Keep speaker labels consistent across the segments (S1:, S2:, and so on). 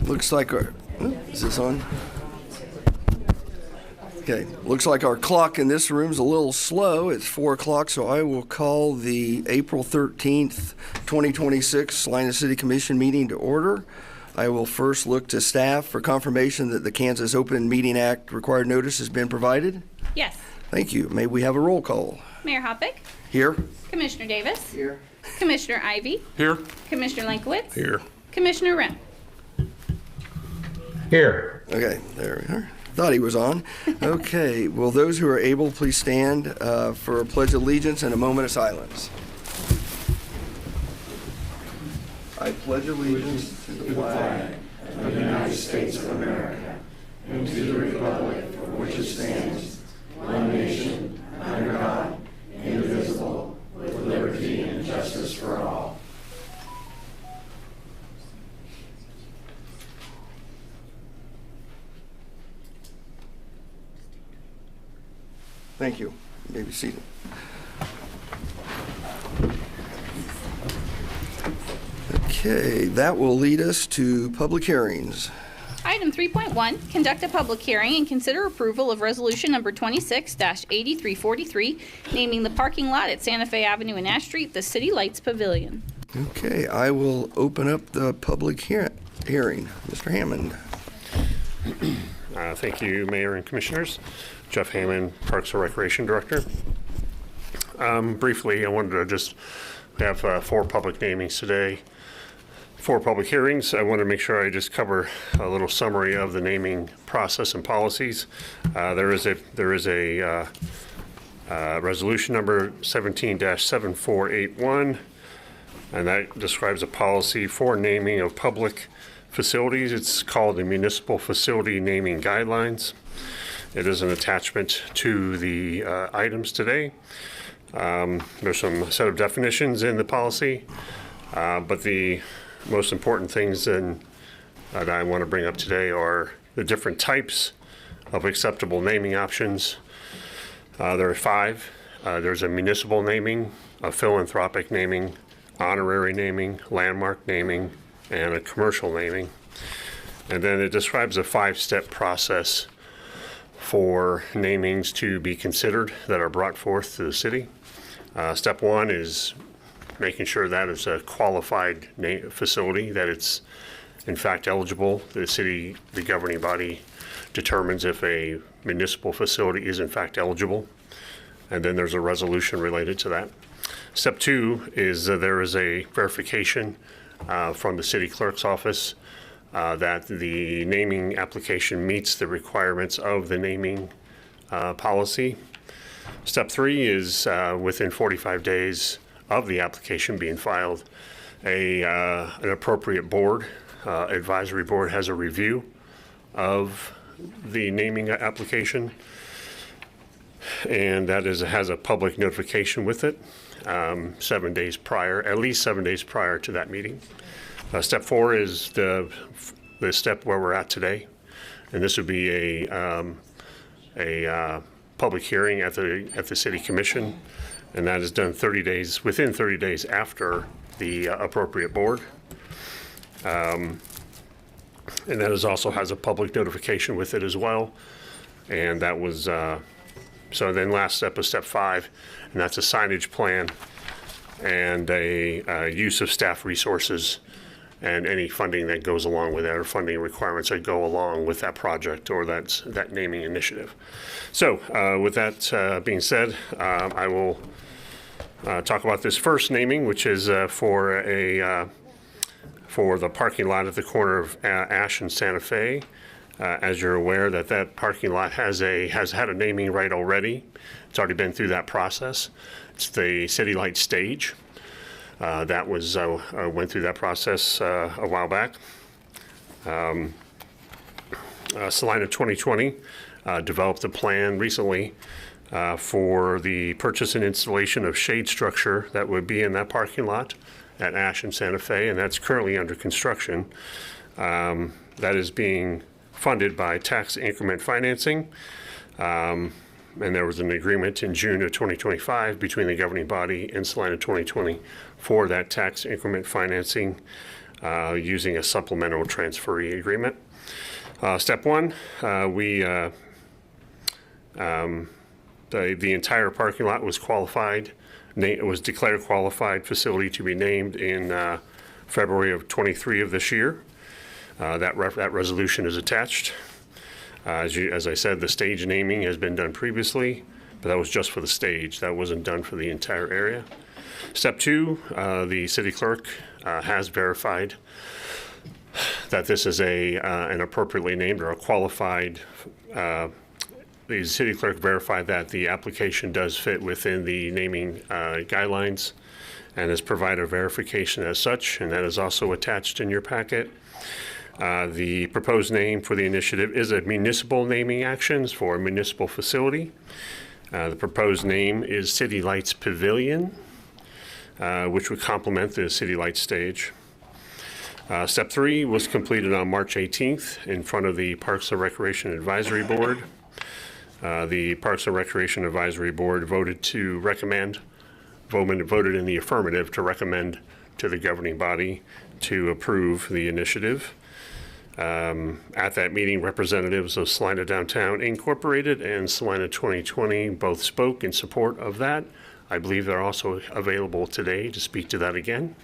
S1: Looks like our, is this on? Okay, looks like our clock in this room is a little slow. It's 4 o'clock, so I will call the April 13th, 2026 Salina City Commission meeting to order. I will first look to staff for confirmation that the Kansas Open Meeting Act required notice has been provided.
S2: Yes.
S1: Thank you. May we have a roll call?
S2: Mayor Hoppick.
S1: Here.
S2: Commissioner Davis.
S1: Here.
S2: Commissioner Ivy.
S3: Here.
S2: Commissioner Lankowitz.
S3: Here.
S2: Commissioner Wren.
S3: Here.
S1: Okay, there we are. Thought he was on. Okay, will those who are able please stand for a pledge of allegiance and a moment of silence. I pledge allegiance to the flag of the United States of America and to the republic for which it stands, one nation, under God, indivisible, with liberty and justice for all. Thank you. You may be seated. Okay, that will lead us to public hearings.
S2: Item 3.1, conduct a public hearing and consider approval of resolution number 26-8343, naming the parking lot at Santa Fe Avenue and Ash Street the City Lights Pavilion.
S1: Okay, I will open up the public hearing. Mr. Hammond.
S3: Thank you, Mayor and Commissioners. Jeff Hammond, Parks and Recreation Director. Briefly, I wanted to just have 4 public namings today. 4 public hearings. I want to make sure I just cover a little summary of the naming process and policies. There is a resolution number 17-7481, and that describes a policy for naming of public facilities. It's called the Municipal Facility Naming Guidelines. It is an attachment to the items today. There's some set of definitions in the policy, but the most important things that I want to bring up today are the different types of acceptable naming options. There are 5. There's a municipal naming, a philanthropic naming, honorary naming, landmark naming, and a commercial naming. And then it describes a 5-step process for namings to be considered that are brought forth to the city. Step 1 is making sure that it's a qualified facility, that it's in fact eligible. The city, the governing body, determines if a municipal facility is in fact eligible, and then there's a resolution related to that. Step 2 is there is a verification from the city clerk's office that the naming application meets the requirements of the naming policy. Step 3 is within 45 days of the application being filed, an appropriate board, advisory board, has a review of the naming application, and that has a public notification with it 7 days prior, at least 7 days prior to that meeting. Step 4 is the step where we're at today, and this would be a public hearing at the City Commission, and that is done within 30 days after the appropriate board. And that also has a public notification with it as well. And that was, so then last step is step 5, and that's a signage plan and a use of staff resources and any funding that goes along with that, or funding requirements that go along with that project or that naming initiative. So with that being said, I will talk about this first naming, which is for the parking lot at the corner of Ash and Santa Fe. As you're aware, that parking lot has had a naming right already. It's already been through that process. It's the City Light Stage. That was went through that process a while back. Salina 2020 developed a plan recently for the purchase and installation of shade structure that would be in that parking lot at Ash and Santa Fe, and that's currently under construction. That is being funded by tax increment financing. And there was an agreement in June of 2025 between the governing body and Salina 2020 for that tax increment financing using a supplemental transferee agreement. Step one, the entire parking lot was qualified. It was declared qualified facility to be named in February of 23 of this year. That resolution is attached. As I said, the stage naming has been done previously, but that was just for the stage. That wasn't done for the entire area. Step two, the city clerk has verified that this is an appropriately named or a qualified. The city clerk verified that the application does fit within the naming guidelines and has provided verification as such, and that is also attached in your packet. The proposed name for the initiative is a municipal naming actions for a municipal facility. The proposed name is City Lights Pavilion, which would complement the City Lights stage. Step three was completed on March 18th in front of the Parks and Recreation Advisory Board. The Parks and Recreation Advisory Board voted in the affirmative to recommend to the governing body to approve the initiative. At that meeting, representatives of Salina Downtown Incorporated and Salina 2020 both spoke in support of that. I believe they're also available today to speak to that again.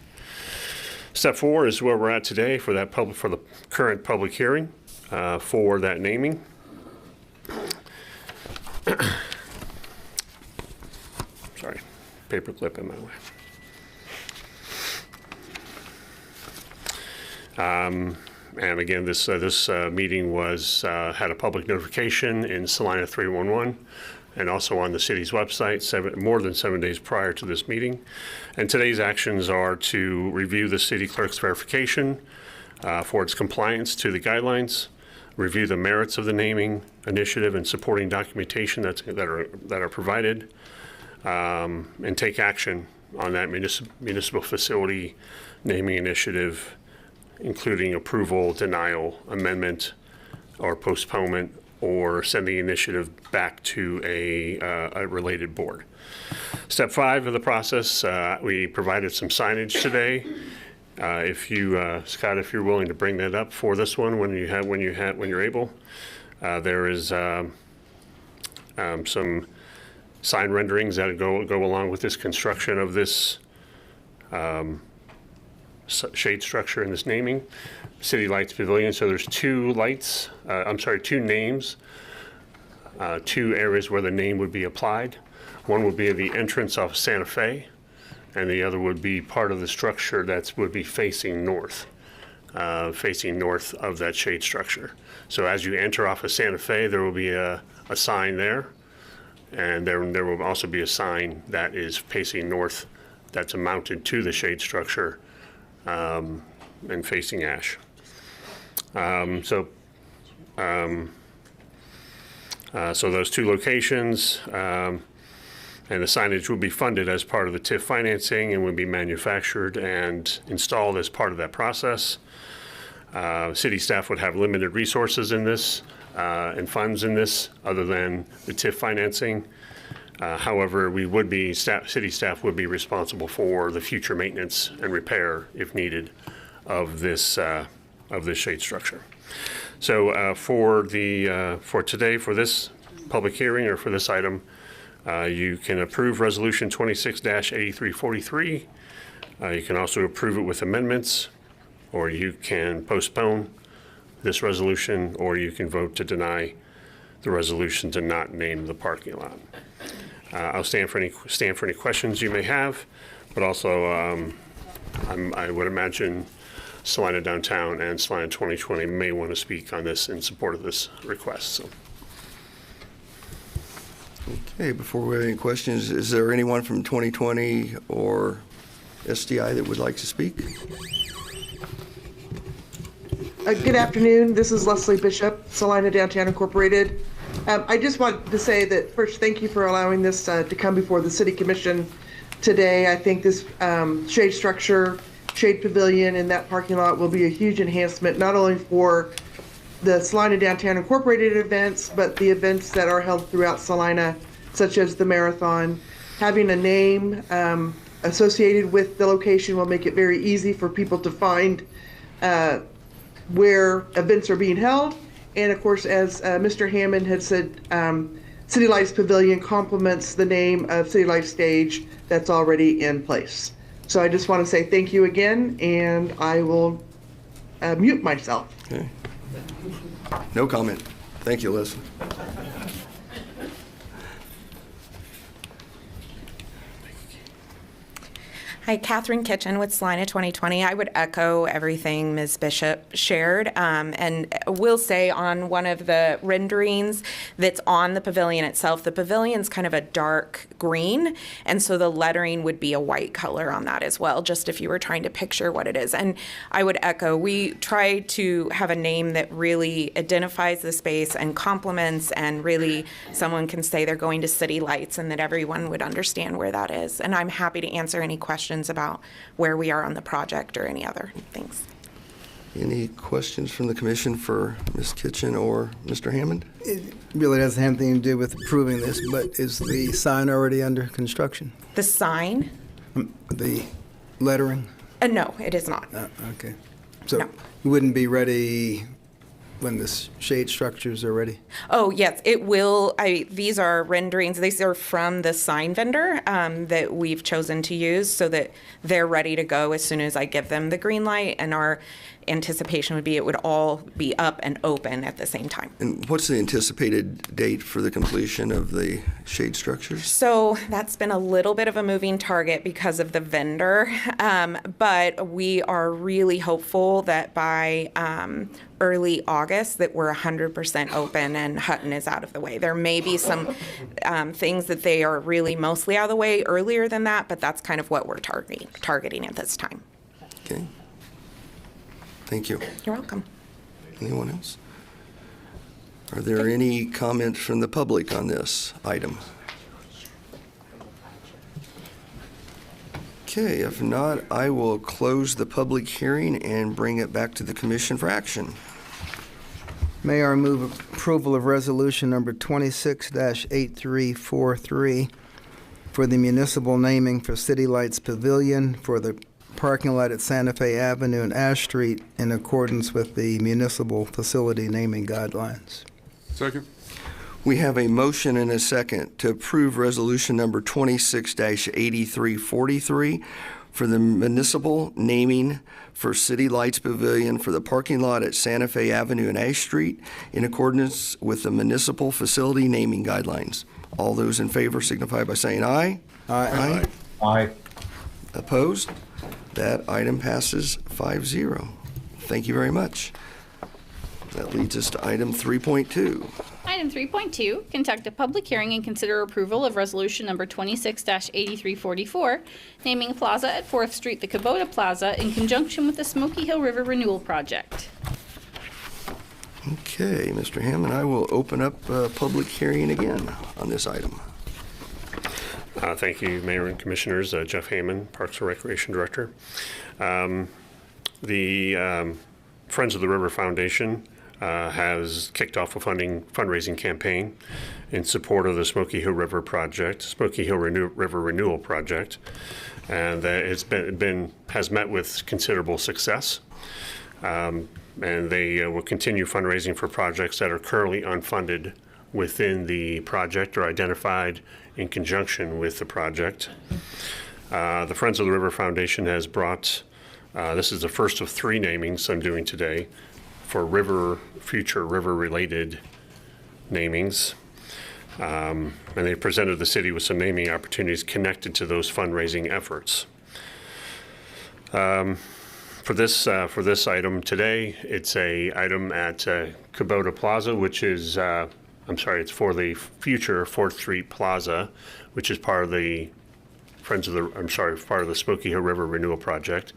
S3: Step four is where we're at today for the current public hearing for that naming. Sorry, paperclip in my way. And again, this meeting had a public notification in Salina 311 and also on the city's website more than 7 days prior to this meeting. And today's actions are to review the city clerk's verification for its compliance to the guidelines, review the merits of the naming initiative and supporting documentation that are provided, and take action on that municipal facility naming initiative, including approval, denial, amendment, or postponement, or send the initiative back to a related board. Step five of the process, we provided some signage today. Scott, if you're willing to bring that up for this one when you're able, there is some sign renderings that go along with this construction of this shade structure in this naming. City Lights Pavilion, so there's two names, two areas where the name would be applied. One would be at the entrance of Santa Fe, and the other would be part of the structure that would be facing north of that shade structure. So as you enter off of Santa Fe, there will be a sign there, and there will also be a sign that is facing north that's mounted to the shade structure and facing ash. So those two locations, and the signage will be funded as part of the TIF financing and will be manufactured and installed as part of that process. City staff would have limited resources in this and funds in this other than the TIF financing. However, city staff would be responsible for the future maintenance and repair, if needed, of this shade structure. So for today, for this public hearing or for this item, you can approve Resolution 26-8343. You can also approve it with amendments, or you can postpone this resolution, or you can vote to deny the resolution to not name the parking lot. I'll stand for any questions you may have, but also I would imagine Salina Downtown and Salina 2020 may want to speak on this in support of this request. So.
S1: Okay, before we have any questions, is there anyone from 2020 or SDI that would like to speak?
S4: Good afternoon. This is Leslie Bishop, Salina Downtown Incorporated. I just want to say that first, thank you for allowing this to come before the City Commission today. I think this shade structure, shade pavilion in that parking lot will be a huge enhancement, not only for the Salina Downtown Incorporated events, but the events that are held throughout Salina, such as the marathon. Having a name associated with the location will make it very easy for people to find where events are being held. And of course, as Mr. Hammond had said, City Lights Pavilion complements the name of City Lights Stage that's already in place. So I just want to say thank you again, and I will mute myself.
S1: Okay. No comment. Thank you, Leslie.
S5: Hi, Catherine Kitchen with Salina 2020. I would echo everything Ms. Bishop shared, and will say on one of the renderings that's on the pavilion itself, the pavilion's kind of a dark green, and so the lettering would be a white color on that as well, just if you were trying to picture what it is. And I would echo, we try to have a name that really identifies the space and complements, and really someone can say they're going to City Lights and that everyone would understand where that is. And I'm happy to answer any questions about where we are on the project or any other things.
S1: Any questions from the commission for Ms. Kitchen or Mr. Hammond?
S6: It really doesn't have anything to do with approving this, but is the sign already under construction?
S5: The sign?
S6: The lettering?
S5: No, it is not.
S6: Okay. So
S5: No.
S6: it wouldn't be ready when the shade structures are ready?
S5: Oh, yes, it will. These are renderings. These are from the sign vendor that we've chosen to use so that they're ready to go as soon as I give them the green light. And our anticipation would be it would all be up and open at the same time.
S1: And what's the anticipated date for the completion of the shade structures?
S5: So that's been a little bit of a moving target because of the vendor, but we are really hopeful that by early August that we're 100% open and Hutton is out of the way. There may be some things that they are really mostly out of the way earlier than that, but that's kind of what we're targeting at this time.
S1: Okay. Thank you.
S5: You're welcome.
S1: Anyone else? Are there any comments from the public on this item? Okay, if not, I will close the public hearing and bring it back to the commission for action.
S6: Mayor, I move approval of resolution number 26-8343 for the municipal naming for City Lights Pavilion for the parking lot at Santa Fe Avenue and Ash Street in accordance with the municipal facility naming guidelines.
S7: Second.
S1: We have a motion and a second to approve resolution number 26-8343 for the municipal naming for City Lights Pavilion for the parking lot at Santa Fe Avenue and Ash Street in accordance with the municipal facility naming guidelines. All those in favor signify by saying aye.
S6: Aye.
S7: Aye.
S1: Opposed? That item passes 5-0. Thank you very much. That leads us to item 3.2.
S2: Item 3.2, conduct a public hearing and consider approval of resolution number 26-8344, naming plaza at 4th Street the Kubota Plaza in conjunction with the Smoky Hill River Renewal Project.
S1: Okay, Mr. Hammond, I will open up a public hearing again on this item.
S3: Thank you, Mayor and Commissioners. Jeff Hammond, Parks and Recreation Director. The Friends of the River Foundation has kicked off a fundraising campaign in support of the Smoky Hill River Project, Smoky Hill River Renewal Project, and it's has met with considerable success. And they will continue fundraising for projects that are currently unfunded within the project or identified in conjunction with the project. The Friends of the River Foundation has brought, this is the first of 3 namings I'm doing today for future river-related namings. And they presented the city with some naming opportunities connected to those fundraising efforts. For this item today, it's a item at Kubota Plaza, which is, it's for the future 4th Street Plaza, which is part of the part of the Smoky Hill River Renewal Project.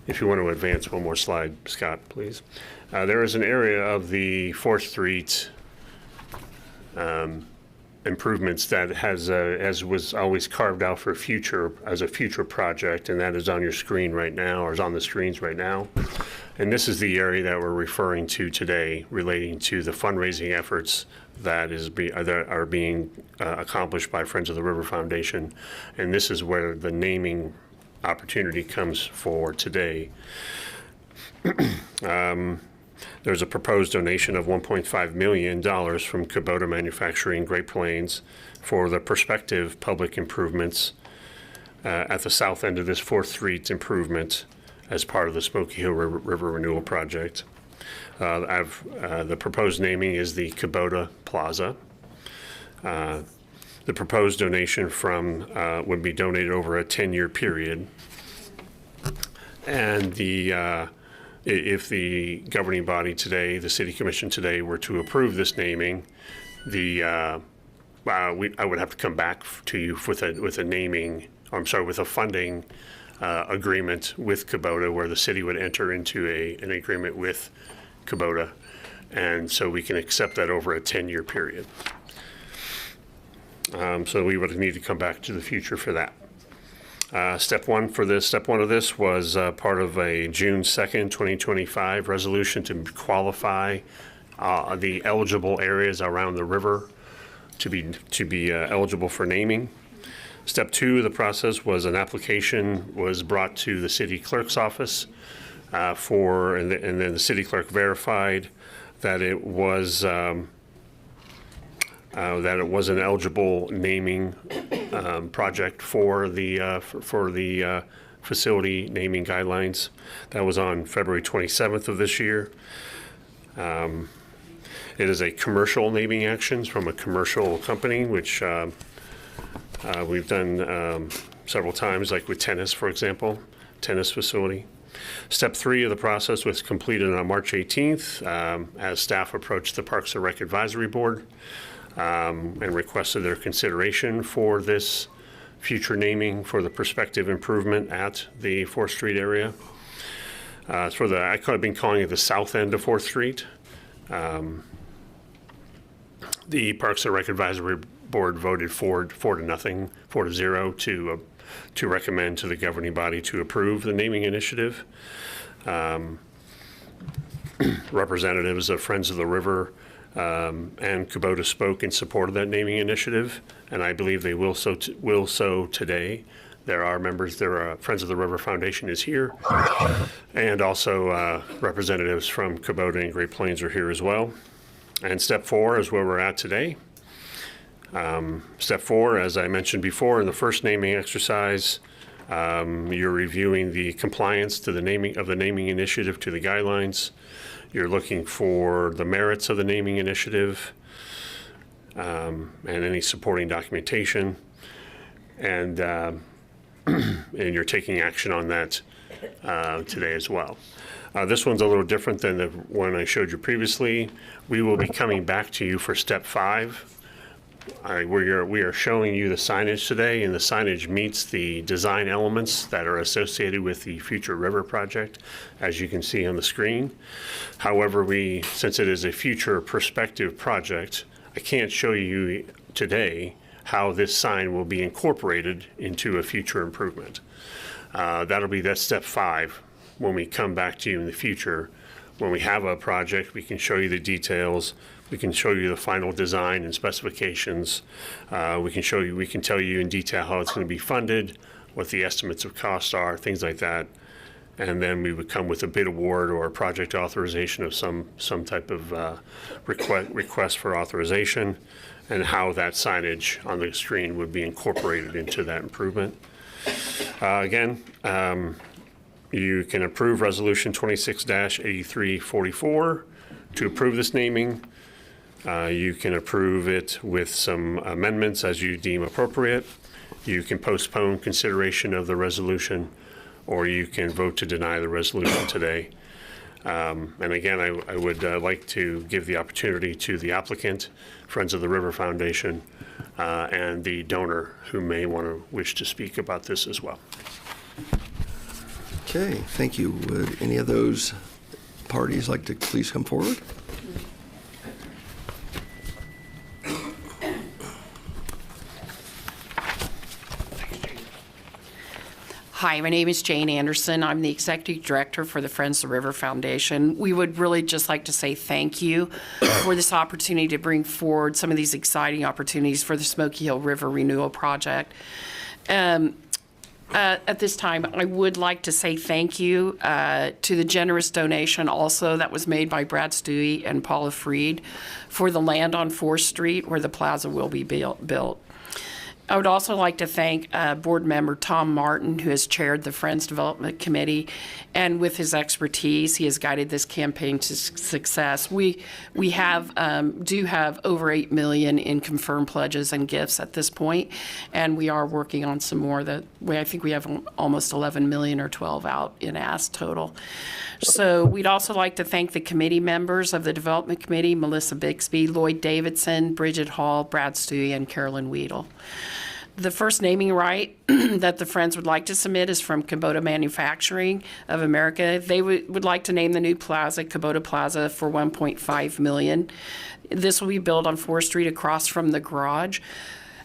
S3: If you want to advance one more slide, Scott, please. There is an area of the 4th Street improvements that has, as was always carved out for as a future project, and that is on your screen right now, or is on the screens right now. And this is the area that we're referring to today relating to the fundraising efforts that are being accomplished by Friends of the River Foundation. And this is where the naming opportunity comes forward today. There's a proposed donation of $1.5 million from Kubota Manufacturing, Great Plains, for the prospective public improvements at the south end of this 4th Street improvement as part of the Smoky Hill River Renewal Project. The proposed naming is the Kubota Plaza. The proposed donation would be donated over a 10-year period. And if the governing body today, the City Commission today, were to approve this naming, I would have to come back to you with a funding agreement with Kubota, where the city would enter into an agreement with Kubota, and so we can accept that over a 10-year period. So we would need to come back to the future for that. Step one of this was part of a June 2nd, 2025 resolution to qualify the eligible areas around the river to be eligible for naming. Step 2 of the process was an application was brought to the city clerk's office and then the city clerk verified that it was an eligible naming project for the facility naming guidelines. That was on February 27th of this year. It is a commercial naming actions from a commercial company, which we've done several times, like with tennis, for example, tennis facility. Step 3 of the process was completed on March 18th as staff approached the Parks and Rec Advisory Board and requested their consideration for this future naming for the prospective improvement at the 4th Street area. I've been calling it the south end of 4th Street. The Parks and Rec Advisory Board voted 4-0 to recommend to the governing body to approve the naming initiative. Representatives of Friends of the River and Kubota spoke in support of that naming initiative, and I believe they will so today. There are Friends of the River Foundation is here, and also representatives from Kubota and Great Plains are here as well. And step 4 is where we're at today. Step 4, as I mentioned before, in the first naming exercise, you're reviewing the compliance to the naming initiative to the guidelines. You're looking for the merits of the naming initiative and any supporting documentation, and you're taking action on that today as well. This one's a little different than the one I showed you previously. We will be coming back to you for step 5. We are showing you the signage today, and the signage meets the design elements that are associated with the future river project, as you can see on the screen. However, since it is a future prospective project, I can't show you today how this sign will be incorporated into a future improvement. That's step 5. When we come back to you in the future, when we have a project, we can show you the details. We can show you the final design and specifications. We can tell you in detail how it's going to be funded, what the estimates of costs are, things like that. And then we would come with a bid award or a project authorization of some type of request for authorization, and how that signage on the screen would be incorporated into that improvement. You can approve Resolution 26-8344 to approve this naming. You can approve it with some amendments as you deem appropriate. You can postpone consideration of the resolution, or you can vote to deny the resolution today. And again, I would like to give the opportunity to the applicant, Friends of the River Foundation, and the donor who may wish to speak about this as well.
S1: Okay, thank you. Would any of those parties like to please come forward?
S7: Hi, my name is Jane Anderson. I'm the Executive Director for the Friends of the River Foundation. We would really just like to say thank you for this opportunity to bring forward some of these exciting opportunities for the Smoky Hill River Renewal Project. At this time, I would like to say thank you to the generous donation also that was made by Brad Stewie and Paula Freed for the land on 4th Street where the plaza will be built. I would also like to thank Board Member Tom Martin, who has chaired the Friends Development Committee, and with his expertise, he has guided this campaign to success. We do have over $8 million in confirmed pledges and gifts at this point, and we are working on some more. I think we have almost 11 million or 12 out in ask total. So we'd also like to thank the committee members of the Development Committee, Melissa Bixby, Lloyd Davidson, Bridget Hall, Brad Stewie, and Carolyn Weedle. The first naming right that the Friends would like to submit is from Kubota Manufacturing of America. They would like to name the new plaza Kubota Plaza for $1.5 million. This will be built on 4th Street across from the garage.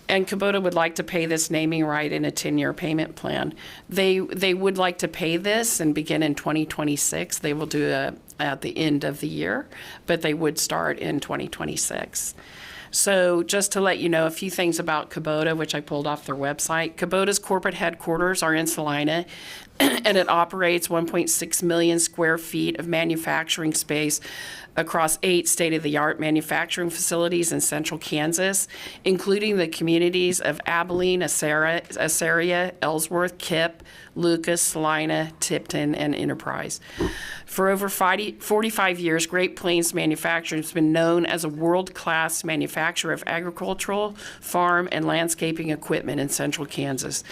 S7: And Kubota would like to pay this naming right in a 10-year payment plan. They would like to pay this and begin in 2026. They will do it at the end of the year, but they would start in 2026. So just to let you know a few things about Kubota, which I pulled off their website. Kubota's corporate headquarters are in Salina, and it operates 1.6 million square feet of manufacturing space across 8 state-of-the-art manufacturing facilities in central Kansas, including the communities of Abilene, Assaria, Ellsworth, Kip, Lucas, Salina, Tipton, and Enterprise. For over 45 years, Great Plains Manufacturing has been known as a world-class manufacturer of agricultural, farm, and landscaping equipment in central Kansas.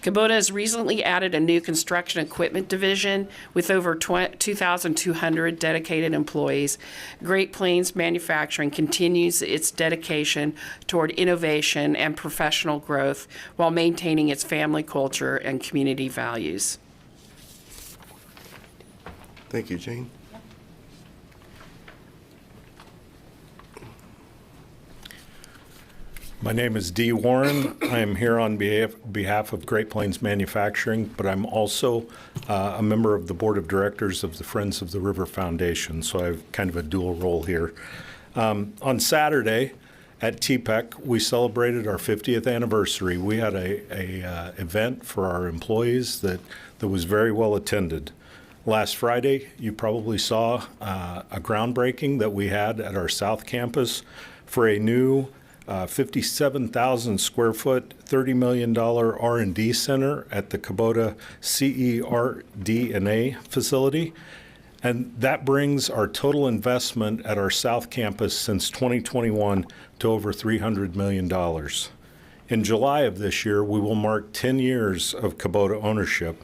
S7: Kubota has recently added a new construction equipment division with over 2,200 dedicated employees. Great Plains Manufacturing continues its dedication toward innovation and professional growth while maintaining its family culture and community values.
S1: Thank you, Jane.
S8: My name is Dee Warren. I am here on behalf of Great Plains Manufacturing, but I'm also a member of the Board of Directors of the Friends of the River Foundation, so I have kind of a dual role here. On Saturday at TPEC, we celebrated our 50th anniversary. We had a event for our employees that was very well attended. Last Friday, you probably saw a groundbreaking that we had at our South Campus for a new 57,000 square foot, $30 million R&D center at the Kubota CERD&A facility. And that brings our total investment at our South Campus since 2021 to over $300 million. In July of this year, we will mark 10 years of Kubota ownership.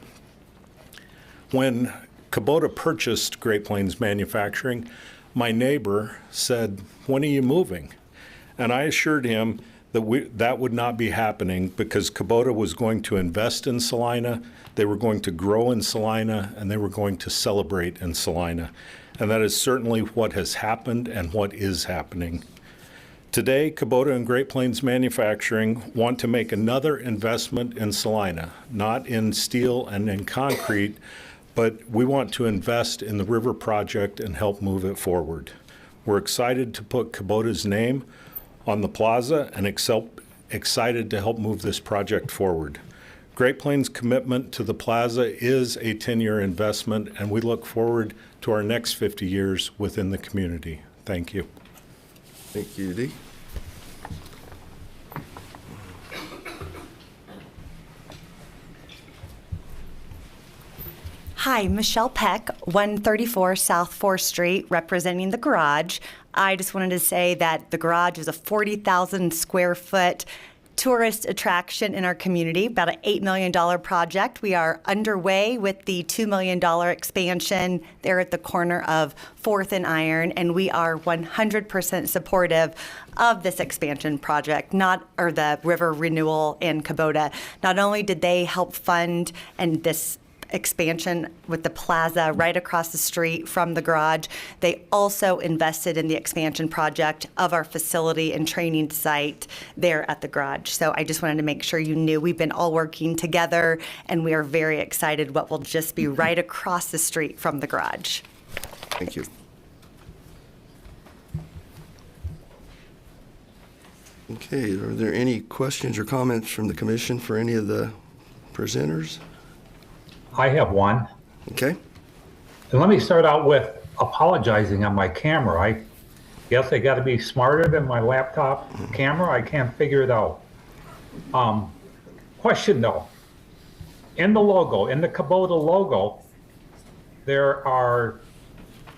S8: When Kubota purchased Great Plains Manufacturing, my neighbor said, "When are you moving?" And I assured him that that would not be happening because Kubota was going to invest in Salina, they were going to grow in Salina, and they were going to celebrate in Salina. And that is certainly what has happened and what is happening. Today, Kubota and Great Plains Manufacturing want to make another investment in Salina, not in steel and in concrete, but we want to invest in the river project and help move it forward. We're excited to put Kubota's name on the plaza and excited to help move this project forward. Great Plains' commitment to the plaza is a 10-year investment, and we look forward to our next 50 years within the community. Thank you.
S1: Thank you, Dee.
S9: Hi, Michelle Peck, 134 South 4th Street, representing the garage. I just wanted to say that the garage is a 40,000 square foot tourist attraction in our community, about an $8 million project. We are underway with the $2 million expansion there at the corner of 4th and Iron, and we are 100% supportive of this expansion project, or the river renewal in Kubota. Not only did they help fund and this expansion with the plaza right across the street from the garage. They also invested in the expansion project of our facility and training site there at the garage. So I just wanted to make sure you knew we've been all working together, and we are very excited what will just be right across the street from the garage.
S1: Thank you. Okay, are there any questions or comments from the commission for any of the presenters?
S10: I have one.
S1: Okay.
S10: And let me start out with apologizing on my camera. I guess I got to be smarter than my laptop camera. I can't figure it out. Question though. In the logo, in the Kubota logo, there are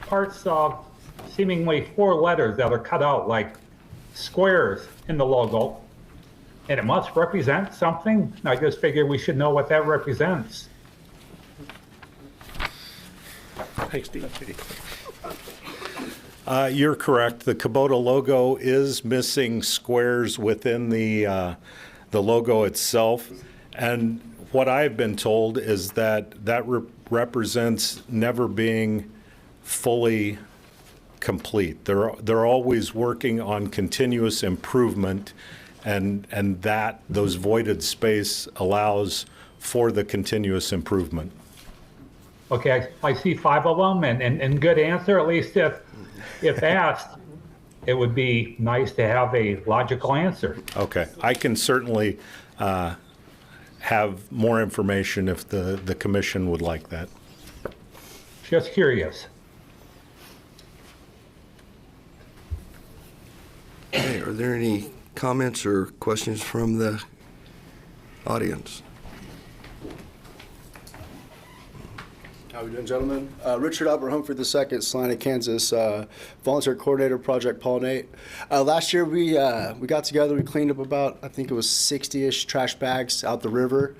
S10: parts of seemingly 4 letters that are cut out like squares in the logo, and it must represent something. I just figured we should know what that represents.
S3: Thanks, Steve.
S8: You're correct. The Kubota logo is missing squares within the logo itself. And what I've been told is that represents never being fully complete. They're always working on continuous improvement, and that those voided space allows for the continuous improvement.
S10: Okay, I see 5 of them, and good answer, at least if asked. It would be nice to have a logical answer.
S8: Okay, I can certainly have more information if the commission would like that.
S10: Just curious.
S1: Okay, are there any comments or questions from the audience?
S11: How are we doing, gentlemen? Richard Albert Humphrey II, Salina, Kansas, volunteer coordinator, Project Pollinate. Last year we got together, we cleaned up about, I think it was 60-ish trash bags out the river.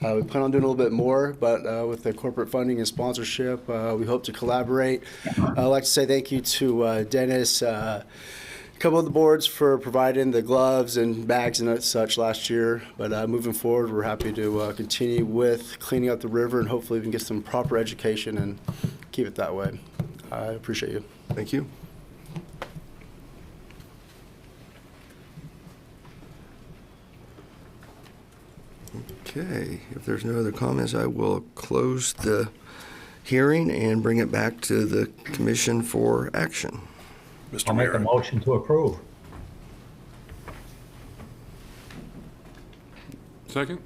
S11: We plan on doing a little bit more, but with the corporate funding and sponsorship, we hope to collaborate. I'd like to say thank you to Dennis, a couple of the boards for providing the gloves and bags and such last year. But moving forward, we're happy to continue with cleaning up the river, and hopefully we can get some proper education and keep it that way. I appreciate you.
S1: Thank you. Okay, if there's no other comments, I will close the hearing and bring it back to the commission for action.
S10: I'll make a motion to approve.
S12: Second?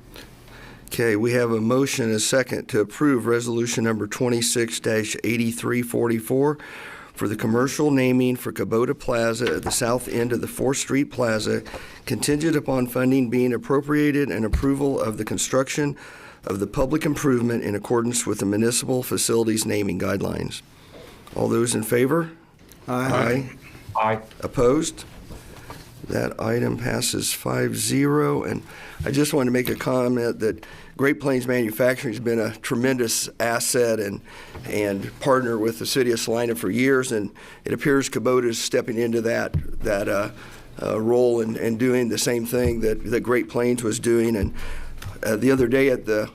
S1: Okay, we have a motion and a second to approve resolution number 26-8344 for the commercial naming for Kubota Plaza at the south end of the 4th Street Plaza, contingent upon funding being appropriated and approval of the construction of the public improvement in accordance with the municipal facilities naming guidelines. All those in favor? Aye.
S10: Aye.
S1: Opposed? That item passes 5-0. And I just wanted to make a comment that Great Plains Manufacturing has been a tremendous asset and partner with the city of Salina for years, and it appears Kubota is stepping into that role and doing the same thing that Great Plains was doing. And the other day at the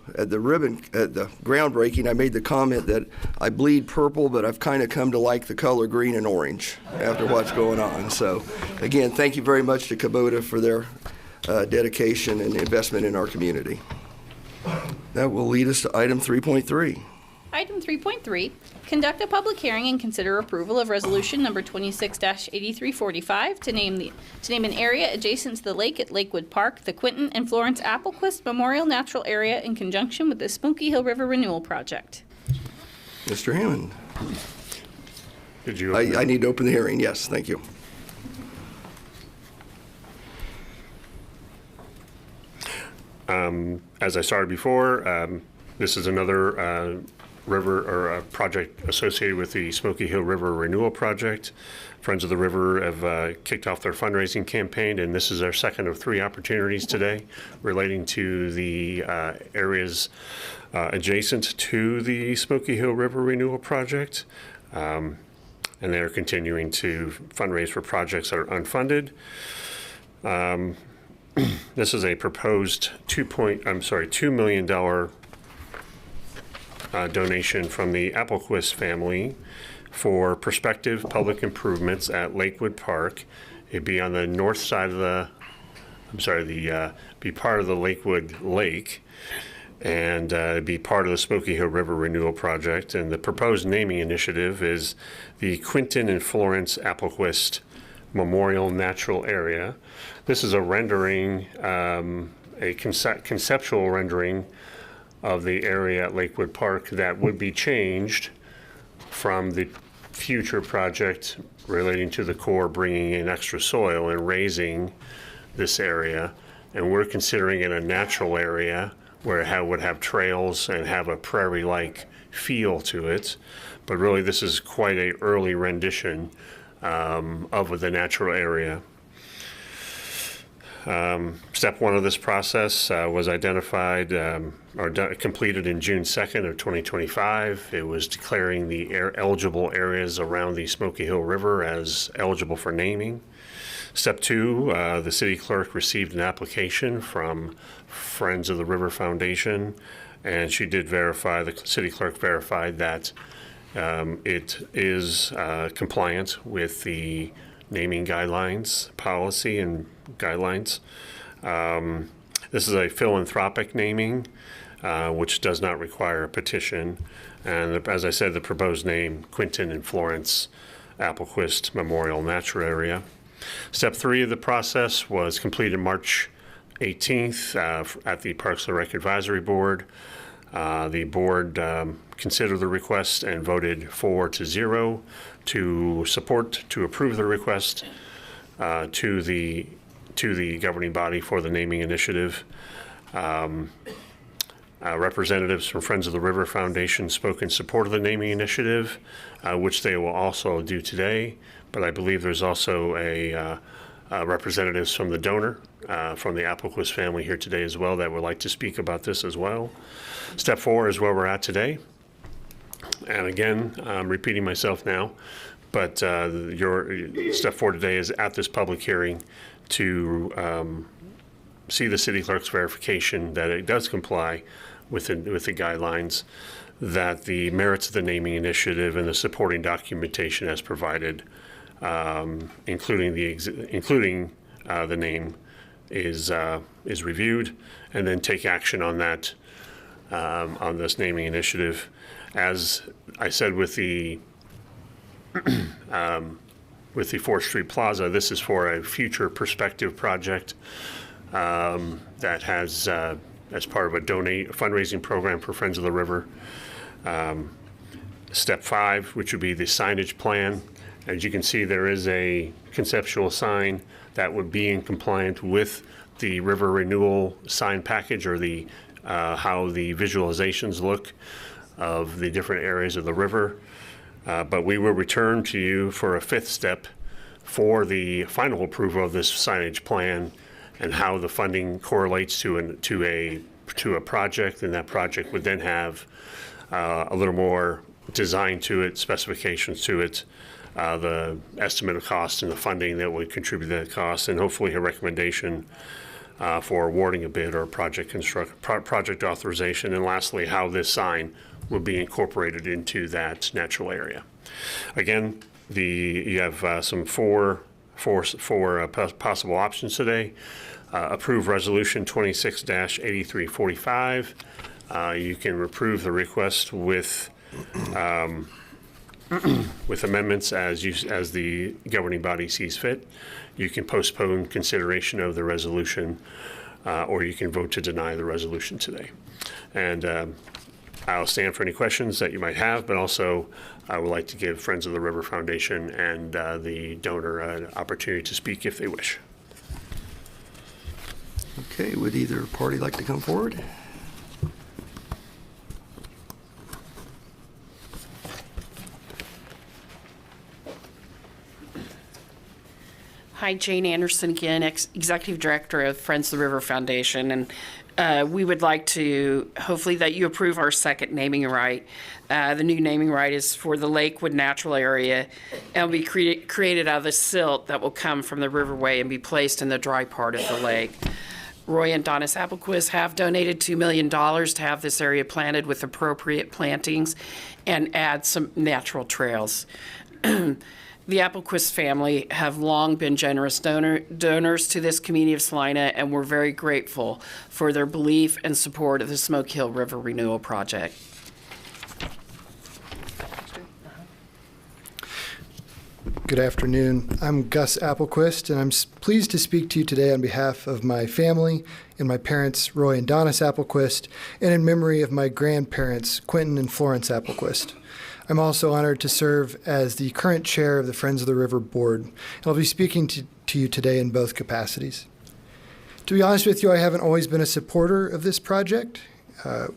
S1: groundbreaking, I made the comment that I bleed purple, but I've kind of come to like the color green and orange after what's going on. So again, thank you very much to Kubota for their dedication and investment in our community. That will lead us to item 3.3.
S2: Item 3.3, conduct a public hearing and consider approval of resolution number 26-8345 to name an area adjacent to the lake at Lakewood Park, the Quintin and Florence Applequist Memorial Natural Area in conjunction with the Smoky Hill River Renewal Project.
S1: Mr. Hammond.
S3: Did you?
S1: I need to open the hearing. Yes, thank you.
S3: As I started before, this is another river or a project associated with the Smoky Hill River Renewal Project. Friends of the River have kicked off their fundraising campaign, and this is our second of 3 opportunities today relating to the areas adjacent to the Smoky Hill River Renewal Project. And they're continuing to fundraise for projects that are unfunded. This is a proposed $2 million donation from the Applequist family for prospective public improvements at Lakewood Park. It'd be on the north side of the, be part of the Lakewood Lake, and it'd be part of the Smoky Hill River Renewal Project. And the proposed naming initiative is the Quintin and Florence Applequist Memorial Natural Area. This is a rendering, a conceptual rendering of the area at Lakewood Park that would be changed from the future project relating to the Corps bringing in extra soil and raising this area. And we're considering it a natural area where it would have trails and have a prairie-like feel to it. But really, this is quite an early rendition of the natural area. Step one of this process was identified completed in June 2nd of 2025. It was declaring the eligible areas around the Smoky Hill River as eligible for naming. Step two, the city clerk received an application from Friends of the River Foundation, and she did verify, the city clerk verified that it is compliant with the naming guidelines, policy and guidelines. This is a philanthropic naming, which does not require a petition. And as I said, the proposed name, Quintin and Florence Applequist Memorial Natural Area. Step three of the process was completed March 18th at the Parks and Rec Advisory Board. The board considered the request and voted 4-0 to support, to approve the request to the governing body for the naming initiative. Representatives from Friends of the River Foundation spoke in support of the naming initiative, which they will also do today. But I believe there's also representatives from the donor, from the Applequist family here today as well, that would like to speak about this as well. Step four is where we're at today. And again, I'm repeating myself now, but your step four today is at this public hearing to see the city clerk's verification that it does comply with the guidelines, that the merits of the naming initiative and the supporting documentation as provided, including the name, is reviewed, and then take action on that on this naming initiative. As I said with the 4th Street Plaza, this is for a future prospective project that has, as part of a fundraising program for Friends of the River. Step 5, which would be the signage plan. As you can see, there is a conceptual sign that would be in compliant with the river renewal sign package, or the how the visualizations look of the different areas of the river. But we will return to you for a 5th step for the final approval of this signage plan and how the funding correlates to a project, and that project would then have a little more design to it, specifications to it, the estimate of cost and the funding that would contribute to that cost, and hopefully a recommendation for awarding a bid or project authorization, and lastly, how this sign will be incorporated into that natural area. Again, you have some four possible options today. Approve Resolution 26-8345. You can approve the request with amendments as the governing body sees fit. You can postpone consideration of the resolution, or you can vote to deny the resolution today. And I'll stand for any questions that you might have, but also I would like to give Friends of the River Foundation and the donor an opportunity to speak if they wish.
S1: Okay, would either party like to come forward?
S7: Hi, Jane Anderson again, Executive Director of Friends of the River Foundation, and we would like to, hopefully, that you approve our second naming right. The new naming right is for the Lakewood Natural Area, and will be created out of the silt that will come from the riverway and be placed in the dry part of the lake. Roy and Donis Applequist have donated $2 million to have this area planted with appropriate plantings and add some natural trails. The Applequist family have long been generous donors to this community of Salina, and we're very grateful for their belief and support of the Smoke Hill River Renewal Project.
S12: Good afternoon. I'm Gus Applequist, and I'm pleased to speak to you today on behalf of my family and my parents, Roy and Donis Applequist, and in memory of my grandparents, Quintin and Florence Applequist. I'm also honored to serve as the current chair of the Friends of the River Board, and I'll be speaking to you today in both capacities. To be honest with you, I haven't always been a supporter of this project.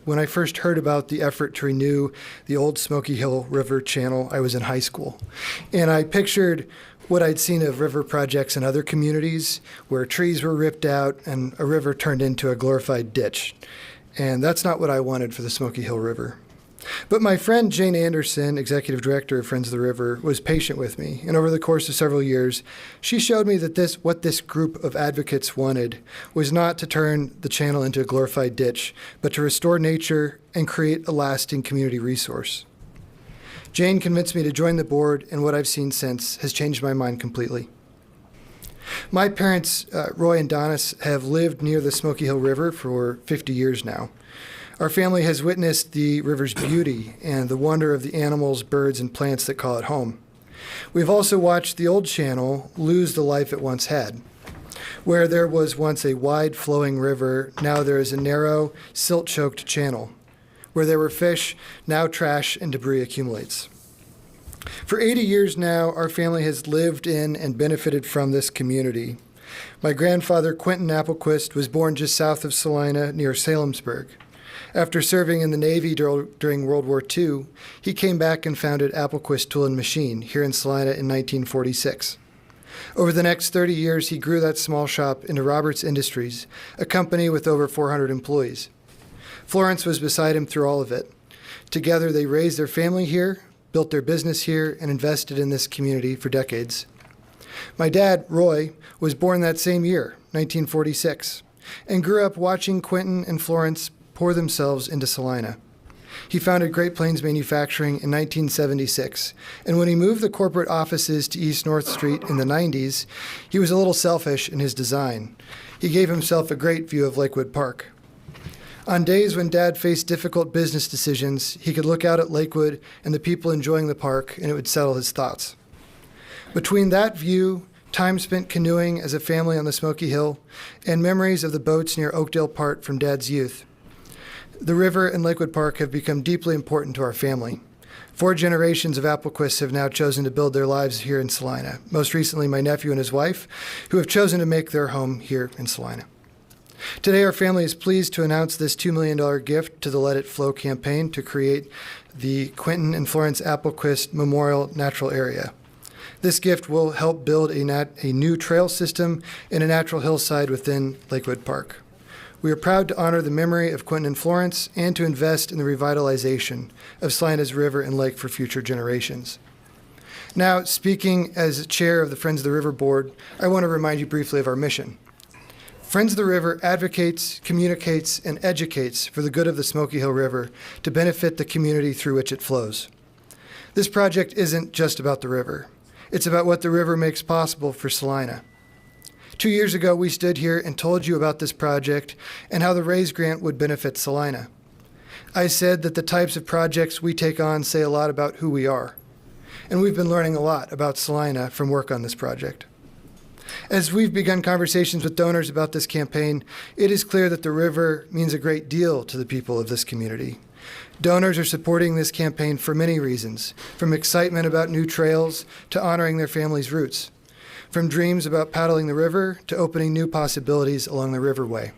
S12: When I first heard about the effort to renew the old Smoky Hill River channel, I was in high school. And I pictured what I'd seen of river projects in other communities where trees were ripped out and a river turned into a glorified ditch. And that's not what I wanted for the Smoky Hill River. But my friend Jane Anderson, executive director of Friends of the River, was patient with me, and over the course of several years, she showed me that what this group of advocates wanted was not to turn the channel into a glorified ditch, but to restore nature and create a lasting community resource. Jane convinced me to join the board, and what I've seen since has changed my mind completely. My parents, Roy and Donis, have lived near the Smoky Hill River for 50 years now. Our family has witnessed the river's beauty and the wonder of the animals, birds, and plants that call it home. We've also watched the old channel lose the life it once had. Where there was once a wide flowing river, now there is a narrow, silt-choked channel. Where there were fish, now trash and debris accumulates. For 80 years now, our family has lived in and benefited from this community. My grandfather, Quintin Applequist, was born just south of Salina near Salemsburg. After serving in the Navy during World War II, he came back and founded Applequist Tool and Machine here in Salina in 1946. Over the next 30 years, he grew that small shop into Roberts Industries, a company with over 400 employees. Florence was beside him through all of it. Together, they raised their family here, built their business here, and invested in this community for decades. My dad, Roy, was born that same year, 1946, and grew up watching Quintin and Florence pour themselves into Salina. He founded Great Plains Manufacturing in 1976, and when he moved the corporate offices to East North Street in the 90s, he was a little selfish in his design. He gave himself a great view of Lakewood Park. On days when Dad faced difficult business decisions, he could look out at Lakewood and the people enjoying the park, and it would settle his thoughts. Between that view, time spent canoeing as a family on the Smoky Hill, and memories of the boats near Oakdale Park from Dad's youth, the river and Lakewood Park have become deeply important to our family. 4 generations of Applequists have now chosen to build their lives here in Salina, most recently my nephew and his wife, who have chosen to make their home here in Salina. Today, our family is pleased to announce this $2 million gift to the Let It Flow campaign to create the Quintin and Florence Applequist Memorial Natural Area. This gift will help build a new trail system in a natural hillside within Lakewood Park. We are proud to honor the memory of Quintin and Florence and to invest in the revitalization of Salina's river and lake for future generations. Now, speaking as chair of the Friends of the River Board, I want to remind you briefly of our mission. Friends of the River advocates, communicates, and educates for the good of the Smoky Hill River to benefit the community through which it flows. This project isn't just about the river. It's about what the river makes possible for Salina. 2 years ago, we stood here and told you about this project and how the RAISE grant would benefit Salina. I said that the types of projects we take on say a lot about who we are, and we've been learning a lot about Salina from work on this project. As we've begun conversations with donors about this campaign, it is clear that the river means a great deal to the people of this community. Donors are supporting this campaign for many reasons, from excitement about new trails to honoring their family's roots. From dreams about paddling the river to opening new possibilities along the riverway.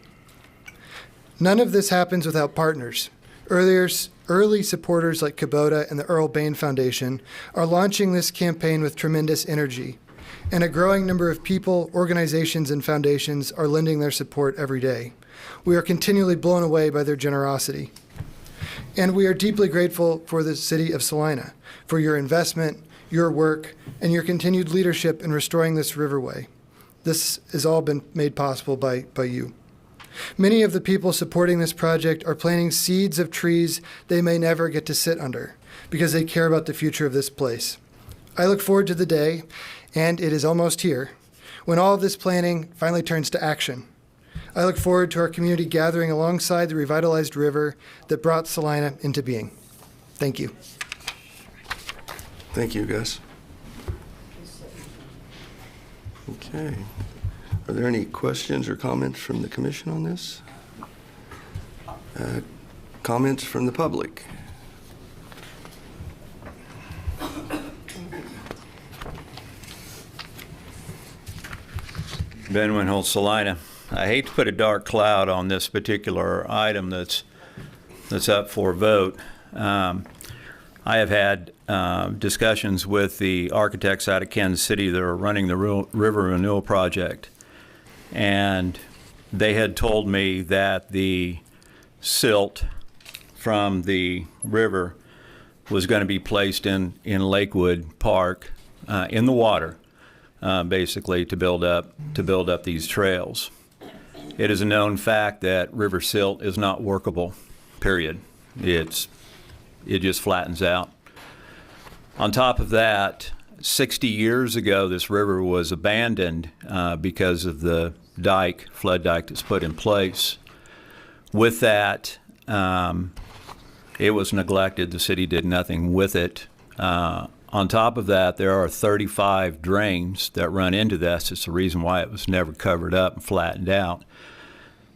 S12: None of this happens without partners. Early supporters like Kubota and the Earl Bane Foundation are launching this campaign with tremendous energy, and a growing number of people, organizations, and foundations are lending their support every day. We are continually blown away by their generosity. And we are deeply grateful for the city of Salina, for your investment, your work, and your continued leadership in restoring this riverway. This has all been made possible by you. Many of the people supporting this project are planting seeds of trees they may never get to sit under because they care about the future of this place. I look forward to the day, and it is almost here, when all of this planning finally turns to action. I look forward to our community gathering alongside the revitalized river that brought Salina into being. Thank you.
S1: Thank you, Gus. Okay. Are there any questions or comments from the commission on this? Comments from the public?
S13: Ben Winholt, Salina. I hate to put a dark cloud on this particular item that's up for vote. I have had discussions with the architects out of Kansas City that are running the river renewal project, and they had told me that the silt from the river was going to be placed in Lakewood Park in the water, basically to build up these trails. It is a known fact that river silt is not workable, period. It just flattens out. On top of that, 60 years ago, this river was abandoned because of the flood dike that's put in place. With that, it was neglected. The city did nothing with it. On top of that, there are 35 drains that run into this. It's the reason why it was never covered up and flattened out.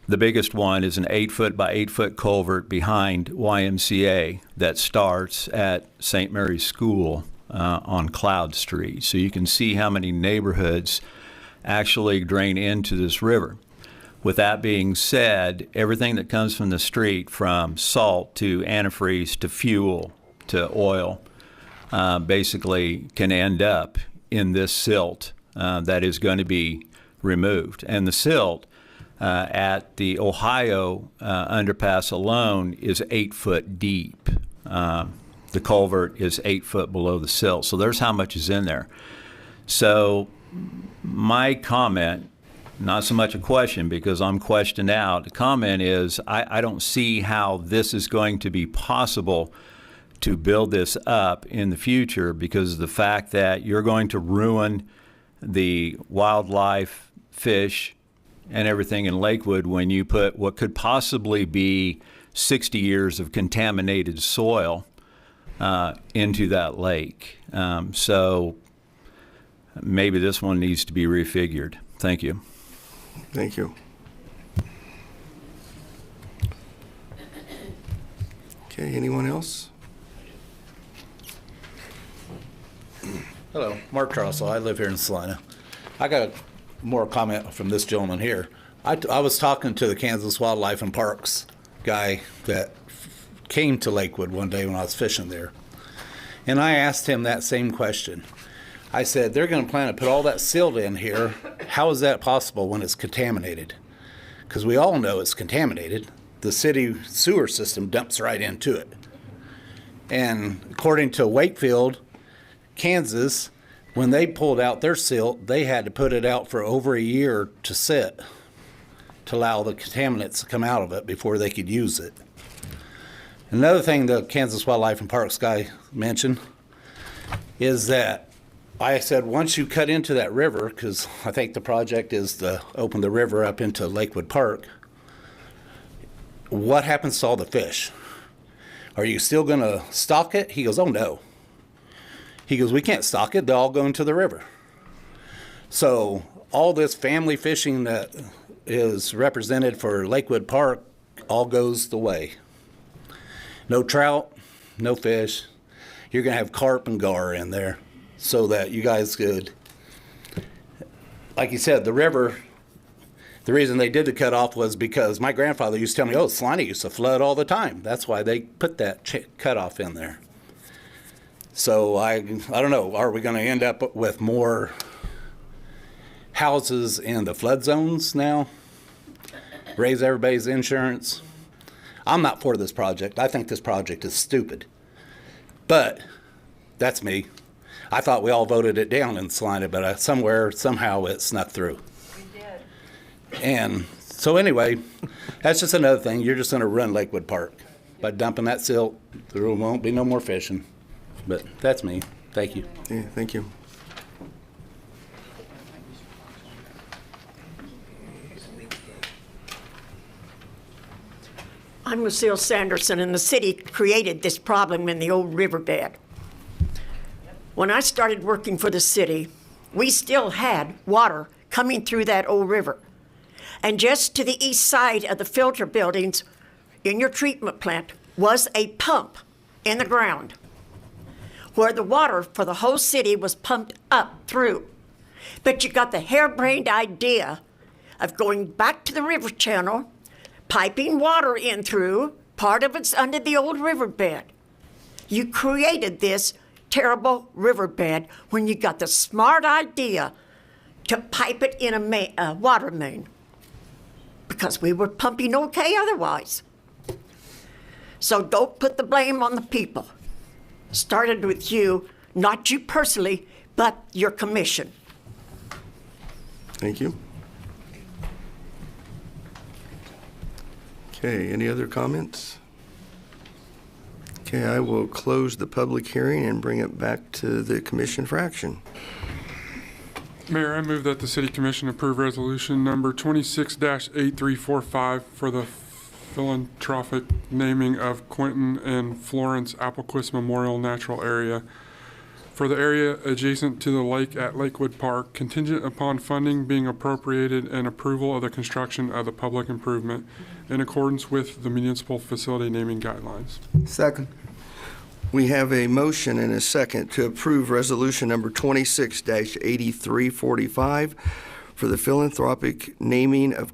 S13: The biggest one is an 8-foot by 8-foot culvert behind YMCA that starts at St. Mary's School on Cloud Street. So you can see how many neighborhoods actually drain into this river. With that being said, everything that comes from the street, from salt to antifreeze to fuel to oil, basically can end up in this silt that is going to be removed. And the silt at the Ohio underpass alone is 8 foot deep. The culvert is 8 foot below the silt. So there's how much is in there. So my comment, not so much a question because I'm questioned out, the comment is I don't see how this is going to be possible to build this up in the future because of the fact that you're going to ruin the wildlife, fish, and everything in Lakewood when you put what could possibly be 60 years of contaminated soil into that lake. So maybe this one needs to be refigured. Thank you.
S1: Thank you. Okay, anyone else?
S14: Hello, Mark Trussell. I live here in Salina. I got more comment from this gentleman here. I was talking to the Kansas Wildlife and Parks guy that came to Lakewood one day when I was fishing there. And I asked him that same question. I said, they're going to plan to put all that silt in here. How is that possible when it's contaminated? Because we all know it's contaminated. The city sewer system dumps right into it. And according to Wakefield, Kansas, when they pulled out their silt, they had to put it out for over a year to sit, to allow the contaminants to come out of it before they could use it. Another thing the Kansas Wildlife and Parks guy mentioned is that I said, once you cut into that river, because I think the project is to open the river up into Lakewood Park, what happens to all the fish? Are you still going to stock it? He goes, oh, no. He goes, we can't stock it. They'll all go into the river. So all this family fishing that is represented for Lakewood Park all goes the way. No trout, no fish. You're going to have carp and gar in there so that you guys could, like you said, the river, the reason they did the cutoff was because my grandfather used to tell me, oh, Salina used to flood all the time. That's why they put that cutoff in there. So I don't know, are we going to end up with more houses in the flood zones now? Raise everybody's insurance? I'm not for this project. I think this project is stupid. But that's me. I thought we all voted it down in Salina, but somehow it snuck through. We did. And So anyway, that's just another thing. You're just going to ruin Lakewood Park. By dumping that silt, there won't be no more fishing. But that's me. Thank you.
S1: Yeah, thank you.
S15: I'm Lucille Sanderson, and the city created this problem in the old riverbed. When I started working for the city, we still had water coming through that old river. And just to the east side of the filter buildings in your treatment plant was a pump in the ground where the water for the whole city was pumped up through. But you got the harebrained idea of going back to the river channel, piping water in through, part of it's under the old riverbed. You created this terrible riverbed when you got the smart idea to pipe it in a water main, because we were pumping okay otherwise. So don't put the blame on the people. Started with you, not you personally, but your commission.
S1: Thank you. Okay, any other comments? Okay, I will close the public hearing and bring it back to the commission for action.
S16: Mayor, I move that the City Commission approve resolution number 26-8345 for the philanthropic naming of Quintin and Florence Applequist Memorial Natural Area for the area adjacent to the lake at Lakewood Park, contingent upon funding being appropriated and approval of the construction of the public improvement in accordance with the municipal facility naming guidelines.
S6: Second.
S1: We have a motion and a second to approve resolution number 26-8345 for the philanthropic naming of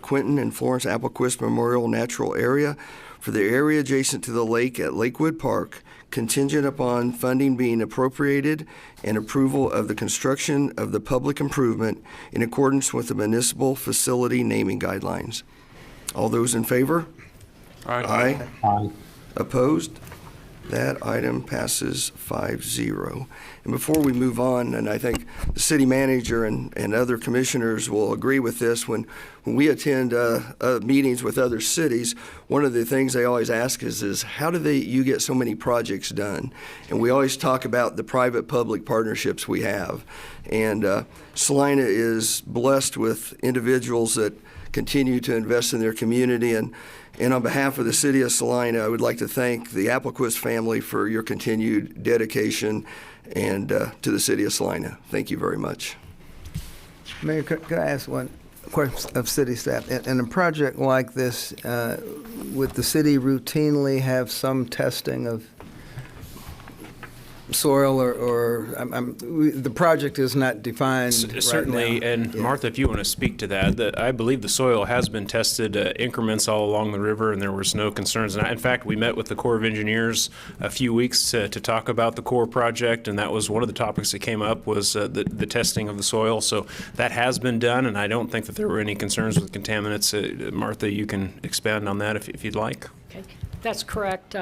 S1: Quintin and Florence Applequist Memorial Natural Area for the area adjacent to the lake at Lakewood Park, contingent upon funding being appropriated and approval of the construction of the public improvement in accordance with the municipal facility naming guidelines. All those in favor?
S16: Aye.
S14: Aye.
S1: Opposed? That item passes 5-0. And before we move on, and I think the city manager and other commissioners will agree with this, when we attend meetings with other cities, one of the things they always ask is how do you get so many projects done? And we always talk about the private-public partnerships we have. And Salina is blessed with individuals that continue to invest in their community. And on behalf of the city of Salina, I would like to thank the Applequist family for your continued dedication and to the city of Salina. Thank you very much.
S6: Mayor, could I ask one question of city staff? In a project like this, would the city routinely have some testing of soil or the project is not defined
S17: Certainly,
S6: right now.
S17: and yeah. Martha, if you want to speak to that, I believe the soil has been tested increments all along the river, and there was no concerns. And in fact, we met with the Corps of Engineers a few weeks to talk about the Corps project, and that was one of the topics that came up was the testing of the soil. So that has been done, and I don't think that there were any concerns with contaminants. Martha, you can expand on that if you'd like.
S18: Okay, that's correct.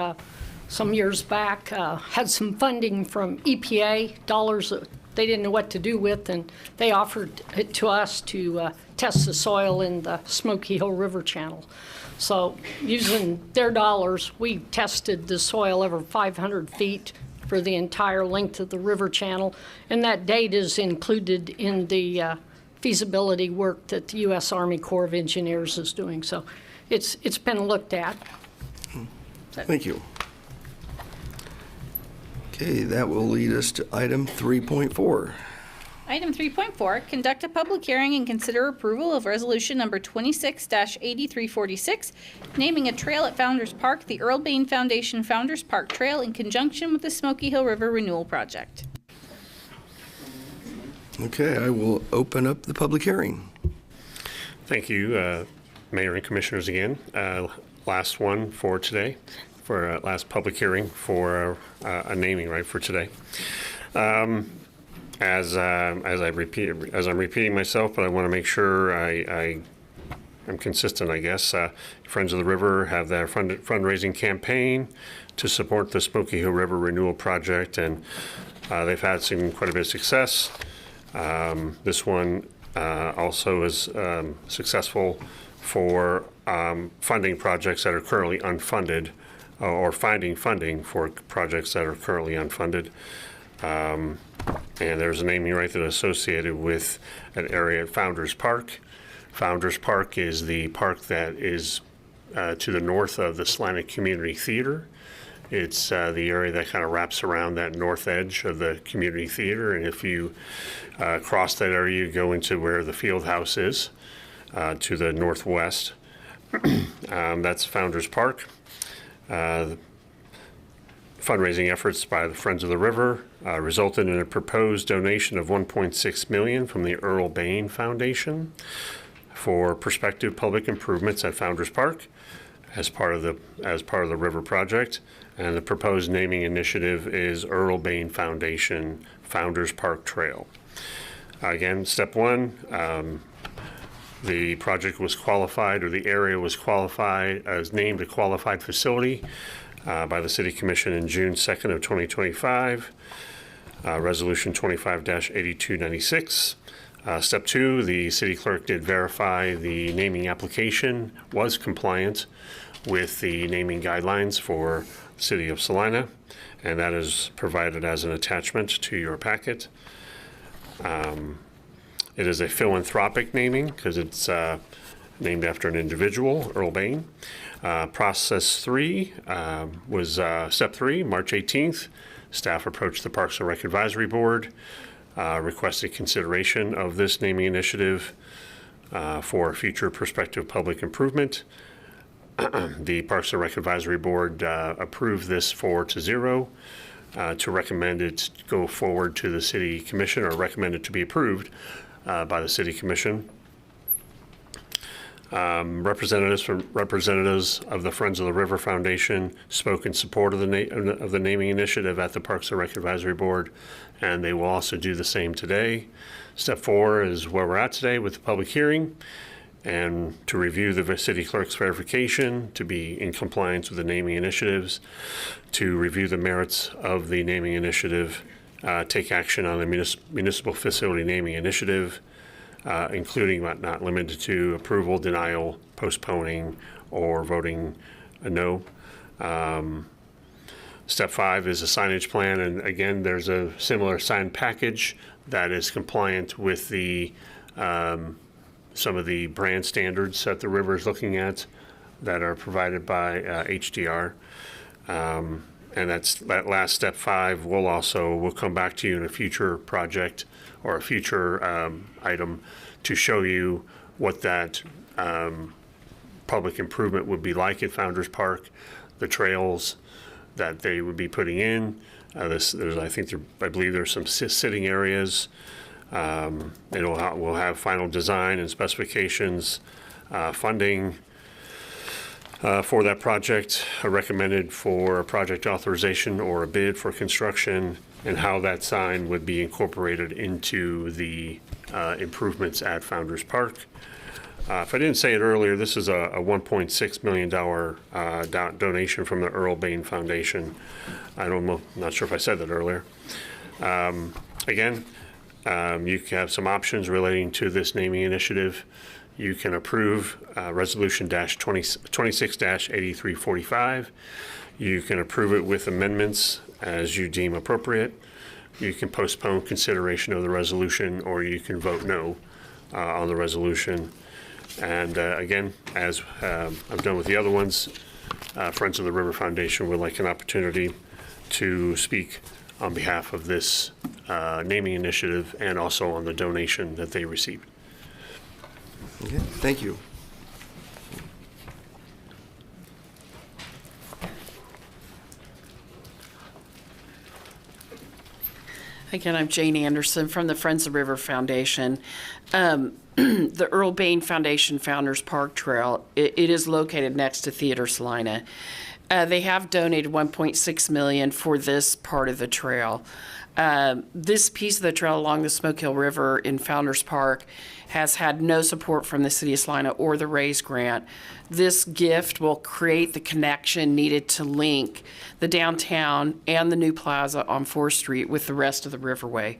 S18: Some years back, had some funding from EPA, dollars that they didn't know what to do with, and they offered it to us to test the soil in the Smoky Hill River channel. So using their dollars, we tested the soil over 500 feet for the entire length of the river channel, and that data is included in the feasibility work that the U.S. Army Corps of Engineers is doing. So it's been looked at.
S1: Thank you. Okay, that will lead us to item 3.4.
S2: Item 3.4, conduct a public hearing and consider approval of resolution number 26-8346, naming a trail at Founders Park, the Earl Bane Foundation Founders Park Trail, in conjunction with the Smoky Hill River Renewal Project.
S1: Okay, I will open up the public hearing.
S3: Thank you, Mayor and Commissioners again. Last one for today. For last public hearing for a naming right for today. As I'm repeating myself, but I want to make sure I'm consistent. I guess Friends of the River have their fundraising campaign to support the Smoky Hill River Renewal Project, and they've had quite a bit of success. This one also is successful for funding projects that are currently unfunded, or finding funding for projects that are currently unfunded. And there's a naming right that is associated with an area at Founders Park. Founders Park is the park that is to the north of the Salina Community Theater. It's the area that kind of wraps around that north edge of the community theater. And if you cross that area, you go into where the field house is to the northwest. That's Founders Park. Fundraising efforts by the Friends of the River resulted in a proposed donation of $1.6 million from the Earl Bane Foundation for prospective public improvements at Founders Park as part of the river project. And the proposed naming initiative is Earl Bane Foundation Founders Park Trail. Again, step one, the project was qualified, or the area was qualified as named a qualified facility by the City Commission in June 2nd of 2025, Resolution 25-8296. Step two, the city clerk did verify the naming application was compliant with the naming guidelines for the City of Salina, and that is provided as an attachment to your packet. It is a philanthropic naming because it's named after an individual, Earl Bane. Process three was step three, March 18th. Staff approached the Parks and Rec Advisory Board, requested consideration of this naming initiative for future prospective public improvement. The Parks and Rec Advisory Board approved this 4-0 to recommend it go forward to the City Commission, or recommend it to be approved by the City Commission. Representatives of the Friends of the River Foundation spoke in support of the naming initiative at the Parks and Rec Advisory Board, and they will also do the same today. Step four is where we're at today with the public hearing, and to review the city clerk's verification to be in compliance with the naming initiatives, to review the merits of the naming initiative, take action on the municipal facility naming initiative, including but not limited to approval, denial, postponing, or voting no. Step five is a signage plan, and again, there's a similar sign package that is compliant with the some of the brand standards that the river is looking at that are provided by HDR. And that last step five we'll come back to you in a future project or a future item to show you what that public improvement would be like at Founders Park, the trails that they would be putting in. I believe there's some sitting areas. We'll have final design and specifications, funding for that project, recommended for a project authorization or a bid for construction, and how that sign would be incorporated into the improvements at Founders Park. If I didn't say it earlier, this is a $1.6 million donation from the Earl Bane Foundation. I'm not sure if I said that earlier. Again, you have some options relating to this naming initiative. You can approve Resolution 26-8345. You can approve it with amendments as you deem appropriate. You can postpone consideration of the resolution, or you can vote no on the resolution. And again, as I've done with the other ones, Friends of the River Foundation would like an opportunity to speak on behalf of this naming initiative and also on the donation that they received.
S1: Okay, thank you.
S7: Again, I'm Jane Anderson from the Friends of the River Foundation. The Earl Bane Foundation Founders Park Trail, it is located next to Theater Salina. They have donated $1.6 million for this part of the trail. This piece of the trail along the Smoke Hill River in Founders Park has had no support from the City of Salina or the RAISE grant. This gift will create the connection needed to link the downtown and the new plaza on 4th Street with the rest of the Riverway.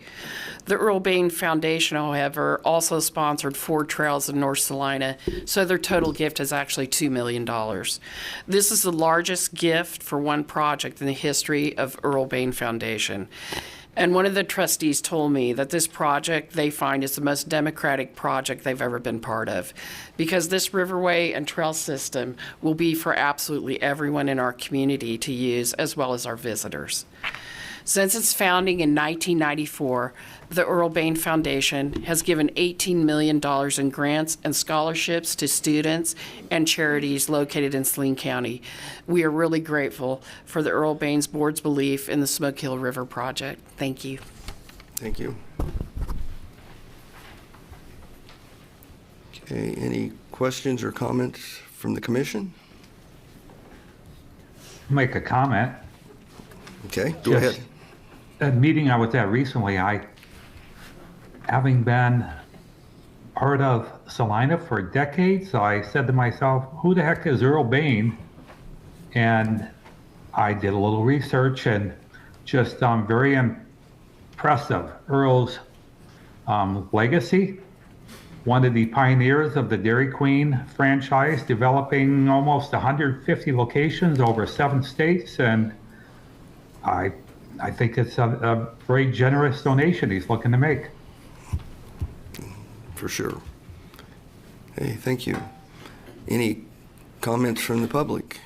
S7: The Earl Bane Foundation, however, also sponsored 4 trails in North Salina, so their total gift is actually $2 million. This is the largest gift for one project in the history of Earl Bane Foundation. And one of the trustees told me that this project they find is the most democratic project they've ever been part of, because this riverway and trail system will be for absolutely everyone in our community to use, as well as our visitors. Since its founding in 1994, the Earl Bane Foundation has given $18 million in grants and scholarships to students and charities located in Saline County. We are really grateful for the Earl Bane's board's belief in the Smoke Hill River project. Thank you.
S1: Thank you. Okay, any questions or comments from the commission?
S10: Make a comment.
S1: Okay, go ahead.
S10: A meeting I was at recently, having been part of Salina for decades, I said to myself, who the heck is Earl Bane? And I did a little research and just very impressive. Earl's legacy, one of the pioneers of the Dairy Queen franchise, developing almost 150 locations over 7 states, and I think it's a very generous donation he's looking to make.
S1: For sure. Hey, thank you. Any comments from the public?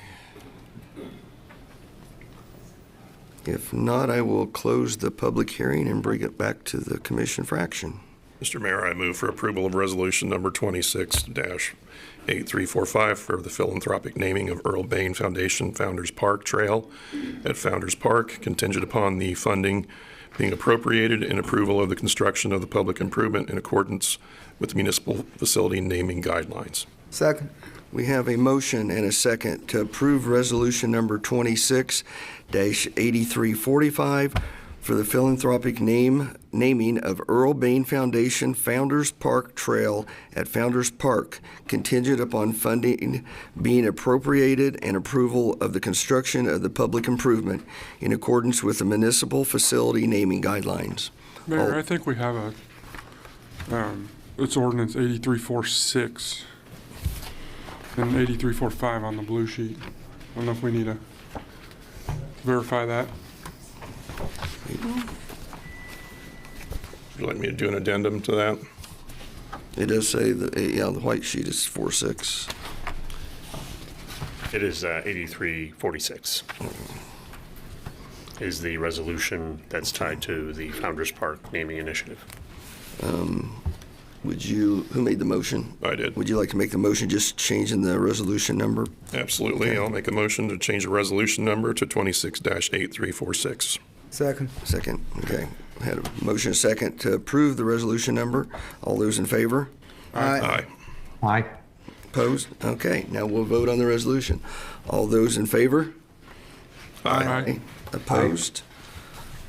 S1: If not, I will close the public hearing and bring it back to the commission for action.
S19: Mr. Mayor, I move for approval of resolution number 26-8345 for the philanthropic naming of Earl Bane Foundation Founders Park Trail at Founders Park, contingent upon the funding being appropriated and approval of the construction of the public improvement in accordance with municipal facility naming guidelines.
S6: Second.
S1: We have a motion and a second to approve resolution number 26-8345 for the philanthropic naming of Earl Bane Foundation Founders Park Trail at Founders Park, contingent upon funding being appropriated and approval of the construction of the public improvement in accordance with the municipal facility naming guidelines.
S16: Mayor, I think we have it's ordinance 8346 and 8345 on the blue sheet. I don't know if we need to verify that.
S19: Would you like me to do an addendum to that?
S1: It does say that, yeah, the white sheet is 46.
S3: It is 8346 is the resolution that's tied to the Founders Park naming initiative.
S1: Who made the motion?
S19: I did.
S1: Would you like to make the motion just changing the resolution number?
S19: Absolutely. Okay. I'll make a motion to change the resolution number to 26-8346.
S6: Second.
S1: Second, okay. I had a motion second to approve the resolution number. All those in favor?
S19: Aye.
S10: Aye.
S1: Opposed? Okay, now we'll vote on the resolution. All those in favor?
S19: Aye.
S1: Opposed?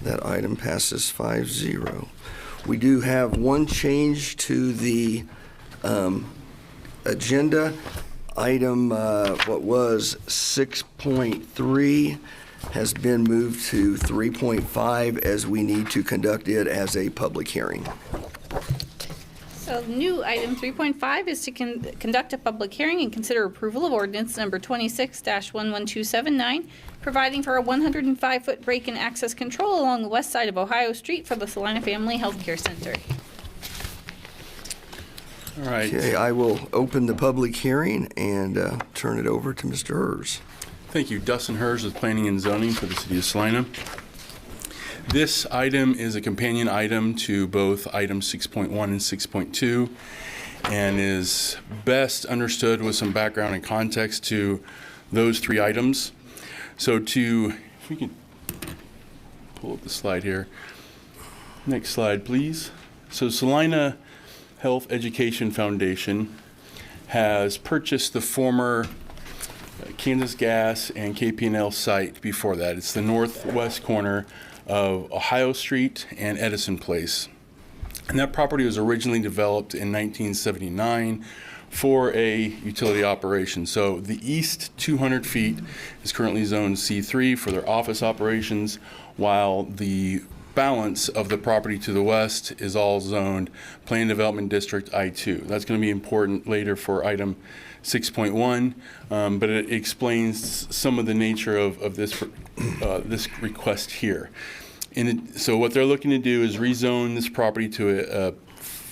S1: That item passes 5-0. We do have one change to the agenda. Item, what was 6.3 has been moved to 3.5 as we need to conduct it as a public hearing.
S2: So new item 3.5 is to conduct a public hearing and consider approval of ordinance number 26-11279, providing for a 105-foot break in access control along the west side of Ohio Street for the Salina Family Healthcare Center.
S20: All right.
S1: Okay, I will open the public hearing and turn it over to Mr. Hers.
S20: Thank you. Dustin Hers with Planning and Zoning for the City of Salina. This item is a companion item to both items 6.1 and 6.2 and is best understood with some background and context to those 3 items. So if we can pull up the slide here. Next slide, please. So Salina Health Education Foundation has purchased the former Kansas Gas and KP&L site before that. It's the northwest corner of Ohio Street and Edison Place. And that property was originally developed in 1979 for a utility operation. So the east 200 feet is currently zoned C3 for their office operations, while the balance of the property to the west is all zoned Plan Development District I2. That's going to be important later for item 6.1, but it explains some of the nature of this this request here. So what they're looking to do is rezone this property to a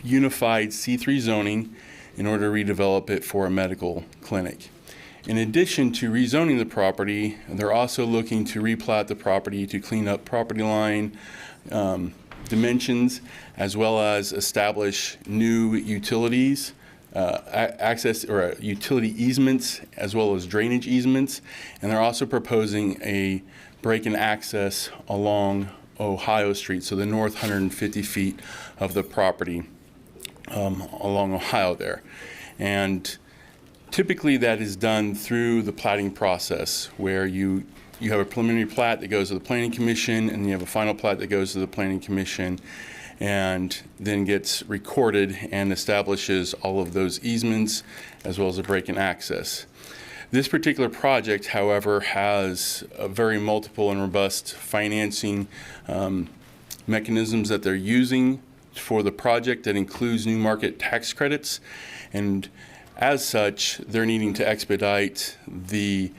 S20: unified C3 zoning in order to redevelop it for a medical clinic. In addition to rezoning the property, they're also looking to replat the property to clean up property line dimensions, as well as establish new utilities, access or utility easements, as well as drainage easements. And they're also proposing a break in access along Ohio Street, so the north 150 feet of the property along Ohio there. And typically that is done through the platting process, where you have a preliminary plat that goes to the Planning Commission, and you have a final plat that goes to the Planning Commission, and then gets recorded and establishes all of those easements as well as a break in access. This particular project, however, has a very multiple and robust financing mechanisms that they're using for the project that includes new market tax credits, and as such, they're needing to expedite the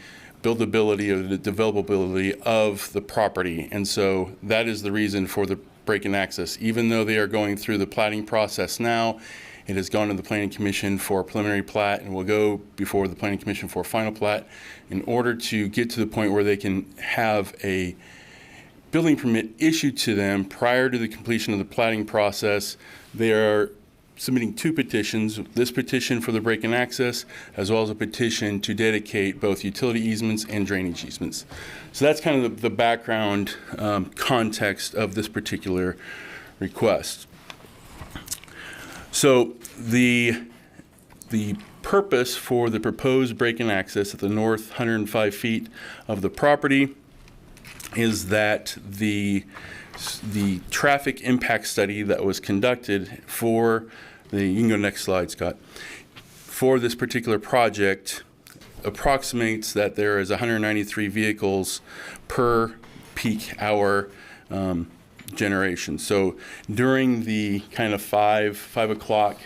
S20: buildability or the developability of the property. And so that is the reason for the break in access. Even though they are going through the platting process now, it has gone to the Planning Commission for a preliminary plat and will go before the Planning Commission for a final plat in order to get to the point where they can have a building permit issued to them prior to the completion of the platting process. They are submitting two petitions, this petition for the break in access, as well as a petition to dedicate both utility easements and drainage easements. So that's kind of the background context of this particular request. So the purpose for the proposed break in access at the north 105 feet of the property is that the traffic impact study that was conducted for you can go next slide, Scott, for this particular project approximates that there is 193 vehicles per peak hour generation. So during the kind of 5 o'clock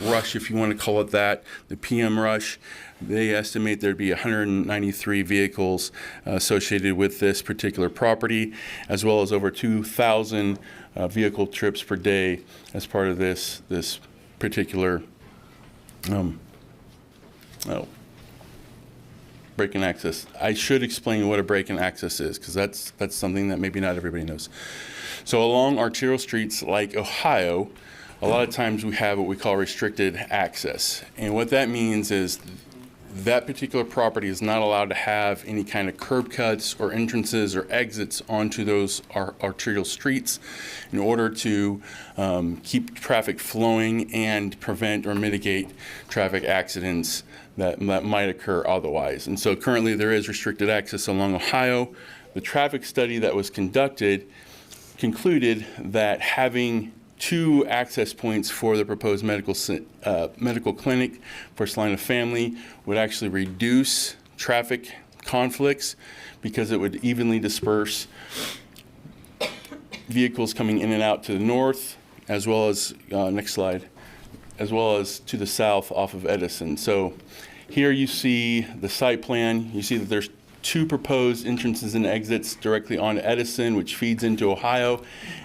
S20: rush, if you want to call it that, the PM rush, they estimate there'd be 193 vehicles associated with this particular property, as well as over 2,000 vehicle trips per day as part of this particular break in access. I should explain what a break in access is, because that's something that maybe not everybody knows. So along arterial streets like Ohio, a lot of times we have what we call restricted access. And what that means is that particular property is not allowed to have any kind of curb cuts or entrances or exits onto those arterial streets in order to keep traffic flowing and prevent or mitigate traffic accidents that might occur otherwise. And so currently there is restricted access along Ohio. The traffic study that was conducted concluded that having two access points for the proposed medical clinic for Salina Family would actually reduce traffic conflicts, because it would evenly disperse vehicles coming in and out to the north, as well as, next slide, as well as to the south off of Edison. So here you see the site plan. You see that there's two proposed entrances and exits directly on Edison, which feeds into Ohio,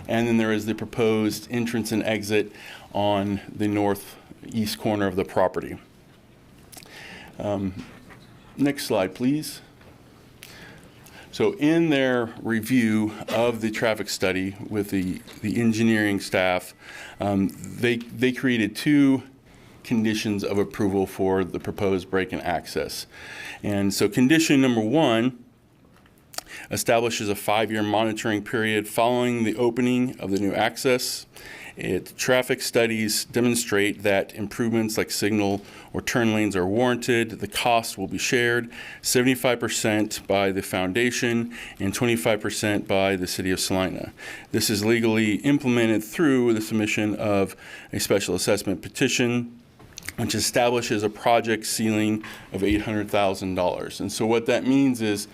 S20: and then there is the proposed entrance and exit on the northeast corner of the property. Next slide, please. So in their review of the traffic study with the engineering staff, they created two conditions of approval for the proposed break-in access. And so condition number 1 establishes a 5-year monitoring period following the opening of the new access, Traffic studies demonstrate that improvements like signal or turn lanes are warranted. The cost will be shared 75% by the foundation and 25% by the City of Salina. This is legally implemented through the submission of a special assessment petition, which establishes a project ceiling of $800,000. And so what that means is,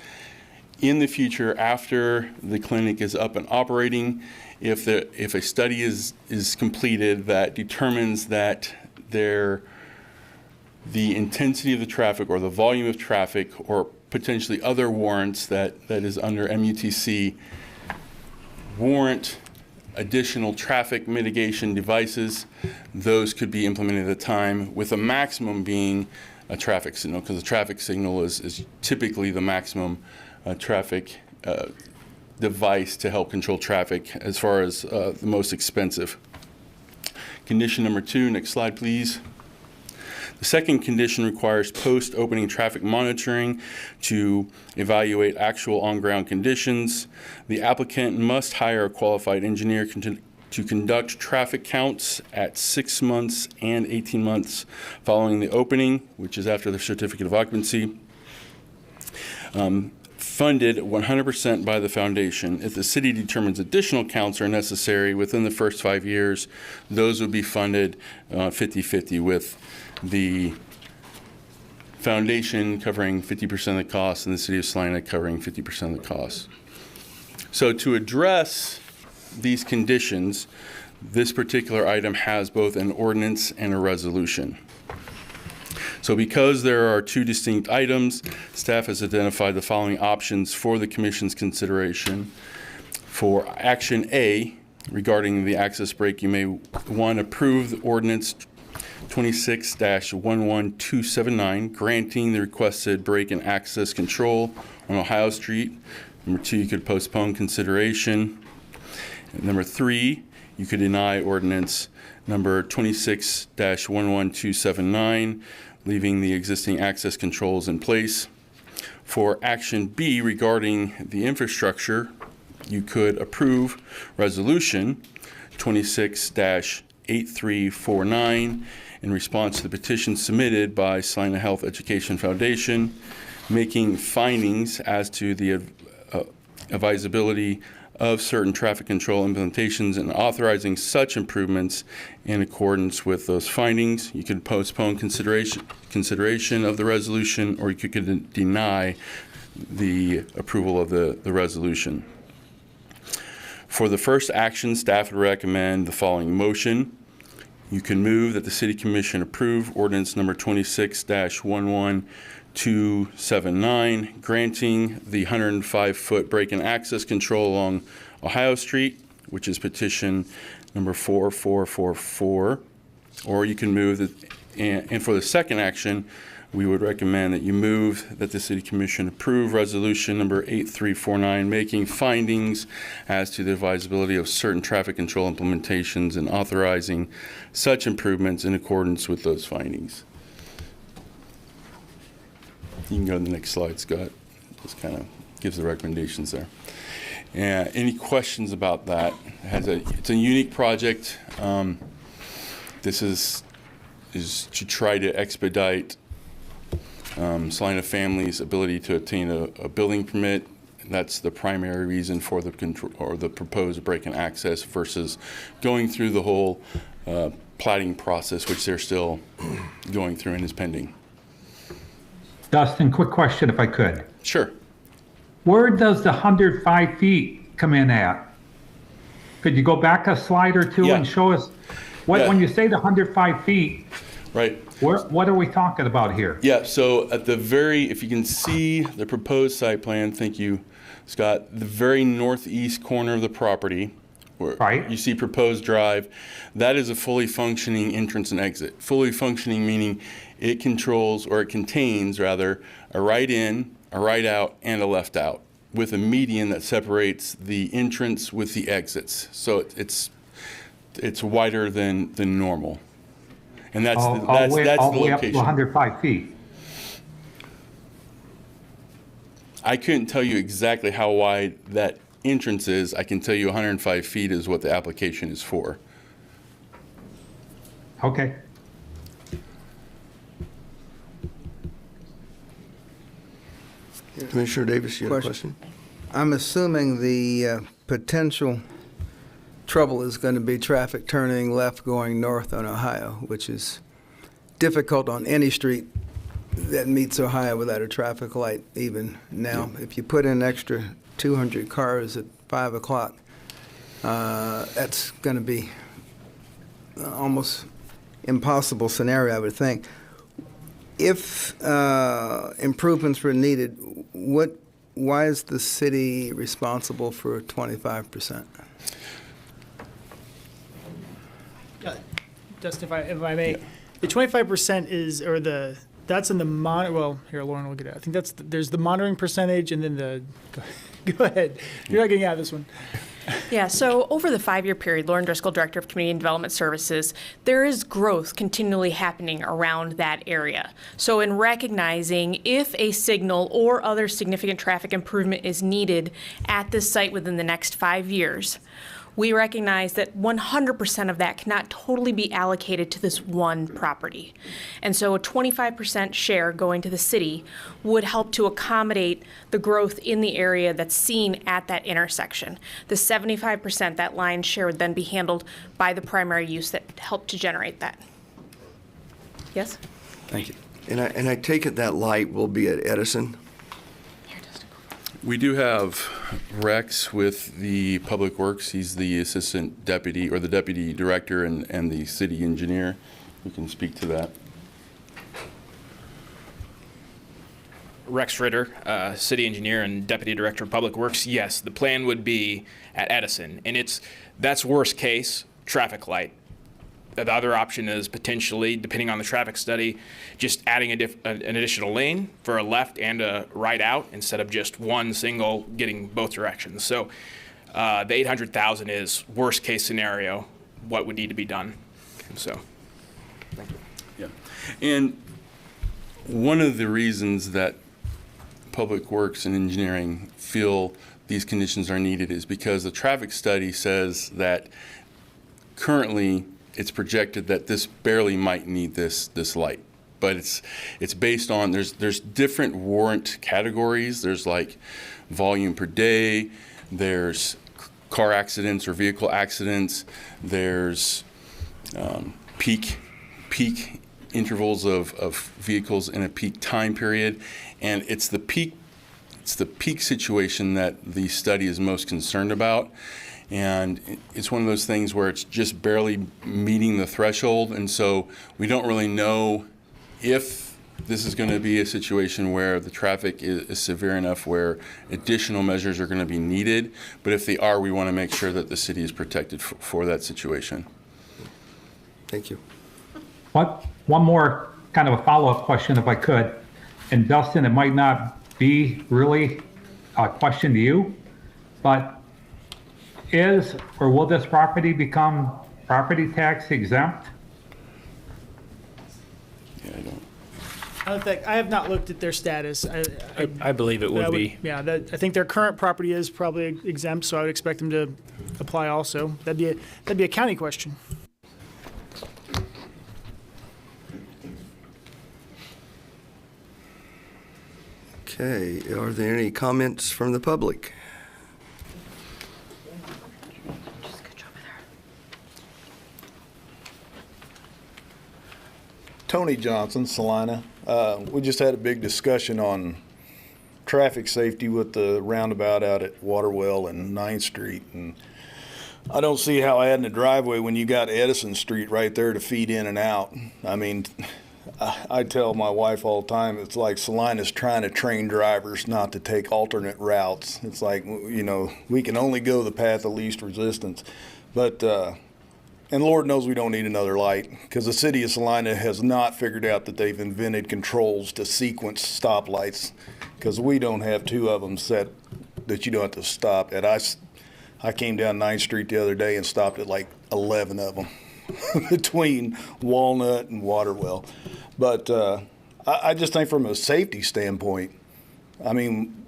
S20: in the future, after the clinic is up and operating, if a study is completed that determines that the intensity of the traffic or the volume of traffic or potentially other warrants that is under MUTC warrant additional traffic mitigation devices, those could be implemented at a time, with a maximum being a traffic signal, because the traffic signal is typically the maximum traffic device to help control traffic as far as the most expensive. Condition number 2, next slide please. The second condition requires post-opening traffic monitoring to evaluate actual on-ground conditions. The applicant must hire a qualified engineer to conduct traffic counts at 6 months and 18 months following the opening, which is after the certificate of occupancy. Funded 100% by the foundation. If the city determines additional counts are necessary within the first 5 years, those would be funded 50-50, with the foundation covering 50% of the costs and the City of Salina covering 50% of the costs. So to address these conditions, this particular item has both an ordinance and a resolution. So because there are 2 distinct items, staff has identified the following options for the Commission's consideration. For Action A, regarding the access break, you may, 1, approve the Ordinance 26-11279, granting the requested break and access control on Ohio Street. Number 2, you could postpone consideration. And number 3, you could deny Ordinance number 26-11279, leaving the existing access controls in place. For Action B, regarding the infrastructure, you could approve Resolution 26-8349 in response to the petition submitted by Salina Health Education Foundation, making findings as to the advisability of certain traffic control implementations and authorizing such improvements in accordance with those findings. You could postpone consideration of the resolution, or you could deny the approval of the resolution. For the first action, staff would recommend the following motion. You can move that the City Commission approve Ordinance number 26-11279, granting the 105-foot break and access control along Ohio Street, which is petition number 4444. Or you can move that, and for the second action, we would recommend that you move that the City Commission approve Resolution number 8349, making findings as to the advisability of certain traffic control implementations and authorizing such improvements in accordance with those findings. You can go to the next slide, Scott. Just kind of gives the recommendations there. Any questions about that? It's a unique project. This is to try to expedite Salina Family's ability to obtain a building permit. That's the primary reason for the control or the proposed break and access versus going through the whole plating process, which they're still going through and is pending.
S10: Dustin, quick question if I could.
S20: Sure.
S10: Where does the 105 feet come in at? Could you go back a slide or two and show us when you say the 105 feet?
S20: Right.
S10: What are we talking about here?
S20: Yeah, so at the if you can see the proposed site plan, thank you, Scott, the very northeast corner of the property, where you see proposed drive, that is a fully functioning entrance and exit. Fully functioning meaning it controls, or it contains rather, a right in, a right out, and a left out, with a median that separates the entrance with the exits. So it's wider than normal. And that's the location.
S10: All the way up to 105 feet.
S20: I couldn't tell you exactly how wide that entrance is. I can tell you 105 feet is what the application is for.
S10: Okay.
S1: Commissioner Davis, you have a question?
S6: I'm assuming the potential trouble is going to be traffic turning left going north on Ohio, which is difficult on any street that meets Ohio without a traffic light even now. If you put in an extra 200 cars at 5 o'clock, that's going to be almost impossible scenario, I would think. If improvements were needed, why is the city responsible for 25%?
S21: Dustin, if I may, the 25% is, that's in the well, here, Lauren will get it. I think there's the monitoring percentage and then go ahead. You're not getting out of this one.
S22: Yeah, so over the 5-year period, Lauren Driscoll, Director of Community and Development Services, there is growth continually happening around that area. So in recognizing if a signal or other significant traffic improvement is needed at this site within the next 5 years, we recognize that 100% of that cannot totally be allocated to this one property. And so a 25% share going to the city would help to accommodate the growth in the area that's seen at that intersection. The 75%, that lion's share, would then be handled by the primary use that helped to generate that. Yes?
S1: Thank you. And I take it that light will be at Edison?
S20: We do have Rex with the Public Works. He's the assistant deputy or the deputy director and the city engineer. We can speak to that.
S23: Rex Ritter, city engineer and deputy director of Public Works. Yes, the plan would be at Edison, and that's worst case traffic light. The other option is potentially, depending on the traffic study, just adding an additional lane for a left and a right out instead of just one single getting both directions. So the 800,000 is worst case scenario, what would need to be done. So, thank you.
S20: Yeah, and one of the reasons that Public Works and Engineering feel these conditions are needed is because the traffic study says that currently it's projected that this barely might need this light, but it's based on there's different warrant categories. There's like volume per day, there's car accidents or vehicle accidents, there's peak intervals of vehicles in a peak time period, and it's the peak situation that the study is most concerned about. And it's one of those things where it's just barely meeting the threshold, and so we don't really know if this is going to be a situation where the traffic is severe enough where additional measures are going to be needed. But if they are, we want to make sure that the city is protected for that situation.
S1: Thank you.
S10: One more kind of a follow-up question, if I could. And Dustin, it might not be really a question to you, but is or will this property become property tax exempt?
S21: I have not looked at their status.
S17: I believe it would be.
S21: Yeah, I think their current property is probably exempt, so I would expect them to apply also. That'd be a county question.
S1: Okay, are there any comments from the public?
S24: Tony Johnson, Salina. We just had a big discussion on traffic safety with the roundabout out at Waterwell and 9th Street. And I don't see how adding a driveway when you got Edison Street right there to feed in and out. I mean, I tell my wife all the time, it's like Salina's trying to train drivers not to take alternate routes. It's like, you know, we can only go the path of least resistance. But and Lord knows we don't need another light, because the city of Salina has not figured out that they've invented controls to sequence stoplights, because we don't have 2 of them set that you don't have to stop at. I came down 9th Street the other day and stopped at like 11 of them between Walnut and Waterwell. But I just think from a safety standpoint, I mean,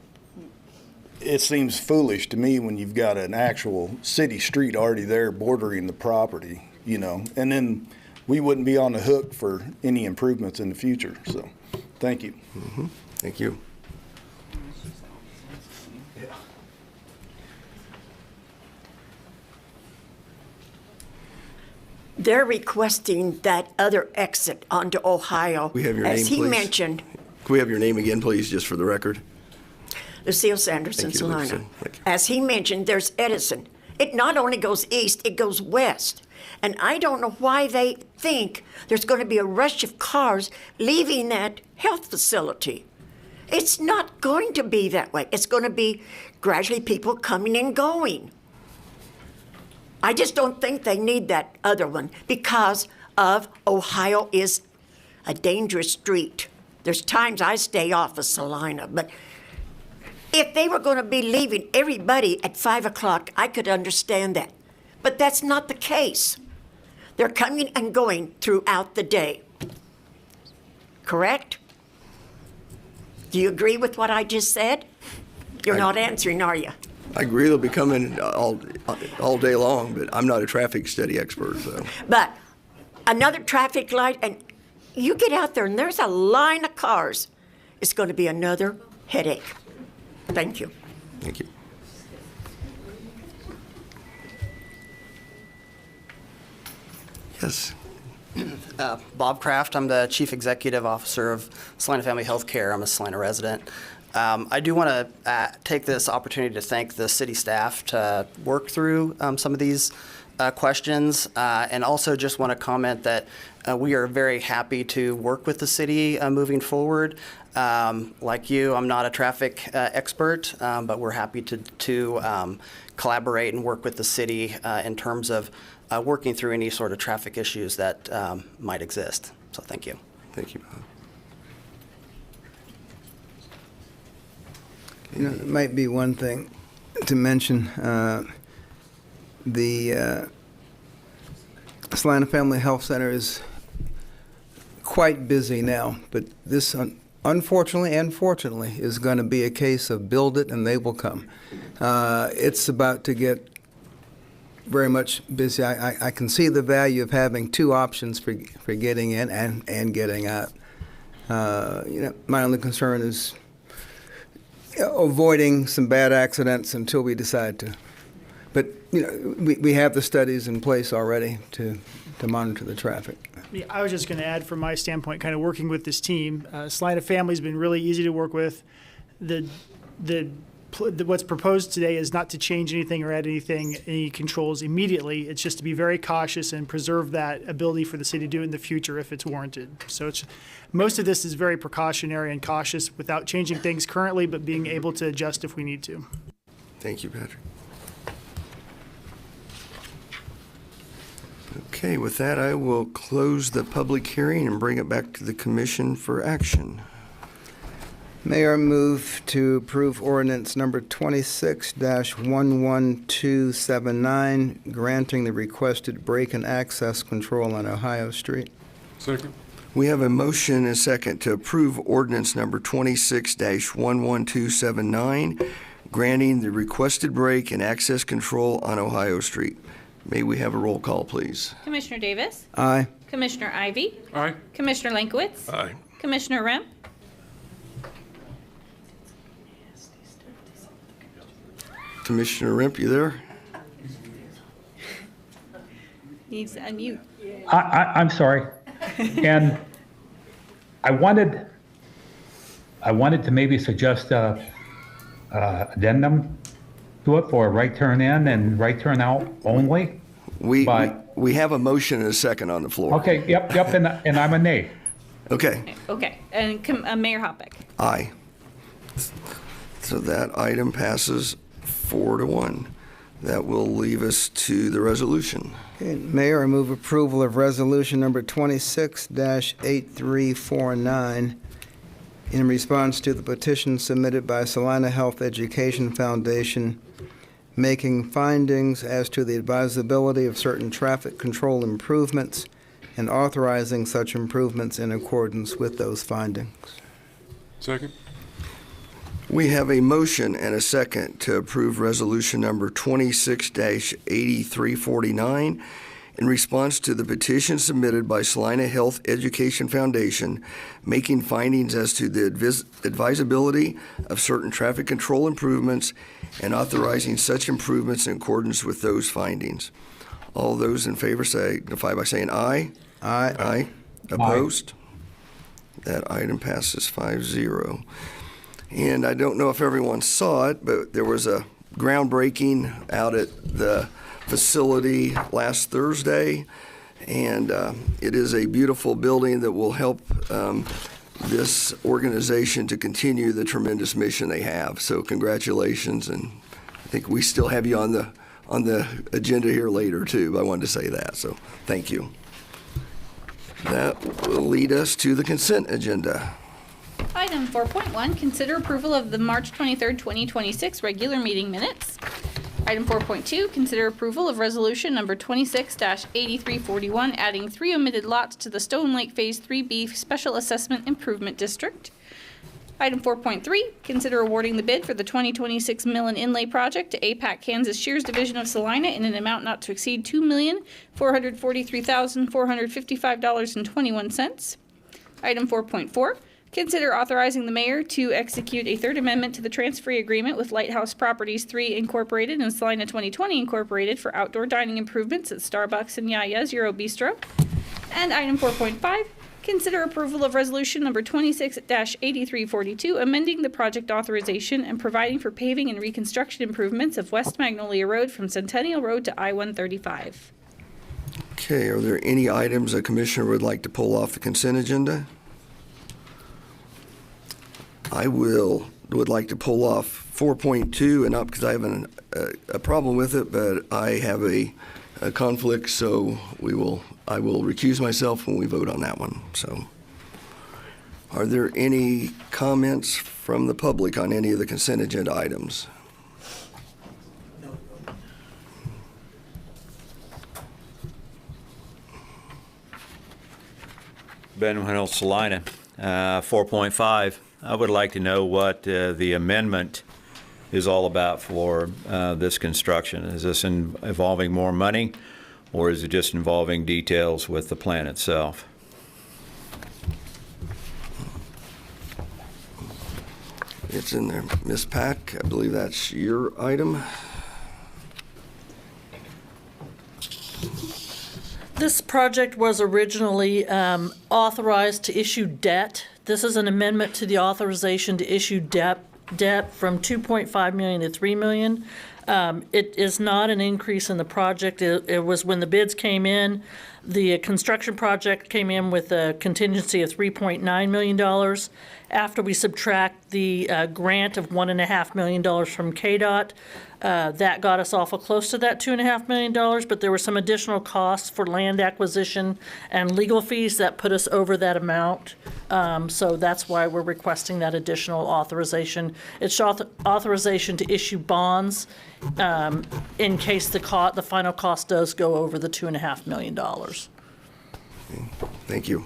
S24: it seems foolish to me when you've got an actual city street already there bordering the property, you know. And then we wouldn't be on the hook for any improvements in the future. So, thank you.
S1: Thank you.
S15: They're requesting that other exit onto Ohio.
S1: We have your
S15: as
S1: name,
S15: he
S1: please.
S15: mentioned,
S1: Can we have your name again, please, just for the record?
S15: Lucille Sanderson,
S1: Thank you,
S15: Salina.
S1: Lucille. Thank you.
S15: As he mentioned, there's Edison. It not only goes east, it goes west. And I don't know why they think there's going to be a rush of cars leaving that health facility. It's not going to be that way. It's going to be gradually people coming and going. I just don't think they need that other one because of Ohio is a dangerous street. There's times I stay off of Salina, but if they were going to be leaving everybody at 5 o'clock, I could understand that. But that's not the case. They're coming and going throughout the day. Correct? Do you agree with what I just said? You're not answering, are you?
S1: I agree they'll be coming all day long, but I'm not a traffic study expert, so.
S15: But another traffic light, and you get out there and there's a line of cars. It's going to be another headache. Thank you.
S1: Thank you. Yes.
S4: Bob Kraft, I'm the Chief Executive Officer of Salina Family Healthcare. I'm a Salina resident. I do want to take this opportunity to thank the city staff to work through some of these questions, and also just want to comment that we are very happy to work with the city moving forward. Like you, I'm not a traffic expert, but we're happy to collaborate and work with the city in terms of working through any sort of traffic issues that might exist. So thank you.
S1: Thank you, Bob.
S6: You know, it might be one thing to mention. The Salina Family Health Center is quite busy now, but this, unfortunately and fortunately, is going to be a case of build it and they will come. It's about to get very much busy. I can see the value of having two options for getting in and getting out. You know, my only concern is avoiding some bad accidents until we decide to. But you know, we have the studies in place already to monitor the traffic.
S21: Yeah, I was just going to add from my standpoint, kind of working with this team, Salina Family's been really easy to work with. What's proposed today is not to change anything or add any controls immediately. It's just to be very cautious and preserve that ability for the city to do it in the future if it's warranted. So most of this is very precautionary and cautious without changing things currently, but being able to adjust if we need to.
S1: Thank you, Patrick. Okay, with that, I will close the public hearing and bring it back to the commission for action.
S6: Mayor, move to approve ordinance number 26-11279, granting the requested break and access control on Ohio Street.
S16: Second.
S1: We have a motion and a second to approve ordinance number 26-11279, granting the requested break and access control on Ohio Street. May we have a roll call, please?
S2: Commissioner Davis?
S6: Aye.
S2: Commissioner Ivy?
S16: Aye.
S2: Commissioner Lankowitz?
S19: Aye.
S2: Commissioner Remp?
S1: Commissioner Remp, you there?
S2: Needs to unmute.
S10: I'm sorry. And I wanted to maybe suggest addendum to it for a right turn in and right turn out only.
S1: We have a motion and a second on the floor.
S10: Okay, yep, and I'm a nay.
S1: Okay.
S2: Okay, and Mayor Hoppeck?
S1: Aye. So that item passes 4-1. That will leave us to the resolution.
S6: Okay, Mayor, I move approval of resolution number 26-8349 in response to the petition submitted by Salina Health Education Foundation, making findings as to the advisability of certain traffic control improvements and authorizing such improvements in accordance with those findings.
S16: Second.
S1: We have a motion and a second to approve resolution number 26-8349 in response to the petition submitted by Salina Health Education Foundation, making findings as to the advisability of certain traffic control improvements and authorizing such improvements in accordance with those findings. All those in favor signify by saying aye.
S6: Aye.
S1: Aye. Opposed? That item passes 5-0. And I don't know if everyone saw it, but there was a groundbreaking out at the facility last Thursday, and it is a beautiful building that will help this organization to continue the tremendous mission they have. So congratulations, and I think we still have you on the agenda here later too, but I wanted to say that, so thank you. That will lead us to the consent agenda.
S2: Item 4.1, consider approval of the March 23rd, 2026 regular meeting minutes. Item 4.2, consider approval of resolution number 26-8341, adding 3 omitted lots to the Stone Lake Phase 3B Special Assessment Improvement District. Item 4.3, consider awarding the bid for the 2026 Mill and Inlay Project to APAC Kansas Shears Division of Salina in an amount not to exceed $2,443,455.21. Item 4.4, consider authorizing the mayor to execute a third amendment to the transfer agreement with Lighthouse Properties 3 Incorporated and Salina 2020 Incorporated for outdoor dining improvements at Starbucks and Yaya's Euro Bistro. And item 4.5, consider approval of resolution number 26-8342, amending the project authorization and providing for paving and reconstruction improvements of West Magnolia Road from Centennial Road to I-135.
S1: Okay, are there any items a commissioner would like to pull off the consent agenda? I would like to pull off 4.2 and up because I have a problem with it, but I have a conflict, so I will recuse myself when we vote on that one. So, are there any comments from the public on any of the consent agenda items?
S13: Ben Hill, Salina. 4.5. I would like to know what the amendment is all about for this construction. Is this involving more money, or is it just involving details with the plan itself?
S1: It's in there. Ms. Pack, I believe that's your item.
S5: This project was originally authorized to issue debt. This is an amendment to the authorization to issue debt from $2.5 million to $3 million. It is not an increase in the project. It was when the bids came in, the construction project came in with a contingency of $3.9 million. After we subtract the grant of $1.5 million from KDOT, that got us awful close to that $2.5 million, but there were some additional costs for land acquisition and legal fees that put us over that amount. So that's why we're requesting that additional authorization. It's authorization to issue bonds in case the final cost does go over the $2.5 million.
S1: Thank you.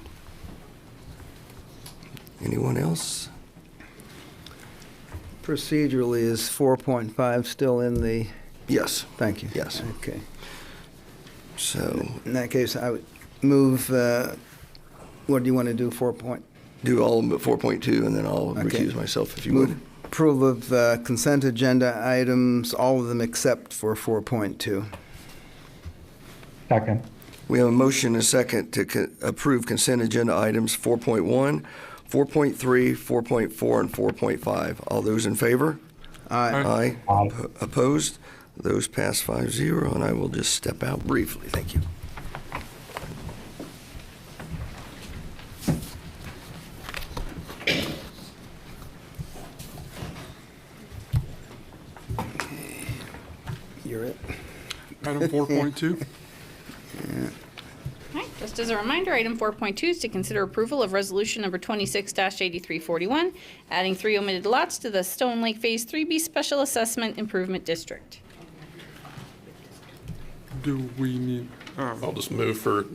S1: Anyone else?
S6: Procedurally, is 4.5 still in the?
S1: Yes.
S6: Thank you.
S1: Yes.
S6: Okay.
S1: So
S6: in that case, I would move. What do you want to do?
S1: Do all of 4.2, and then I'll recuse myself if you would.
S6: Approval of consent agenda items, all of them except for 4.2.
S10: Second.
S1: We have a motion and a second to approve consent agenda items 4.1, 4.3, 4.4, and 4.5. All those in favor?
S6: Aye.
S1: Aye. Opposed? Those pass 5-0, and I will just step out briefly. Thank you.
S6: You're it.
S16: Item 4.2.
S6: Yeah.
S2: All right, just as a reminder, item 4.2 is to consider approval of resolution number 26-8341, adding 3 omitted lots to the Stone Lake Phase 3B Special Assessment Improvement District.
S16: Do we need?
S19: I'll just move for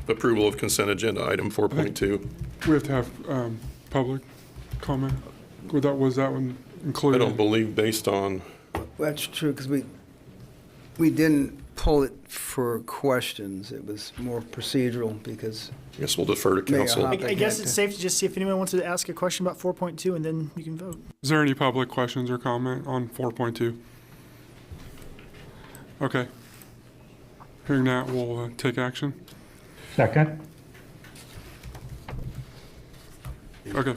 S19: approval of consent agenda item 4.2.
S16: We have to have public comment. Was that one included?
S19: I don't believe based on.
S6: That's true, because we didn't pull it for questions. It was more procedural because.
S19: I guess we'll defer to
S6: Mayor
S19: council.
S6: Hoppe
S21: I guess
S6: had
S21: it's
S6: to-
S21: safe to just see if anyone wants to ask a question about 4.2, and then you can vote.
S16: Is there any public questions or comment on 4.2? Okay. Hearing that, we'll take action.
S10: Second.
S16: Okay.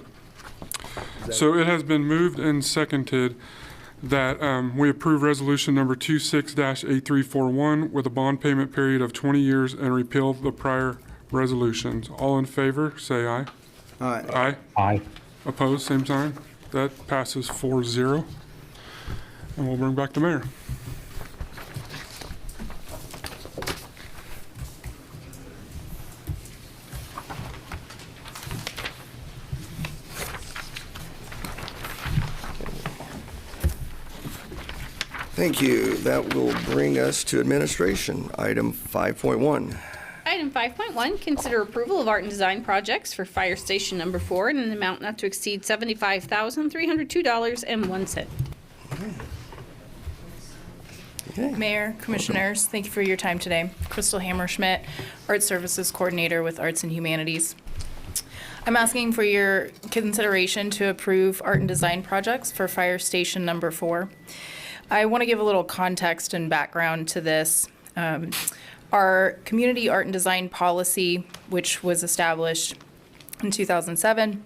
S16: So it has been moved and seconded that we approve resolution number 26-8341 with a bond payment period of 20 years and repeal the prior resolutions. All in favor, say aye.
S6: Aye.
S16: Aye.
S10: Aye.
S16: Opposed, same sign. That passes 4-0. And we'll bring back the mayor.
S1: Thank you. That will bring us to administration, item 5.1.
S2: Item 5.1, consider approval of art and design projects for Fire Station Number 4 in an amount not to exceed $75,302.01.
S22: Mayor, Commissioners, thank you for your time today. Crystal Hammerschmidt, Art Services Coordinator with Arts and Humanities. I'm asking for your consideration to approve art and design projects for Fire Station Number 4. I want to give a little context and background to this. Our community art and design policy, which was established in 2007,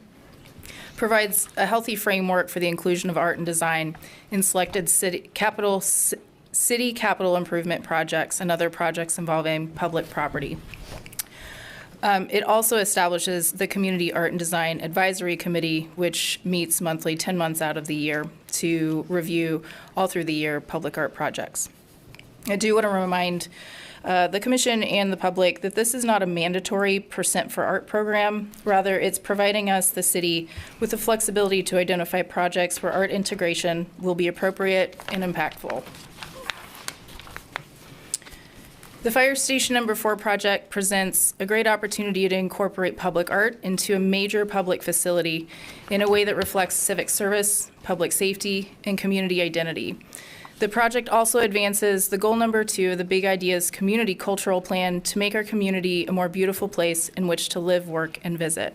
S22: provides a healthy framework for the inclusion of art and design in selected city capital improvement projects and other projects involving public property. It also establishes the Community Art and Design Advisory Committee, which meets monthly 10 months out of the year to review all through the year public art projects. I do want to remind the Commission and the public that this is not a mandatory percent for art program. Rather, it's providing us, the city, with the flexibility to identify projects where art integration will be appropriate and impactful. The Fire Station Number 4 project presents a great opportunity to incorporate public art into a major public facility in a way that reflects civic service, public safety, and community identity. The project also advances the goal number 2 of the Big Ideas Community Cultural Plan to make our community a more beautiful place in which to live, work, and visit.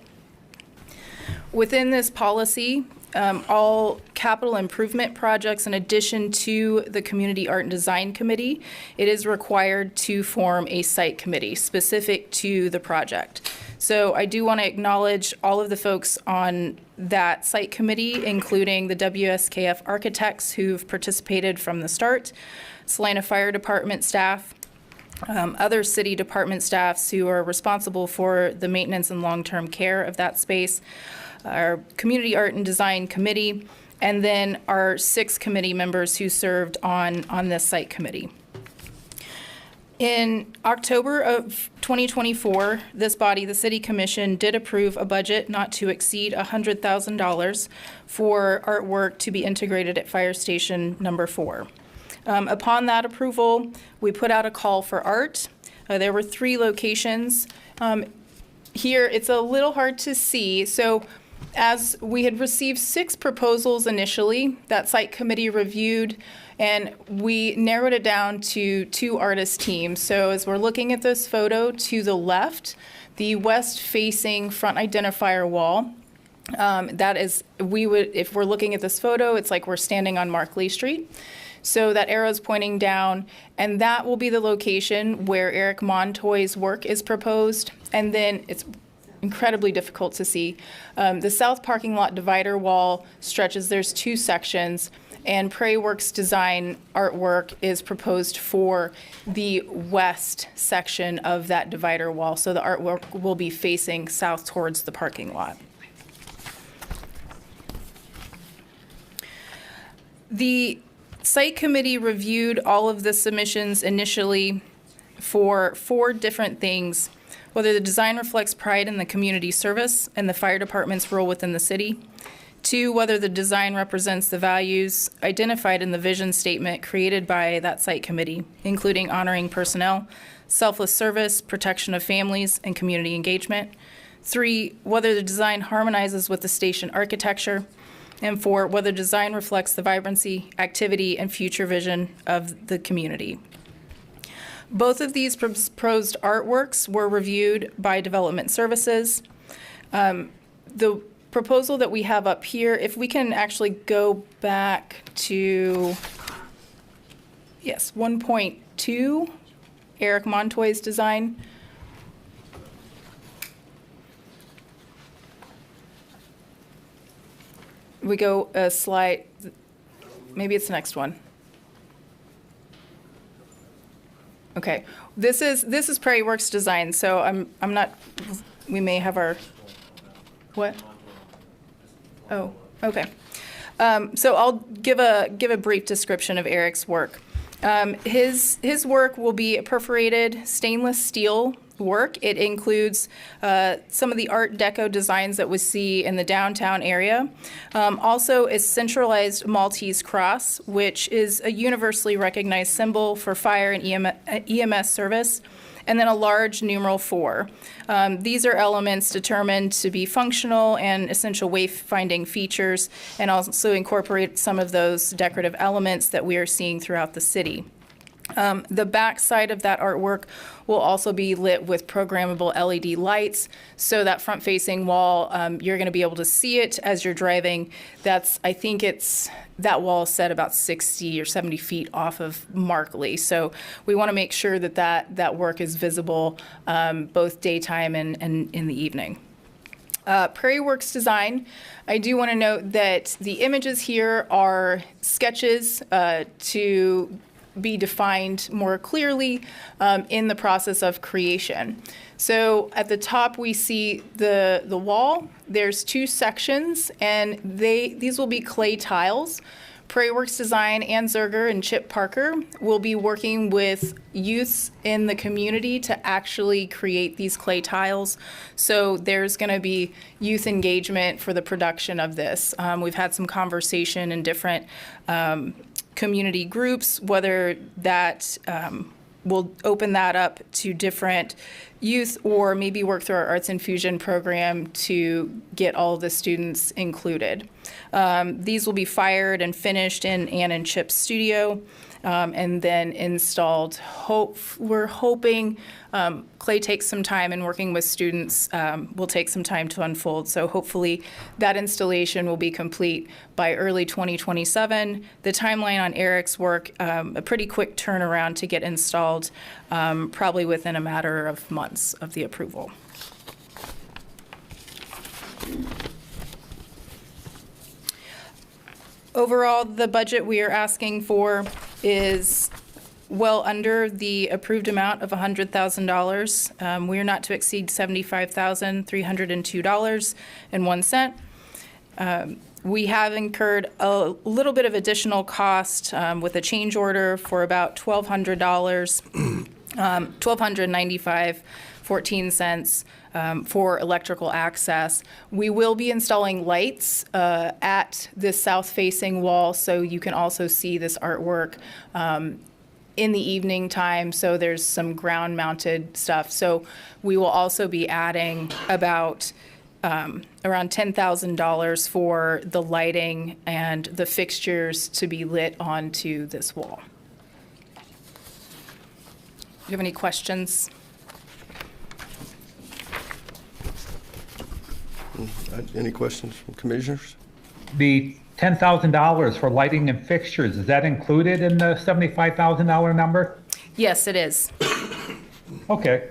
S22: Within this policy, all capital improvement projects, in addition to the Community Art and Design Committee, it is required to form a site committee specific to the project. So I do want to acknowledge all of the folks on that site committee, including the WSKF architects who've participated from the start, Salina Fire Department staff, other city department staffs who are responsible for the maintenance and long-term care of that space, our Community Art and Design Committee, and then our 6 committee members who served on this site committee. In October of 2024, this body, the City Commission, did approve a budget not to exceed $100,000 for artwork to be integrated at Fire Station Number 4. Upon that approval, we put out a call for art. There were 3 locations. Here, it's a little hard to see. So as we had received 6 proposals initially, that site committee reviewed, and we narrowed it down to 2 artist teams. So as we're looking at this photo to the left, the west-facing front identifier wall, that is, if we're looking at this photo, it's like we're standing on Markley Street. So that arrow is pointing down, and that will be the location where Eric Montoy's work is proposed. And then it's incredibly difficult to see. The south parking lot divider wall stretches, there's 2 sections, and Prairie Works design artwork is proposed for the west section of that divider wall. So the artwork will be facing south towards the parking lot. The site committee reviewed all of the submissions initially for 4 different things: whether the design reflects pride in the community service and the fire department's role within the city; 2, whether the design represents the values identified in the vision statement created by that site committee, including honoring personnel, selfless service, protection of families, and community engagement; 3, whether the design harmonizes with the station architecture; and 4, whether design reflects the vibrancy, activity, and future vision of the community.
S2: Both of these proposed artworks were reviewed by Development Services. The proposal that we have up here, if we can actually go back to, yes, 1.2, Eric Montoy's design. We go a slide, maybe it's the next one. Okay, this is Prairie Works design, so I'm not, we may have our, what? Oh, okay. So I'll give a brief description of Eric's work. His work will be perforated stainless steel work. It includes some of the Art Deco designs that we see in the downtown area. Also, a centralized Maltese cross, which is a universally recognized symbol for fire and EMS service. And then a large numeral 4. These are elements determined to be functional and essential wayfinding features, and also incorporate some of those decorative elements that we are seeing throughout the city. The back side of that artwork will also be lit with programmable LED lights, so that front-facing wall, you're going to be able to see it as you're driving. I think that wall is set about 60 or 70 feet off of Markley, so we want to make sure that work is visible both daytime and in the evening. Prairie Works design, I do want to note that the images here are sketches to be defined more clearly in the process of creation. So at the top we see the wall. There's 2 sections, and these will be clay tiles. Prairie Works Design, Ann Zerger and Chip Parker will be working with youths in the community to actually create these clay tiles. So there's going to be youth engagement for the production of this. We've had some conversation in different community groups, whether that will open that up to different youth or maybe work through our Arts Infusion program to get all of the students included. These will be fired and finished in Ann and Chip's studio and then installed. We're hoping clay takes some time, and working with students will take some time to unfold. So hopefully that installation will be complete by early 2027. The timeline on Eric's work, a pretty quick turnaround to get installed, probably within a matter of months of the approval. Overall, the budget we are asking for is well under the approved amount of $100,000. We are not to exceed $75,302.01. We have incurred a little bit of additional cost with a change order for about $1,200, $1,295.14 for electrical access. We will be installing lights at this south-facing wall, so you can also see this artwork in the evening time, so there's some ground-mounted stuff. So we will also be adding about around $10,000 for the lighting and the fixtures to be lit onto this wall. Do you have any questions?
S1: Any questions from commissioners?
S10: The $10,000 for lighting and fixtures, is that included in the $75,000 number?
S2: Yes, it is.
S10: Okay.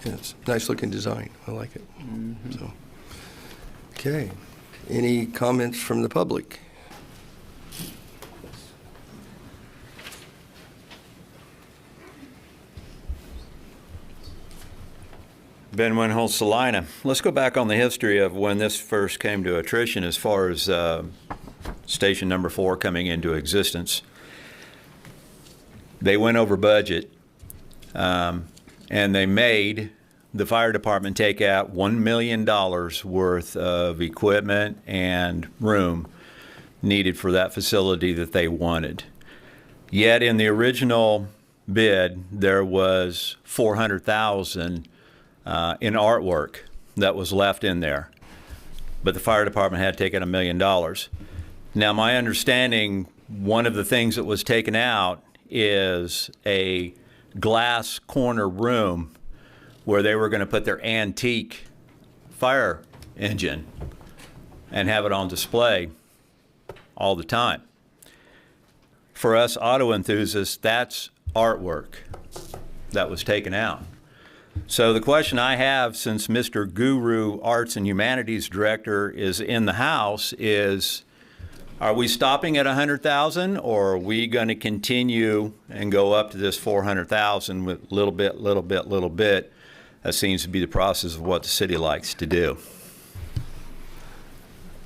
S1: Yeah, it's a nice looking design. I like it. So, okay. Any comments from the public?
S13: Ben Winhole, Salina. Let's go back on the history of when this first came to attrition as far as station number 4 coming into existence. They went over budget, and they made the fire department take out $1 million worth of equipment and room needed for that facility that they wanted. Yet in the original bid, there was $400,000 in artwork that was left in there, but the fire department had taken $1 million. Now, my understanding one of the things that was taken out is a glass corner room where they were going to put their antique fire engine and have it on display all the time. For us auto enthusiasts, that's artwork that was taken out. So the question I have, since Mr. Guru Arts and Humanities Director is in the house, is are we stopping at 100,000, or are we going to continue and go up to this 400,000 with little bit, little bit, little bit? That seems to be the process of what the city likes to do.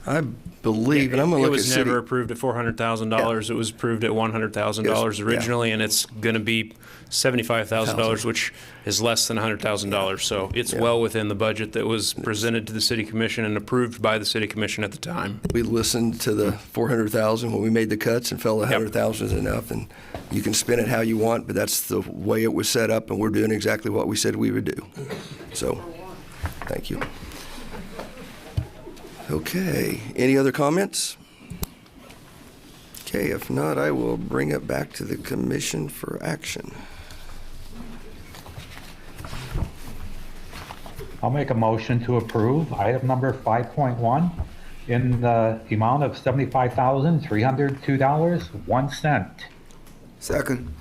S1: I believe, and I'm going to
S17: It
S1: look at
S17: was
S1: city.
S17: never approved at $400,000. It was approved at $100,000 originally, and it's going to be $75,000, which is less than $100,000. So it's well within the budget that was presented to the City Commission and approved by the City Commission at the time.
S1: We listened to the 400,000 when we made the cuts and felt 100,000 is enough, and you can spin it how you want, but that's the way it was set up, and we're doing exactly what we said we would do. So, thank you. Okay, any other comments? Okay, if not, I will bring it back to the commission for action.
S10: I'll make a motion to approve item number 5.1 in the amount of $75,302.01.
S6: Second.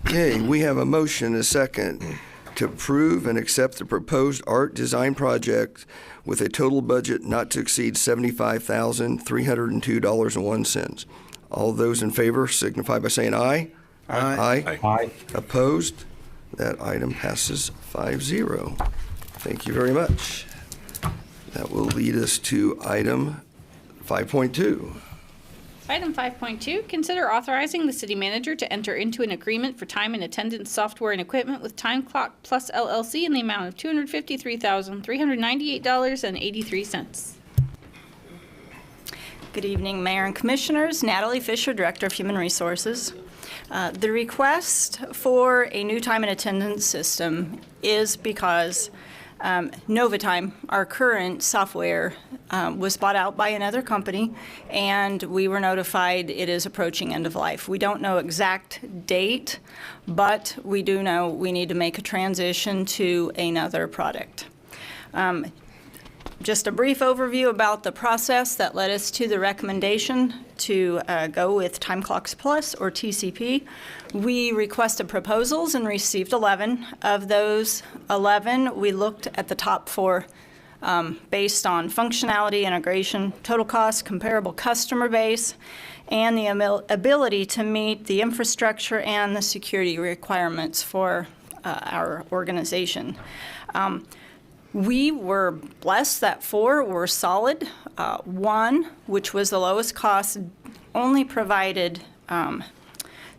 S1: Okay, we have a motion, a second, to approve and accept the proposed art design project with a total budget not to exceed $75,302.01. All those in favor signify by saying aye.
S6: Aye.
S10: Aye.
S1: Opposed? That item passes 5-0. Thank you very much. That will lead us to item 5.2.
S2: Item 5.2, consider authorizing the city manager to enter into an agreement for time and attendance software and equipment with Time Clock Plus LLC in the amount of $253,398.83.
S8: Good evening, Mayor and Commissioners. Natalie Fisher, Director of Human Resources. The request for a new time and attendance system is because Novatime, our current software, was bought out by another company, and we were notified it is approaching end of life. We don't know exact date, but we do know we need to make a transition to another product. Just a brief overview about the process that led us to the recommendation to go with Time Clocks Plus, or TCP. We requested proposals and received 11. Of those 11, we looked at the top 4 based on functionality, integration, total cost, comparable customer base, and the ability to meet the infrastructure and the security requirements for our organization. We were blessed that 4 were solid. 1, which was the lowest cost, only provided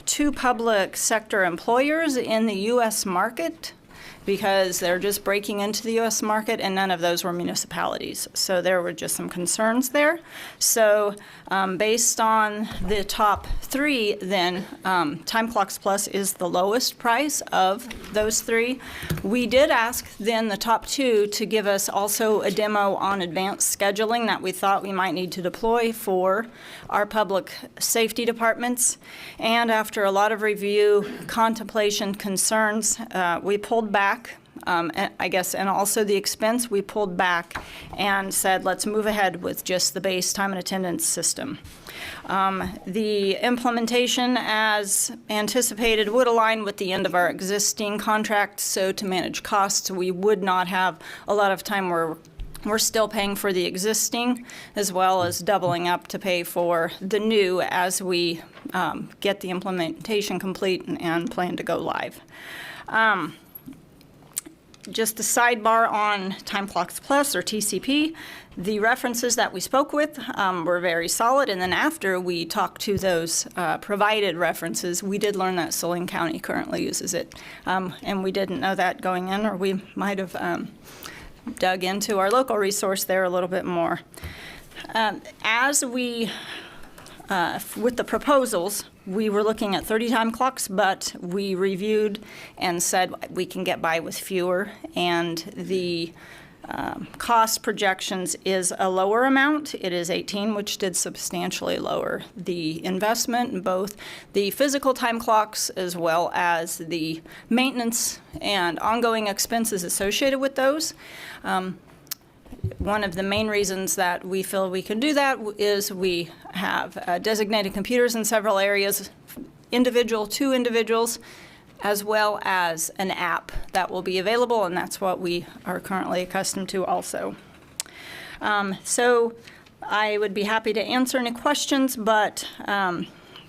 S8: 2 public sector employers in the U.S. market, because they're just breaking into the U.S. market, and none of those were municipalities. So there were just some concerns there. So based on the top 3, then Time Clocks Plus is the lowest price of those 3. We did ask then the top 2 to give us also a demo on advanced scheduling that we thought we might need to deploy for our public safety departments. And after a lot of review, contemplation, concerns, we pulled back. I guess, and also the expense, we pulled back and said, let's move ahead with just the base time and attendance system. The implementation, as anticipated, would align with the end of our existing contract, so to manage costs, we would not have a lot of time where we're still paying for the existing, as well as doubling up to pay for the new as we get the implementation complete and plan to go live. Just a sidebar on Time Clocks Plus, or TCP. The references that we spoke with were very solid, and then after we talked to those provided references, we did learn that Saline County currently uses it. And we didn't know that going in, or we might have dug into our local resource there a little bit more. As we, with the proposals, we were looking at 30 time clocks, but we reviewed and said we can get by with fewer, and the cost projections is a lower amount. It is 18, which did substantially lower the investment in both the physical time clocks as well as the maintenance and ongoing expenses associated with those. One of the main reasons that we feel we can do that is we have designated computers in several areas, individual to individuals, as well as an app that will be available, and that's what we are currently accustomed to also. So I would be happy to answer any questions, but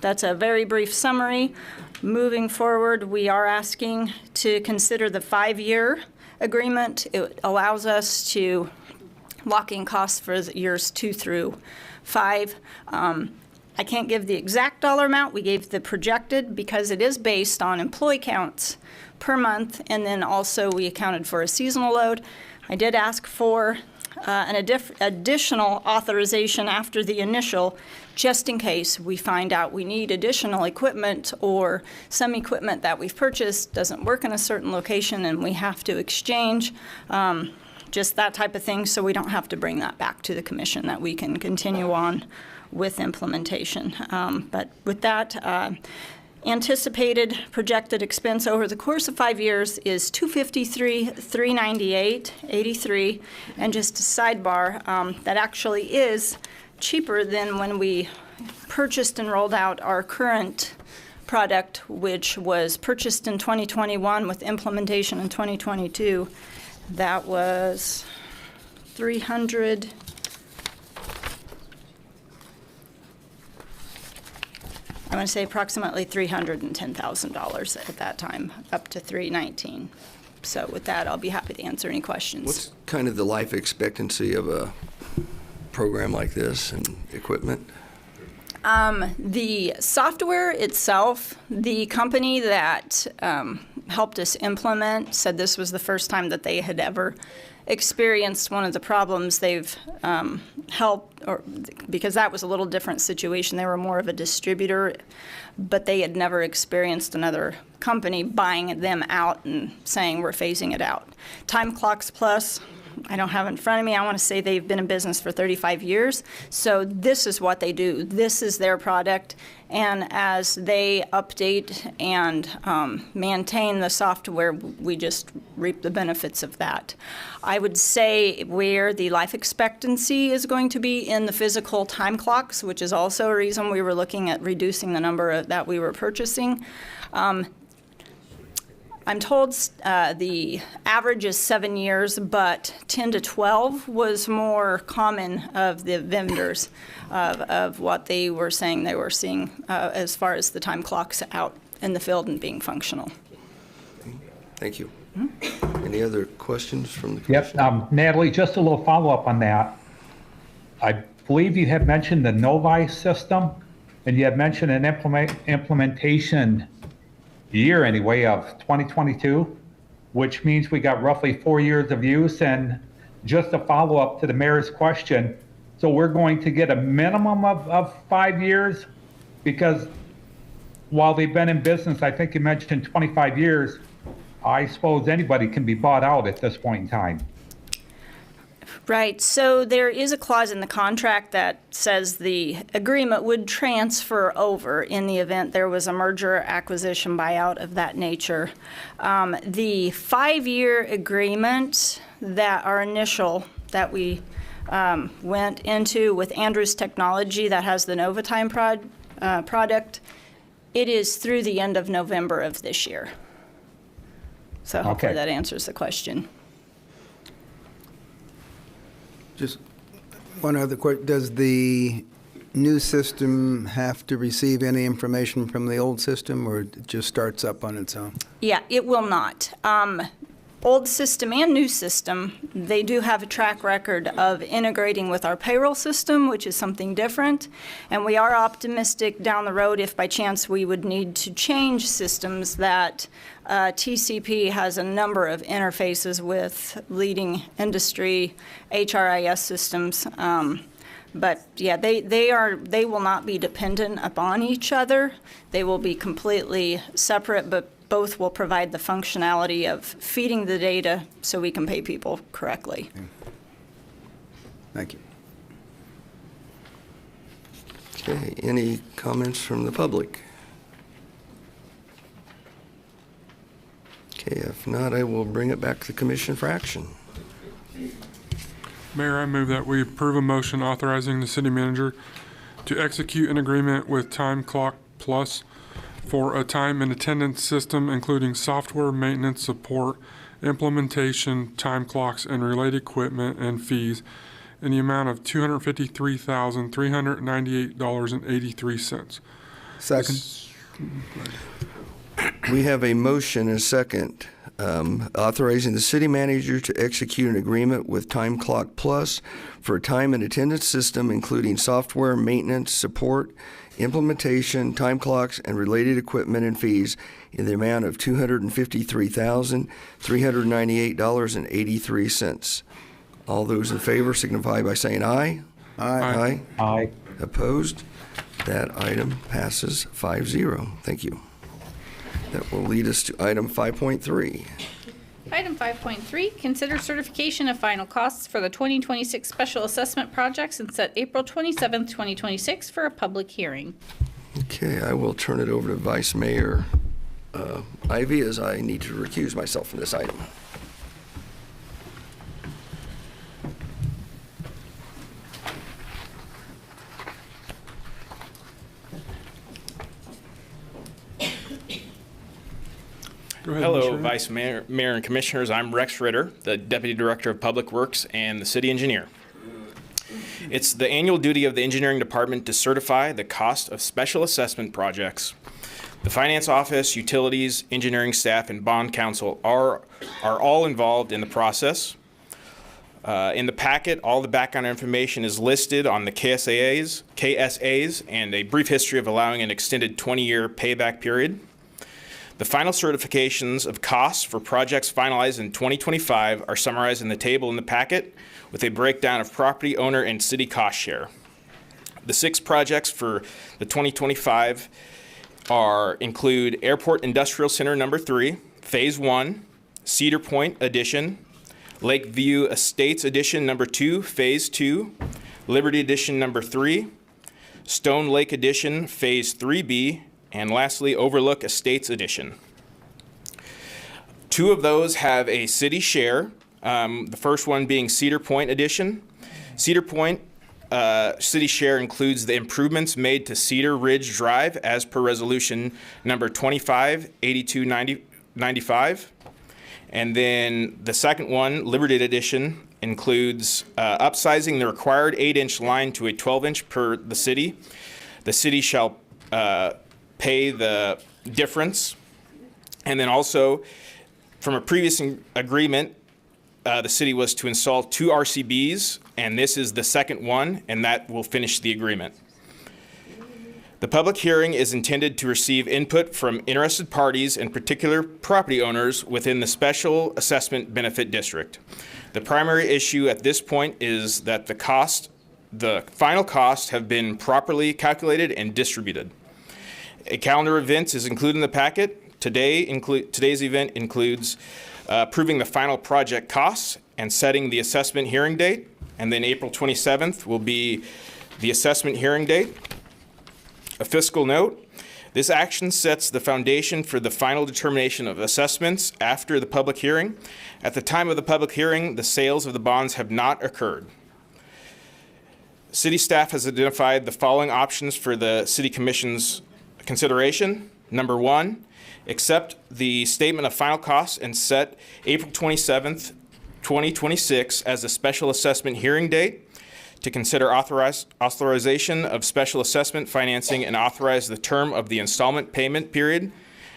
S8: that's a very brief summary. Moving forward, we are asking to consider the 5-year agreement. It allows us to lock in costs for years 2 through 5. I can't give the exact dollar amount. We gave the projected because it is based on employee counts per month, and then also we accounted for a seasonal load. I did ask for an additional authorization after the initial, just in case we find out we need additional equipment or some equipment that we've purchased doesn't work in a certain location and we have to exchange. Just that type of thing, so we don't have to bring that back to the commission, that we can continue on with implementation. But with that, anticipated projected expense over the course of 5 years is $253,398.83. And just a sidebar, that actually is cheaper than when we purchased and rolled out our current product, which was purchased in 2021 with implementation in 2022. That was $300. I want to say approximately $310,000 at that time, up to $319,000. So with that, I'll be happy to answer any questions.
S1: What's kind of the life expectancy of a program like this and equipment?
S8: The software itself, the company that helped us implement said this was the first time that they had ever experienced one of the problems they've helped, or because that was a little different situation. They were more of a distributor, but they had never experienced another company buying them out and saying we're phasing it out. Time Clocks Plus, I don't have it in front of me. I want to say they've been in business for 35 years. So this is what they do. This is their product. And as they update and maintain the software, we just reap the benefits of that. I would say where the life expectancy is going to be in the physical time clocks, which is also a reason we were looking at reducing the number that we were purchasing. I'm told the average is 7 years, but 10 to 12 was more common of the vendors of what they were saying they were seeing as far as the time clocks out in the field and being functional.
S1: Thank you. Any other questions from the commission?
S10: Yep, Natalie, just a little follow-up on that. I believe you had mentioned the Novi system, and you had mentioned an implementation year anyway of 2022, which means we got roughly 4 years of use. And just a follow-up to the mayor's question, so we're going to get a minimum of 5 years, because while they've been in business, I think you mentioned 25 years, I suppose anybody can be bought out at this point in time.
S8: Right, so there is a clause in the contract that says the agreement would transfer over in the event there was a merger, acquisition, buyout of that nature. The 5-year agreement that our initial, that we went into with Andrews Technology that has the Novatime product, it is through the end of November of this year. So hopefully that answers the question.
S6: Just one other question. Does the new system have to receive any information from the old system, or it just starts up on its own?
S8: Yeah, it will not. Old system and new system, they do have a track record of integrating with our payroll system, which is something different. And we are optimistic down the road, if by chance we would need to change systems, that TCP has a number of interfaces with leading industry HRIS systems. But yeah, they will not be dependent upon each other. They will be completely separate, but both will provide the functionality of feeding the data so we can pay people correctly.
S6: Thank you.
S1: Okay, any comments from the public? Okay, if not, I will bring it back to the commission for action.
S16: Mayor, I move that we approve a motion authorizing the city manager to execute an agreement with Time Clock Plus for a time and attendance system, including software maintenance support, implementation, time clocks, and related equipment and fees in the amount of $253,398.83.
S6: Second.
S1: We have a motion and a second authorizing the city manager to execute an agreement with Time Clock Plus for a time and attendance system, including software, maintenance, support, implementation, time clocks, and related equipment and fees in the amount of $253,398.83. All those in favor signify by saying aye.
S6: Aye.
S1: Aye. Opposed? That item passes 5-0. Thank you. That will lead us to item 5.3.
S2: Item 5.3, consider certification of final costs for the 2026 special assessment projects and set April 27th, 2026 for a public hearing.
S1: Okay, I will turn it over to Vice Mayor Ivy as I need to recuse myself from this item.
S23: Hello, Vice Mayor, and Commissioners. I'm Rex Ritter, the Deputy Director of Public Works and the City Engineer. It's the annual duty of the Engineering Department to certify the cost of special assessment projects. The Finance Office, Utilities, Engineering Staff, and Bond Counsel are all involved in the process. In the packet, all the background information is listed on the KSAs and a brief history of allowing an extended 20-year payback period. The final certifications of costs for projects finalized in 2025 are summarized in the table in the packet with a breakdown of property owner and city cost share. The 6 projects for the 2025 include Airport Industrial Center number 3, Phase 1, Cedar Point Addition, Lakeview Estates Addition number 2, Phase 2, Liberty Addition number 3, Stone Lake Addition Phase 3B, and lastly, Overlook Estates Edition. 2 of those have a city share, the first one being Cedar Point Edition. Cedar Point city share includes the improvements made to Cedar Ridge Drive as per resolution number 258295. And then the second one, Liberty Edition, includes upsizing the required 8-inch line to a 12-inch per the city. The city shall pay the difference. And then also, from a previous agreement, the city was to install 2 RCBs, and this is the second one, and that will finish the agreement. The public hearing is intended to receive input from interested parties and particular property owners within the Special Assessment Benefit District. The primary issue at this point is that the final costs have been properly calculated and distributed. A calendar of events is included in the packet. Today's event includes approving the final project costs and setting the assessment hearing date. And then April 27th will be the assessment hearing date. A fiscal note, this action sets the foundation for the final determination of assessments after the public hearing. At the time of the public hearing, the sales of the bonds have not occurred. City staff has identified the following options for the City Commission's consideration. Number 1, accept the statement of final costs and set April 27th, 2026 as the special assessment hearing date to consider authorization of special assessment financing and authorize the term of the installment payment period.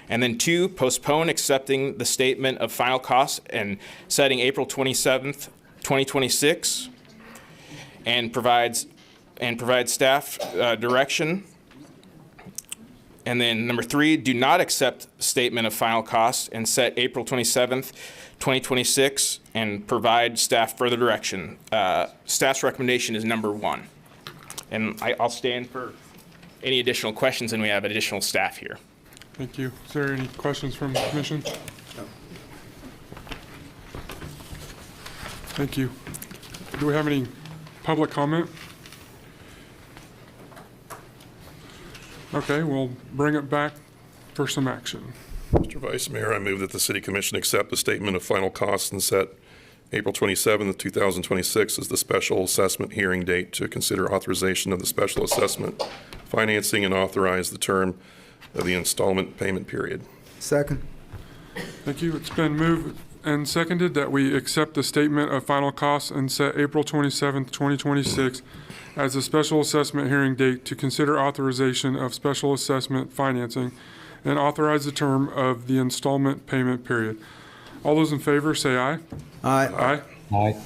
S23: And then 2, postpone accepting the statement of final costs and setting April 27th, 2026 and provide staff direction. And then number 3, do not accept statement of final costs and set April 27th, 2026 and provide staff further direction. Staff's recommendation is number 1. And I'll stand for any additional questions, and we have additional staff here.
S16: Thank you. Is there any questions from the commission?
S19: No.
S16: Thank you. Do we have any public comment? Okay, we'll bring it back for some action.
S19: Mr. Vice Mayor, I move that the City Commission accept the statement of final costs and set April 27th, 2026 as the special assessment hearing date to consider authorization of the special assessment financing and authorize the term of the installment payment period.
S6: Second.
S16: Thank you. It's been moved and seconded that we accept the statement of final costs and set April 27th, 2026 as a special assessment hearing date to consider authorization of special assessment financing and authorize the term of the installment payment period. All those in favor say aye.
S6: Aye.
S16: Aye.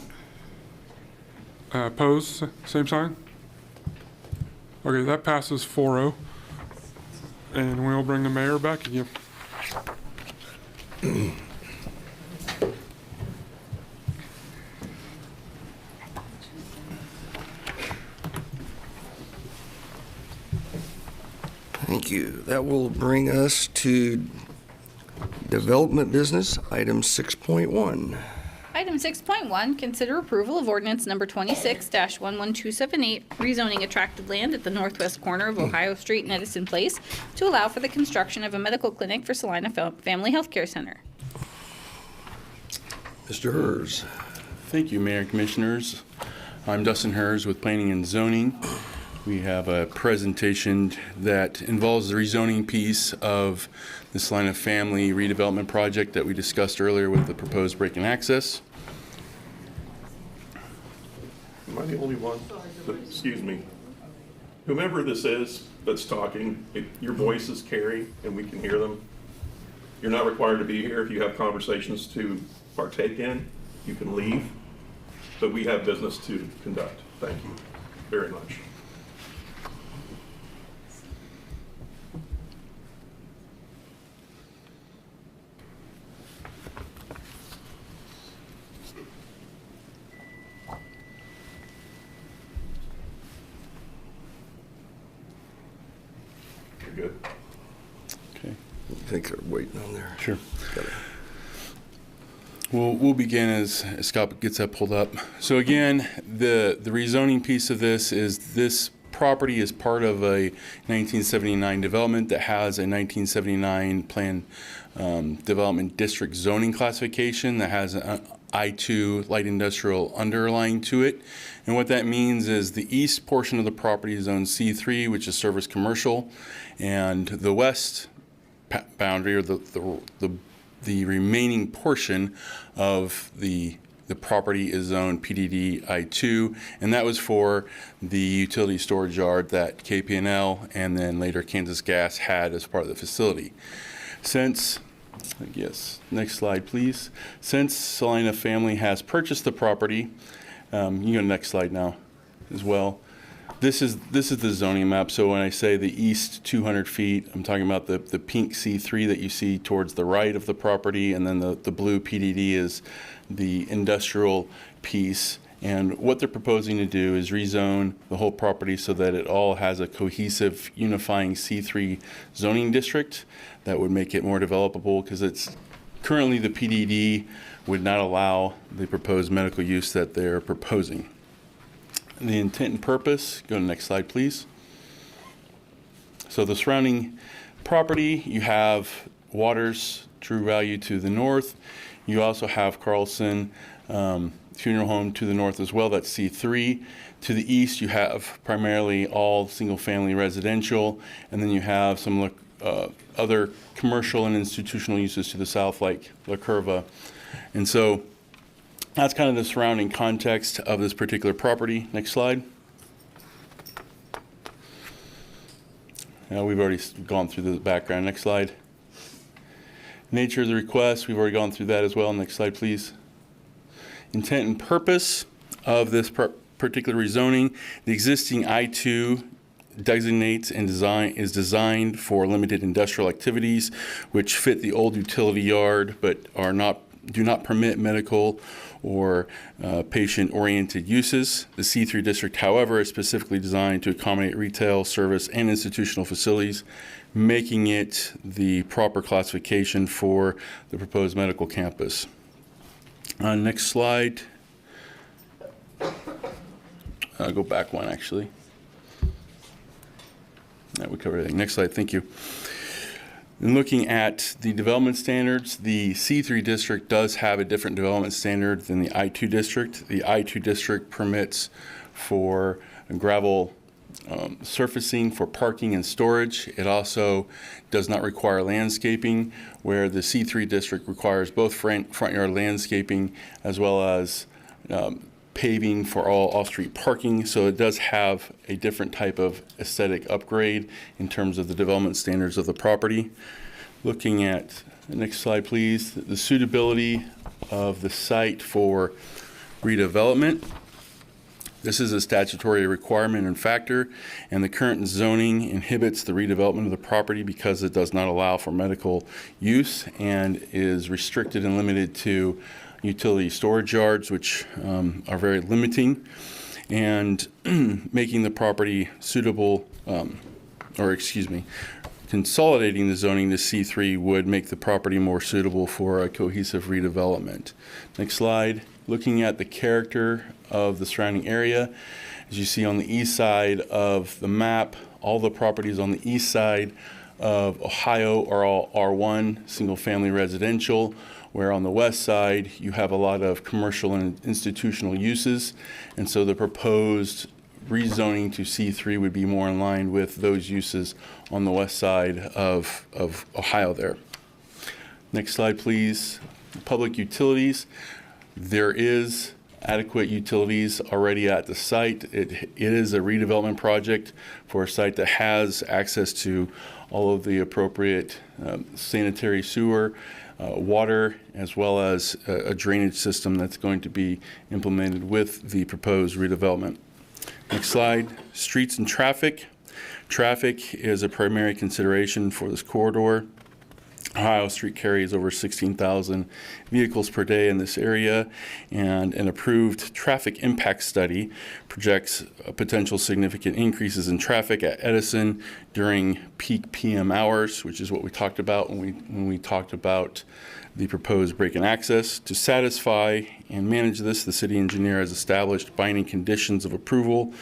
S16: Opposed, same sign? Okay, that passes 4-0. And we'll bring the mayor back again.
S1: Thank you. That will bring us to development business, item 6.1.
S2: Item 6.1, consider approval of ordinance number 26-11278, rezoning attracted land at the northwest corner of Ohio Street and Edison Place to allow for the construction of a medical clinic for Salina Family Healthcare Center.
S1: Mr. Hers.
S20: Thank you, Mayor and Commissioners. I'm Dustin Hers with Planning and Zoning. We have a presentation that involves the rezoning piece of the Salina Family redevelopment project that we discussed earlier with the proposed break and access.
S19: Am I the only one? Excuse me. Whomever this is that's talking, your voices carry and we can hear them. You're not required to be here. If you have conversations to partake in, you can leave. But we have business to conduct. Thank you very much. Good.
S20: Okay.
S1: I think they're waiting on there.
S20: Sure. We'll begin as Scott gets that pulled up. So again, the rezoning piece of this is this property is part of a 1979 development that has a 1979 plan development district zoning classification that has an I2 light industrial underlying to it. And what that means is the east portion of the property is zone C3, which is service commercial, and the west boundary, or the remaining portion of the property is zone PDD I2, and that was for the utility storage yard that KP&L and then later Kansas Gas had as part of the facility. Since, yes, next slide please. Since Salina Family has purchased the property, you can go to the next slide now as well. This is the zoning map. So when I say the east 200 feet, I'm talking about the pink C3 that you see towards the right of the property, and then the blue PDD is the industrial piece. And what they're proposing to do is rezone the whole property so that it all has a cohesive, unifying C3 zoning district that would make it more developable, because it's currently the PDD would not allow the proposed medical use that they're proposing. The intent and purpose, go to the next slide, please. So the surrounding property, you have Waters True Value to the north. You also have Carlson Funeral Home to the north as well, that's C3. To the east, you have primarily all single-family residential, and then you have some other commercial and institutional uses to the south, like La Curva. And so that's kind of the surrounding context of this particular property. Next slide. We've already gone through the background. Next slide. Nature of the request, we've already gone through that as well. Next slide, please. Intent and purpose of this particular rezoning. The existing I2 designates and is designed for limited industrial activities, which fit the old utility yard, but do not permit medical or patient-oriented uses. The C3 district, however, is specifically designed to accommodate retail, service, and institutional facilities, making it the proper classification for the proposed medical campus. Next slide. Go back one, actually. We covered everything. Next slide, thank you. In looking at the development standards, the C3 district does have a different development standard than the I2 district. The I2 district permits for gravel surfacing for parking and storage. It also does not require landscaping, where the C3 district requires both front yard landscaping as well as paving for all off-street parking. So it does have a different type of aesthetic upgrade in terms of the development standards of the property. Looking at the next slide, please, the suitability of the site for redevelopment. This is a statutory requirement and factor, and the current zoning inhibits the redevelopment of the property because it does not allow for medical use and is restricted and limited to utility storage yards, which are very limiting, and making the property suitable, consolidating the zoning to C3 would make the property more suitable for a cohesive redevelopment. Next slide. Looking at the character of the surrounding area, as you see on the east side of the map, all the properties on the east side of Ohio are all R1, single-family residential, where on the west side you have a lot of commercial and institutional uses, and so the proposed rezoning to C3 would be more in line with those uses on the west side of Ohio there. Next slide, please. Public utilities. There is adequate utilities already at the site. It is a redevelopment project for a site that has access to all of the appropriate sanitary sewer, water, as well as a drainage system that's going to be implemented with the proposed redevelopment. Next slide, streets and traffic. Traffic is a primary consideration for this corridor. Ohio Street carries over 16,000 vehicles per day in this area, and an approved traffic impact study projects potential significant increases in traffic at Edison during peak PM hours, which is what we talked about when we talked about the proposed break-in access. To satisfy and manage this, the city engineer has established binding conditions of approval,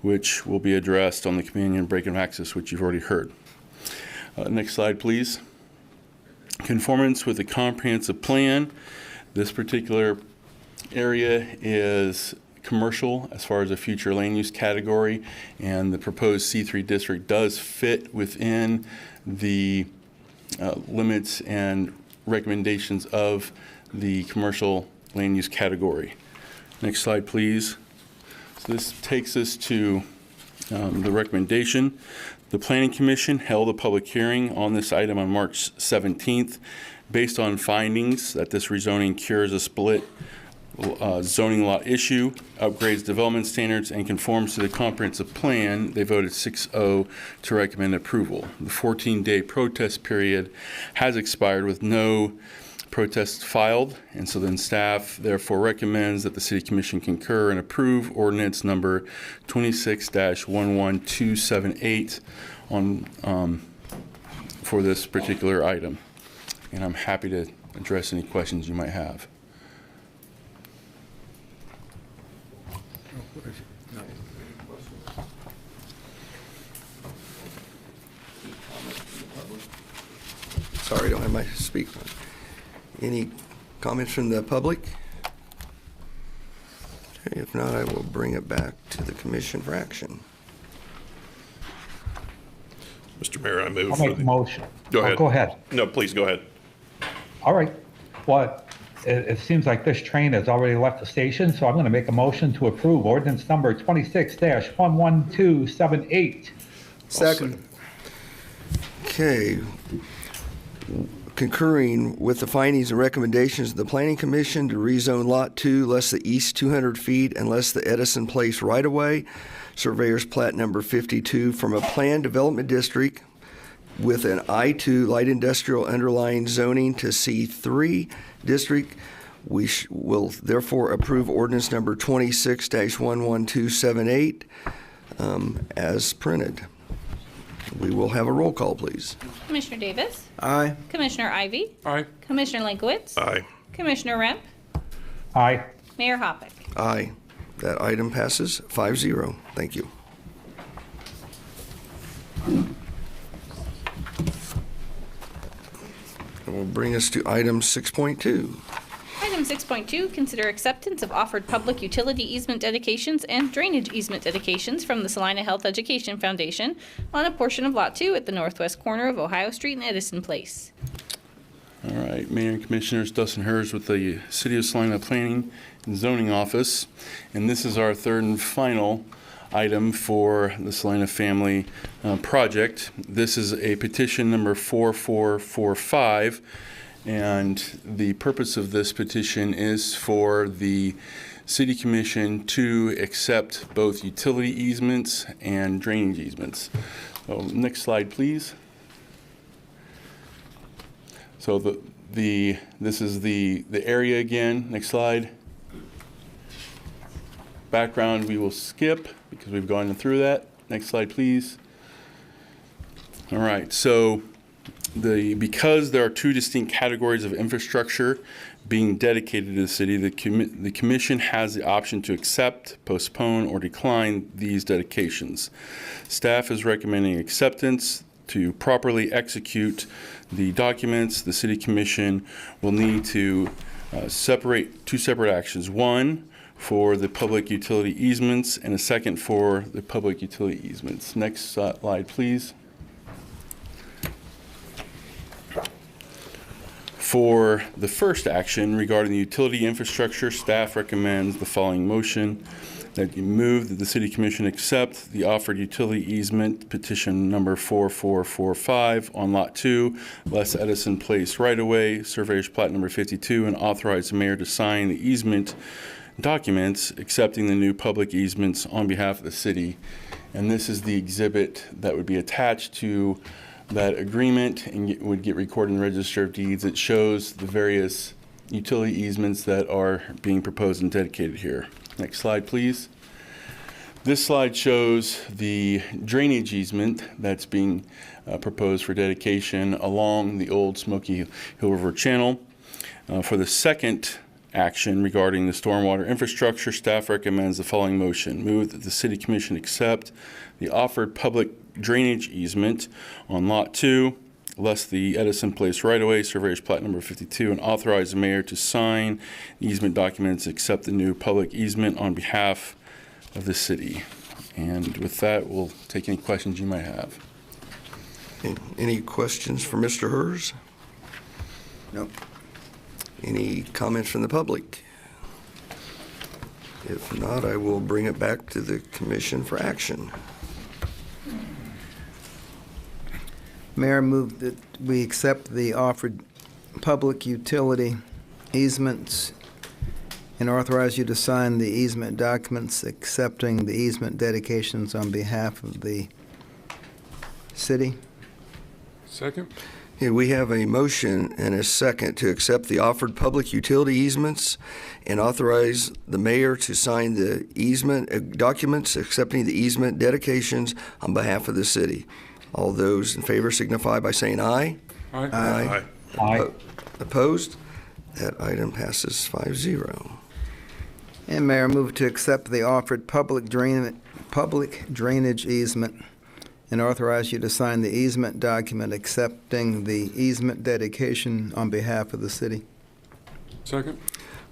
S20: which will be addressed on the companion break-in access, which you've already heard. Next slide, please. Conformance with the comprehensive plan. This particular area is commercial as far as a future land use category, and the proposed C3 district does fit within the limits and recommendations of the commercial land use category. Next slide, please. So this takes us to the recommendation. The Planning Commission held a public hearing on this item on March 17th. Based on findings that this rezoning cures a split zoning lot issue, upgrades development standards, and conforms to the comprehensive plan, they voted 6-0 to recommend approval. The 14-day protest period has expired with no protests filed, and so then staff therefore recommends that the City Commission concur and approve ordinance number 26-11278 on for this particular item. And I'm happy to address any questions you might have.
S1: Sorry, I don't have my speak. Any comments from the public? Okay, if not, I will bring it back to the commission for action.
S19: Mr. Mayor, I move.
S10: I'll make a motion.
S19: Go ahead.
S10: Go ahead.
S19: No, please go ahead.
S10: All right. Well, it seems like this train has already left the station, so I'm going to make a motion to approve ordinance number 26-11278.
S1: Second. Okay. Concurring with the findings and recommendations of the Planning Commission to rezone Lot 2 less the east 200 feet and less the Edison Place right-of-way, Surveyor's Plat number 52, from a planned development district with an I2 light industrial underlying zoning to C3 district We will therefore approve ordinance number 26-11278 as printed. We will have a roll call, please.
S2: Commissioner Davis?
S6: Aye.
S2: Commissioner Ivy?
S16: Aye.
S2: Commissioner Lankowitz?
S19: Aye.
S2: Commissioner Remp?
S10: Aye.
S2: Mayor Hoppick?
S1: Aye. That item passes 5-0. Thank you. That will bring us to item 6.2.
S2: Item 6.2, consider acceptance of offered public utility easement dedications and drainage easement dedications from the Salina Health Education Foundation on a portion of Lot 2 at the northwest corner of Ohio Street and Edison Place.
S20: All right, Mayor and Commissioners, Dustin Hers with the City of Salina Planning and Zoning Office. And this is our third and final item for the Salina Family Project. This is a petition number 4445. And the purpose of this petition is for the City Commission to accept both utility easements and drainage easements. So, next slide, please. So this is the area again. Next slide. Background we will skip because we've gone through that. Next slide, please. All right. So because there are two distinct categories of infrastructure being dedicated to the city, the commission has the option to accept, postpone, or decline these dedications. Staff is recommending acceptance. To properly execute the documents, the City Commission will need to separate two separate actions. One for the public utility easements and a second for the public utility easements. Next slide, please. For the first action regarding the utility infrastructure, staff recommends the following motion: that you move that the City Commission accept the offered utility easement petition number 4445 on Lot 2, West Edison Place right-of-way, Surveyor's Plat number 52, and authorize the mayor to sign the easement documents accepting the new public easements on behalf of the city. And this is the exhibit that would be attached to that agreement and would get recorded in the Register of Deeds. It shows the various utility easements that are being proposed and dedicated here. Next slide, please. This slide shows the drainage easement that's being proposed for dedication along the old Smoky Hill River Channel. For the second action regarding the stormwater infrastructure, staff recommends the following motion: move that the City Commission accept the offered public drainage easement on Lot 2, less the Edison Place right-of-way, Surveyor's Plat number 52, and authorize the mayor to sign easement documents, accept the new public easement on behalf of the city. And with that, we'll take any questions you might have.
S1: Any questions for Mr. Hers?
S6: Nope.
S1: Any comments from the public? If not, I will bring it back to the commission for action.
S6: Mayor, move that we accept the offered public utility easements and authorize you to sign the easement documents accepting the easement dedications on behalf of the city.
S16: Second.
S1: Okay, we have a motion and a second to accept the offered public utility easements and authorize the mayor to sign the easement documents accepting the easement dedications on behalf of the city. All those in favor signify by saying aye.
S16: Aye.
S1: Aye.
S10: Aye.
S1: Opposed? That item passes 5-0.
S6: And Mayor, move to accept the offered public drainage easement and authorize you to sign the easement document accepting the easement dedication on behalf of the city.
S16: Second.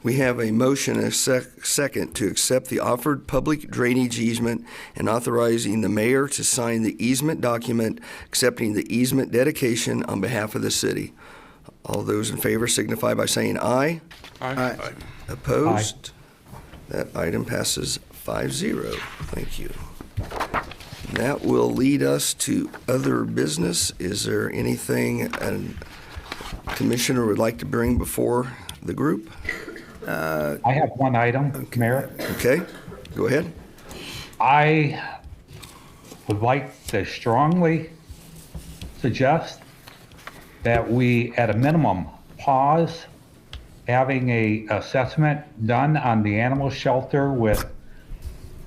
S1: We have a motion and a second to accept the offered public drainage easement and authorizing the mayor to sign the easement document accepting the easement dedication on behalf of the city. All those in favor signify by saying aye.
S16: Aye.
S6: Aye.
S1: Opposed? That item passes 5-0. Thank you. That will lead us to other business. Is there anything a commissioner would like to bring before the group?
S10: I have one item, Mayor.
S1: Okay, go ahead.
S10: I would like to strongly suggest that we, at a minimum, pause having a assessment done on the animal shelter with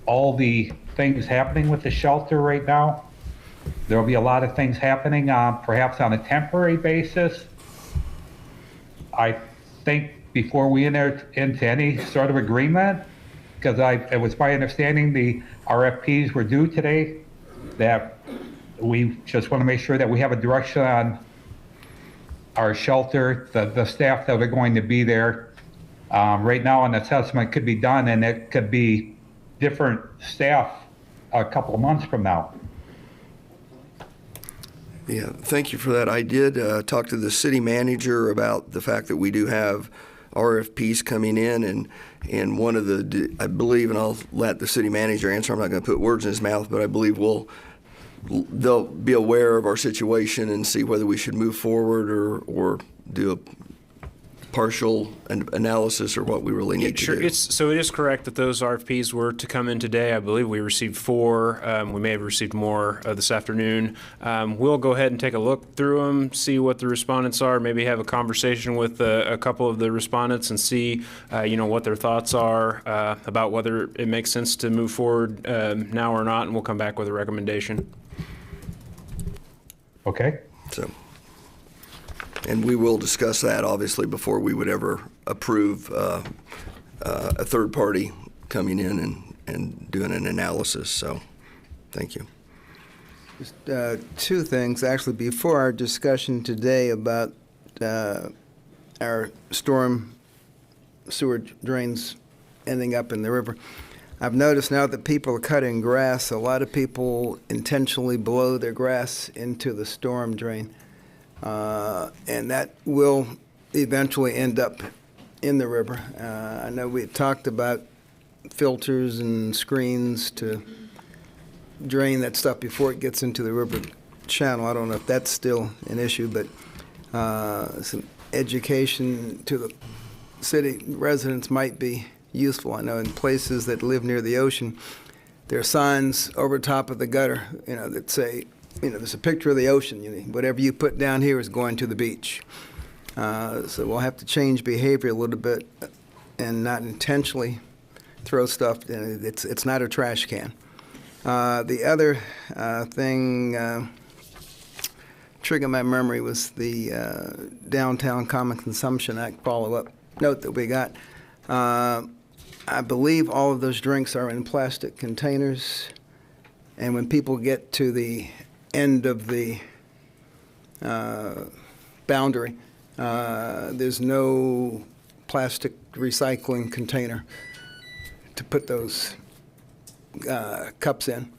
S10: all the things happening with the shelter right now. There will be a lot of things happening perhaps on a temporary basis. I think before we enter into any sort of agreement, because it was my understanding the RFPs were due today, that we just want to make sure that we have a direction on our shelter, the staff that are going to be there. Right now, an assessment could be done, and it could be different staff a couple of months from now.
S1: Yeah, thank you for that. I did talk to the city manager about the fact that we do have RFPs coming in, and one of the, I believe, and I'll let the city manager answer, I'm not going to put words in his mouth, but I believe they'll be aware of our situation and see whether we should move forward or do a partial analysis or what we really need to do.
S17: So it is correct that those RFPs were to come in today. I believe we received 4. We may have received more this afternoon. We'll go ahead and take a look through them, see what the respondents are, maybe have a conversation with a couple of the respondents and see what their thoughts are about whether it makes sense to move forward now or not, and we'll come back with a recommendation.
S10: Okay.
S1: And we will discuss that, obviously, before we would ever approve a third party coming in and doing an analysis. So, thank you.
S6: Just 2 things, actually, before our discussion today about our storm sewer drains ending up in the river. I've noticed now that people are cutting grass, a lot of people intentionally blow their grass into the storm drain. And that will eventually end up in the river. I know we talked about filters and screens to drain that stuff before it gets into the river channel. I don't know if that's still an issue, but some education to the city residents might be useful. I know in places that live near the ocean, there are signs over top of the gutter, that say, there's a picture of the ocean. Whatever you put down here is going to the beach. So we'll have to change behavior a little bit and not intentionally throw stuff in. It's not a trash can. The other thing triggered my memory was the Downtown Common Consumption Act follow-up note that we got. I believe all of those drinks are in plastic containers, and when people get to the end of the boundary, there's no plastic recycling container to put those cups in.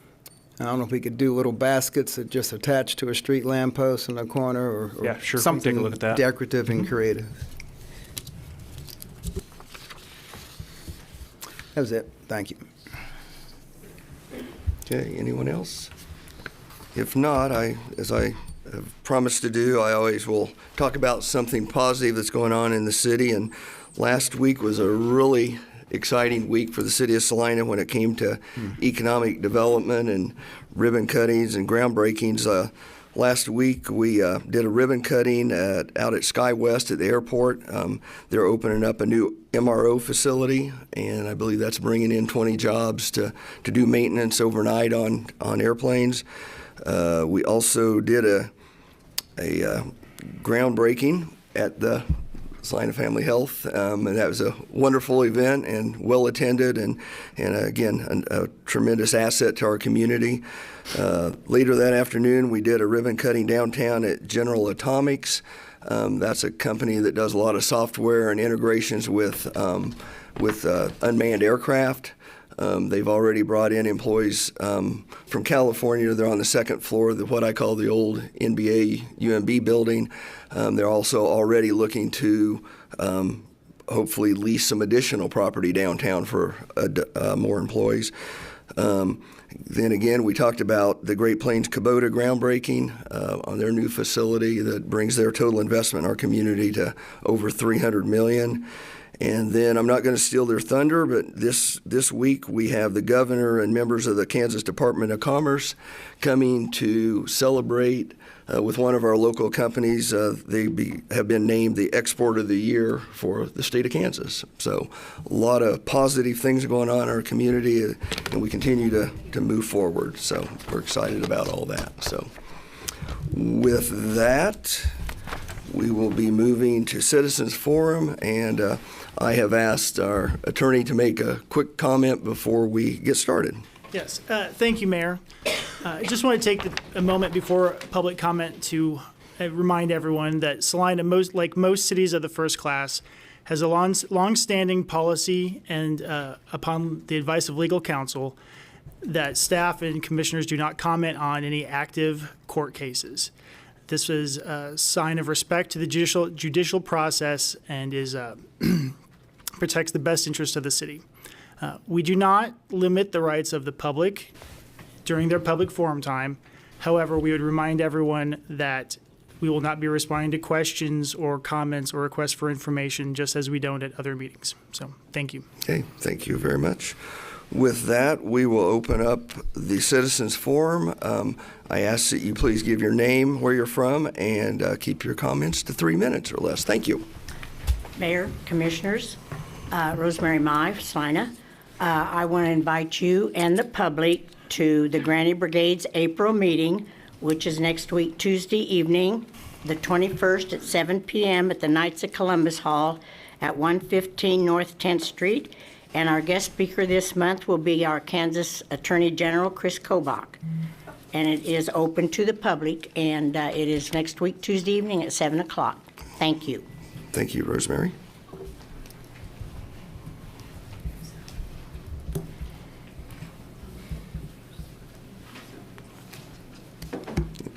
S6: I don't know if we could do little baskets that just attach to a street lamppost in the corner, or
S17: Yeah, sure.
S6: something
S17: Take a look at that.
S6: decorative and creative. That was it. Thank you.
S1: Okay, anyone else? If not, as I have promised to do, I always will talk about something positive that's going on in the city. And last week was a really exciting week for the city of Salina when it came to economic development and ribbon cuttings and groundbreakings. Last week we did a ribbon cutting out at Sky West at the airport. They're opening up a new MRO facility, and I believe that's bringing in 20 jobs to do maintenance overnight on airplanes. We also did a groundbreaking at the Salina Family Health, and that was a wonderful event and well attended, and again a tremendous asset to our community. Later that afternoon, we did a ribbon cutting downtown at General Atomics. That's a company that does a lot of software and integrations with unmanned aircraft. They've already brought in employees from California. They're on the second floor of what I call the old NBA UMB building. They're also already looking to hopefully lease some additional property downtown for more employees. Then again, we talked about the Great Plains Kubota groundbreaking on their new facility that brings their total investment in our community to over $300 million. And then I'm not going to steal their thunder, but this week we have the governor and members of the Kansas Department of Commerce coming to celebrate with one of our local companies. Have been named the Export of the Year for the state of Kansas. So a lot of positive things going on in our community, and we continue to move forward. So we're excited about all that. So with that, we will be moving to Citizens Forum, and I have asked our attorney to make a quick comment before we get started.
S21: Yes, thank you, Mayor. I just want to take a moment before public comment to remind everyone that Salina, like most cities of the first class, has a long-standing policy, and upon the advice of legal counsel, that staff and commissioners do not comment on any active court cases. This is a sign of respect to the judicial process and protects the best interest of the city. We do not limit the rights of the public during their public forum time. However, we would remind everyone that we will not be responding to questions or comments or requests for information, just as we don't at other meetings. So, thank you.
S1: Okay, thank you very much. With that, we will open up the Citizens Forum. I ask that you please give your name, where you're from, and keep your comments to 3 minutes or less. Thank you.
S9: Mayor, Commissioners, Rosemary Mai, Salina. I want to invite you and the public to the Granny Brigade's April meeting, which is next week, Tuesday evening, the 21st at 7 p.m. at the Knights of Columbus Hall at 115 North 10th Street. And our guest speaker this month will be our Kansas Attorney General, Chris Kobach. And it is open to the public, and it is next week, Tuesday evening at 7 o'clock. Thank you.
S1: Thank you, Rosemary.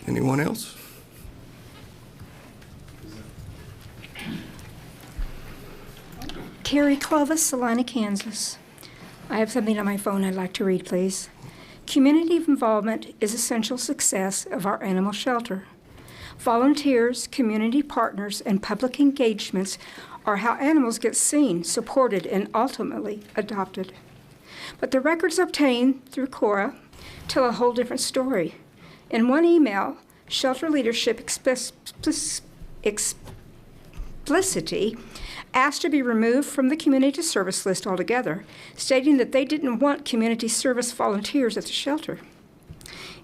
S1: Anyone else?
S11: Terry Clovis, Salina, Kansas. I have something on my phone I'd like to read, please. Community involvement is essential success of our animal shelter. Volunteers, community partners, and public engagements are how animals get seen, supported, and ultimately adopted. But the records obtained through Cora tell a whole different story. In one email, shelter leadership explicitly asked to be removed from the community service list altogether, stating that they didn't want community service volunteers at the shelter.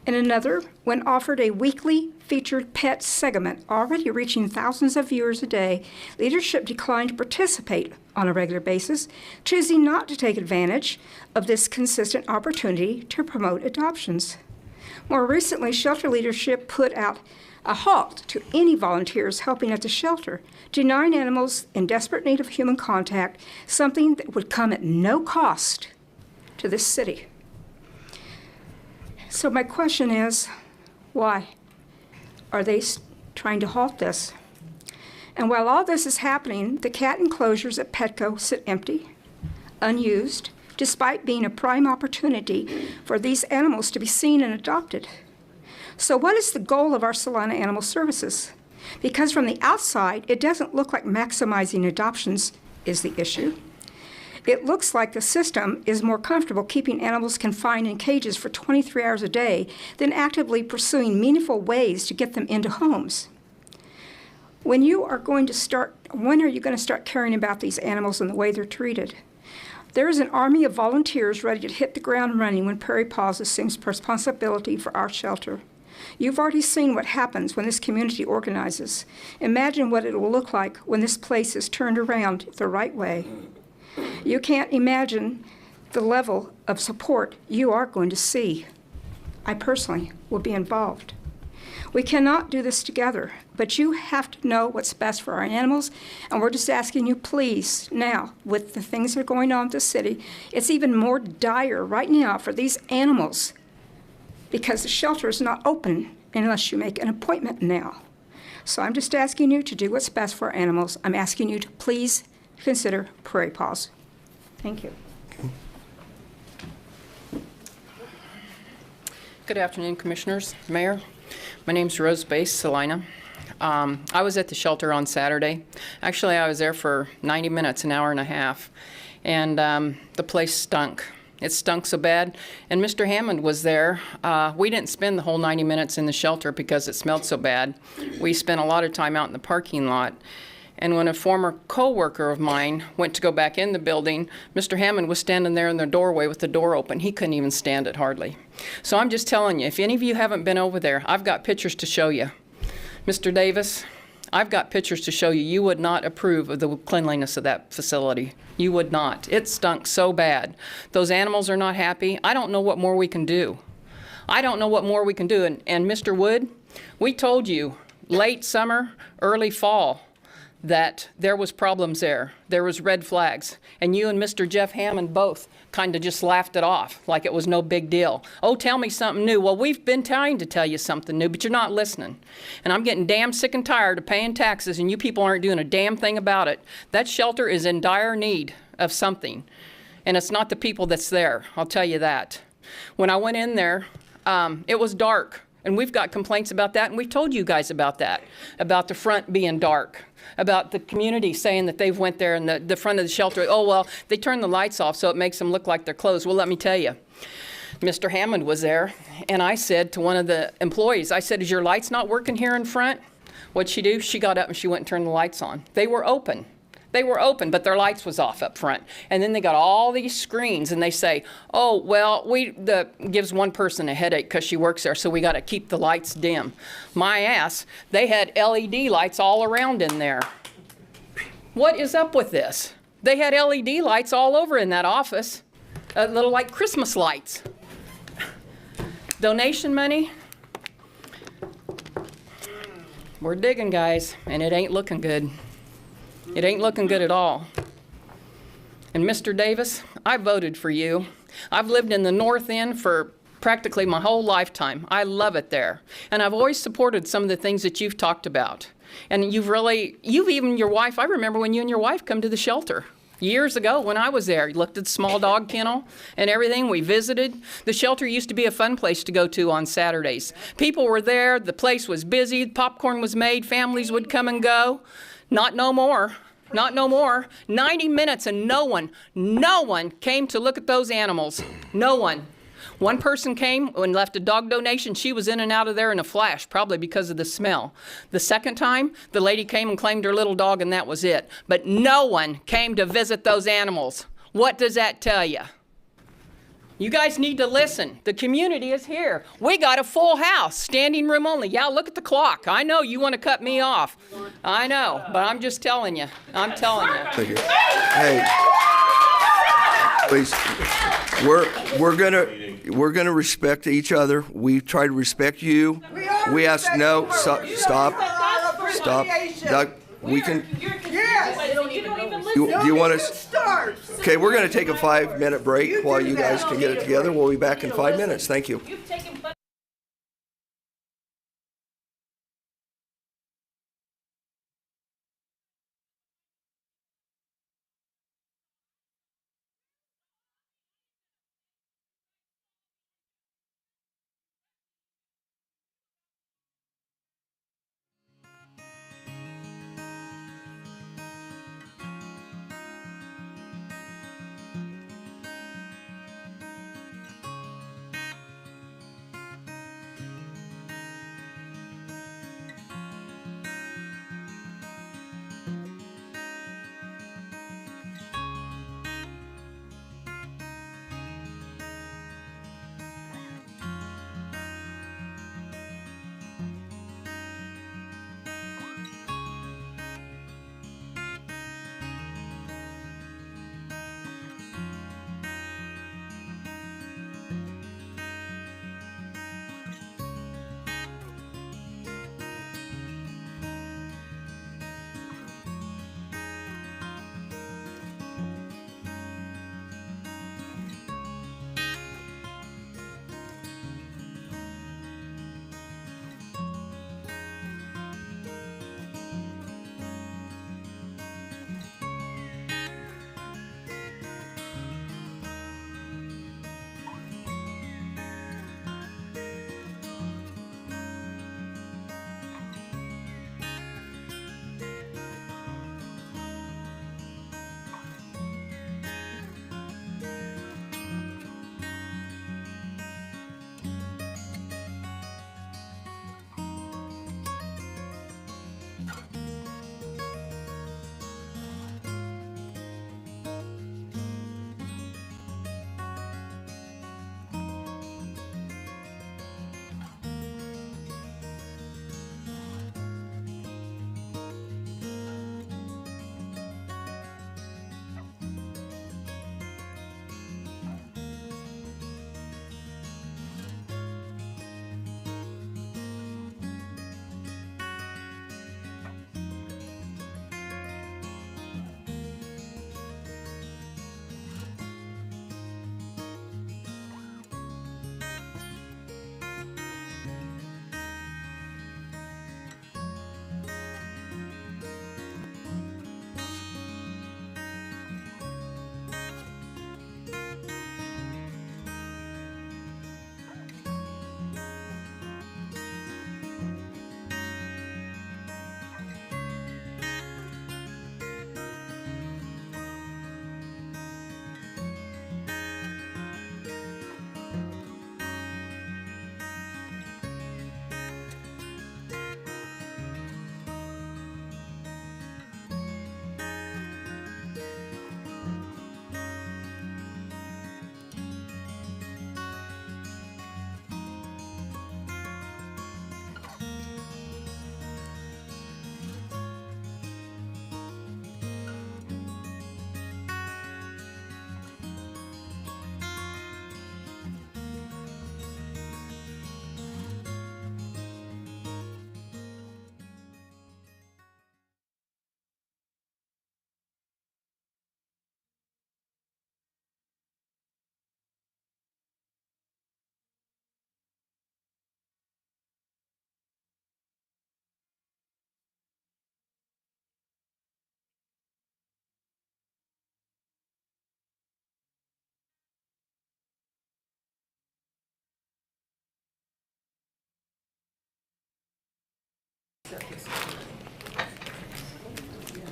S11: In another, when offered a weekly featured pet segment already reaching thousands of viewers a day, leadership declined to participate on a regular basis, choosing not to take advantage of this consistent opportunity to promote adoptions. More recently, shelter leadership put out a halt to any volunteers helping at the shelter, denying animals in desperate need of human contact something that would come at no cost to this city. So my question is, why are they trying to halt this? And while all this is happening, the cat enclosures at Petco sit empty, unused, despite being a prime opportunity for these animals to be seen and adopted. So what is the goal of our Salina Animal Services? Because from the outside, it doesn't look like maximizing adoptions is the issue. It looks like the system is more comfortable keeping animals confined in cages for 23 hours a day than actively pursuing meaningful ways to get them into homes. When are you going to start caring about these animals and the way they're treated? There is an army of volunteers ready to hit the ground running when Prairie Paws assumes responsibility for our shelter. You've already seen what happens when this community organizes. Imagine what it will look like when this place is turned around the right way. You can't imagine the level of support you are going to see. I personally will be involved. We cannot do this together, but you have to know what's best for our animals, and we're just asking you, please, now, with the things that are going on in the city, it's even more dire right now for these animals because the shelter is not open unless you make an appointment now. So I'm just asking you to do what's best for our animals. I'm asking you to please consider Prairie Paws. Thank you.
S12: Good afternoon, Commissioners, Mayor. My name's Rose Bass, Salina.
S7: I was at the shelter on Saturday. Actually, I was there for 90 minutes, an hour and a half, and the place stunk. It stunk so bad, and Mr. Hammond was there. We didn't spend the whole 90 minutes in the shelter because it smelled so bad. We spent a lot of time out in the parking lot. And when a former co-worker of mine went to go back in the building, Mr. Hammond was standing there in the doorway with the door open. He couldn't even stand it hardly. So I'm just telling you, if any of you haven't been over there, I've got pictures to show you. Mr. Davis, I've got pictures to show you. You would not approve of the cleanliness of that facility. You would not. It stunk so bad. Those animals are not happy. I don't know what more we can do. I don't know what more we can do. And Mr. Wood, we told you late summer, early fall, that there was problems there. There was red flags. And you and Mr. Jeff Hammond both kind of just laughed it off like it was no big deal. Oh, tell me something new. Well, we've been trying to tell you something new, but you're not listening. And I'm getting damn sick and tired of paying taxes, and you people aren't doing a damn thing about it. That shelter is in dire need of something. And it's not the people that's there, I'll tell you that. When I went in there, it was dark. And we've got complaints about that, and we've told you guys about that, about the front being dark, about the community saying that they've went there and the front of the shelter, oh, well, they turn the lights off so it makes them look like they're closed. Well, let me tell you, Mr. Hammond was there, and I said to one of the employees, I said, is your lights not working here in front? What'd she do? She got up and she went and turned the lights on. They were open. They were open, but their lights was off up front. And then they got all these screens, and they say, oh, well, gives one person a headache because she works there, so we got to keep the lights dim. My ass, they had LED lights all around in there. What is up with this? They had LED lights all over in that office, little like Christmas lights. Donation money? We're digging, guys, and it ain't looking good. It ain't looking good at all. And Mr. Davis, I voted for you. I've lived in the North End for practically my whole lifetime. I love it there. And I've always supported some of the things that you've talked about. And you've even your wife, I remember when you and your wife come to the shelter. Years ago when I was there, you looked at the small dog kennel and everything. We visited. The shelter used to be a fun place to go to on Saturdays. People were there. The place was busy. Popcorn was made. Families would come and go. Not no more. Not no more. 90 minutes and no one came to look at those animals. No one. One person came and left a dog donation. She was in and out of there in a flash, probably because of the smell. The second time, the lady came and claimed her little dog, and that was it. But no one came to visit those animals. What does that tell you? You guys need to listen. The community is here. We got a full house, standing room only. Yeah, look at the clock. I know you want to cut me off. I know, but I'm just telling you. I'm telling you.
S1: Thank you. Hey, please, we're gonna respect each other. We try to respect you. We ask no. Stop. Doug, we can. Do you want us? Okay, we're going to take a 5-minute break while you guys can get it together. We'll be back in 5 minutes. Thank you.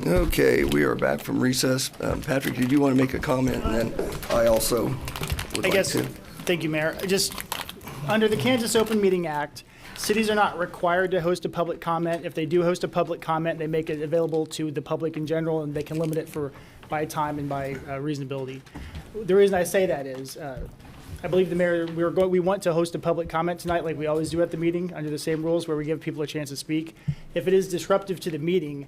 S1: Okay, we are back from recess. Patrick, did you want to make a comment? And then I also would like to.
S21: Thank you, Mayor. Just under the Kansas Open Meeting Act, cities are not required to host a public comment. If they do host a public comment, they make it available to the public in general, and they can limit it by time and by reasonability. The reason I say that is, I believe the mayor, we want to host a public comment tonight like we always do at the meeting under the same rules where we give people a chance to speak. If it is disruptive to the meeting,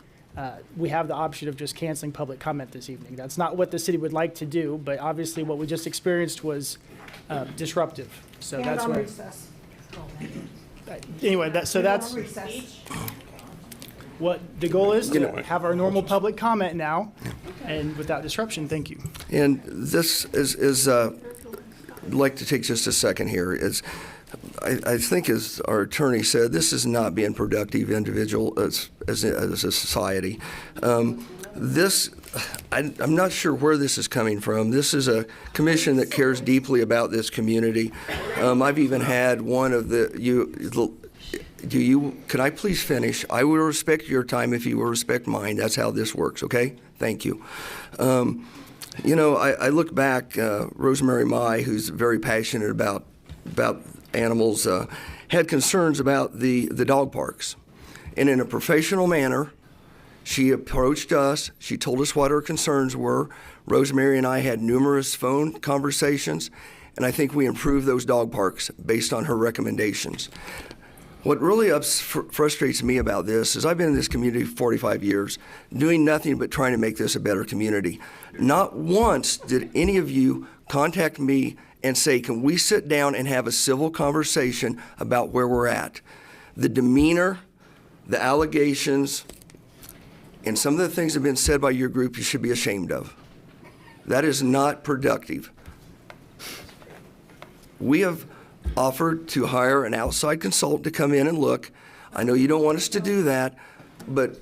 S21: we have the option of just canceling public comment this evening. That's not what the city would like to do, but obviously what we just experienced was disruptive. So that's why.
S11: Recess.
S21: Anyway, that's what the goal is, to have our normal public comment now and without disruption. Thank you.
S1: And this is I'd like to take just a second here. I think, as our attorney said, this is not being productive individual as a society. I'm not sure where this is coming from. This is a commission that cares deeply about this community. I've even had one of can I please finish? I will respect your time if you will respect mine. That's how this works, okay? Thank you. I look back, Rosemary Mai, who's very passionate about animals, had concerns about the dog parks. And in a professional manner, she approached us. She told us what her concerns were. Rosemary and I had numerous phone conversations, and I think we improved those dog parks based on her recommendations. What really frustrates me about this is I've been in this community for 45 years, doing nothing but trying to make this a better community. Not once did any of you contact me and say, can we sit down and have a civil conversation about where we're at? The demeanor, the allegations, and some of the things that have been said by your group you should be ashamed of. That is not productive. We have offered to hire an outside consultant to come in and look. I know you don't want us to do that, but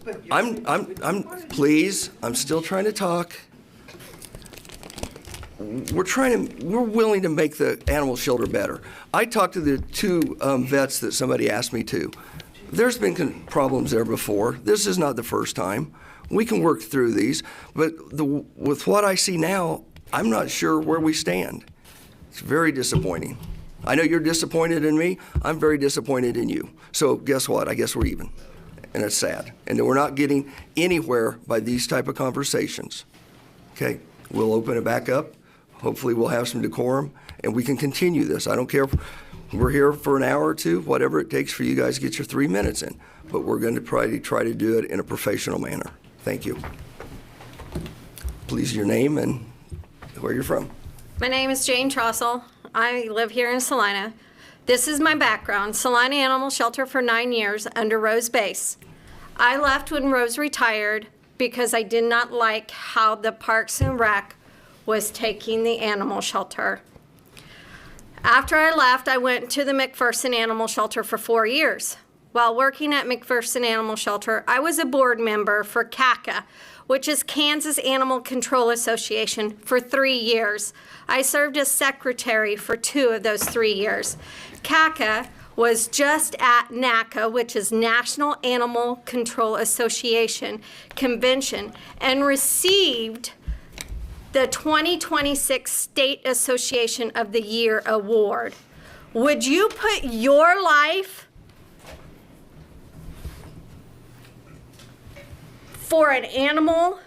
S1: please, I'm still trying to talk. We're willing to make the animal shelter better. I talked to the two vets that somebody asked me to. There's been problems there before. This is not the first time. We can work through these, but with what I see now, I'm not sure where we stand. It's very disappointing. I know you're disappointed in me. I'm very disappointed in you. So guess what? I guess we're even. And it's sad. And we're not getting anywhere by these type of conversations. Okay, we'll open it back up. Hopefully we'll have some decorum and we can continue this. I don't care if we're here for an hour or two, whatever it takes for you guys to get your 3 minutes in. But we're going to try to do it in a professional manner. Thank you. Please, your name and where you're from.
S3: My name is Jane Trossel. I live here in Salina. This is my background. Salina Animal Shelter for 9 years under Rose Base. I left when Rose retired because I did not like how the Parks and Rec was taking the animal shelter. After I left, I went to the McPherson Animal Shelter for 4 years. While working at McPherson Animal Shelter, I was a board member for CACA, which is Kansas Animal Control Association, for 3 years. I served as secretary for 2 of those 3 years. CACA was just at NACA, which is National Animal Control Association convention, and received the 2026 State Association of the Year award. Would you put your life for an animal?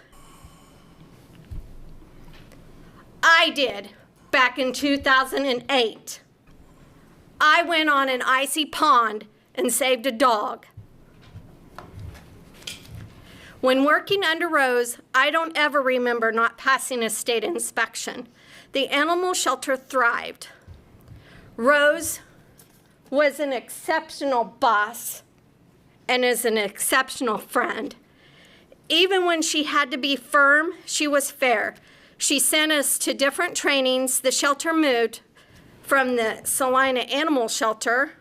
S3: I did back in 2008. I went on an icy pond and saved a dog. When working under Rose, I don't ever remember not passing a state inspection. The animal shelter thrived. Rose was an exceptional boss and is an exceptional friend. Even when she had to be firm, she was fair. She sent us to different trainings. The shelter moved from the Salina Animal Shelter,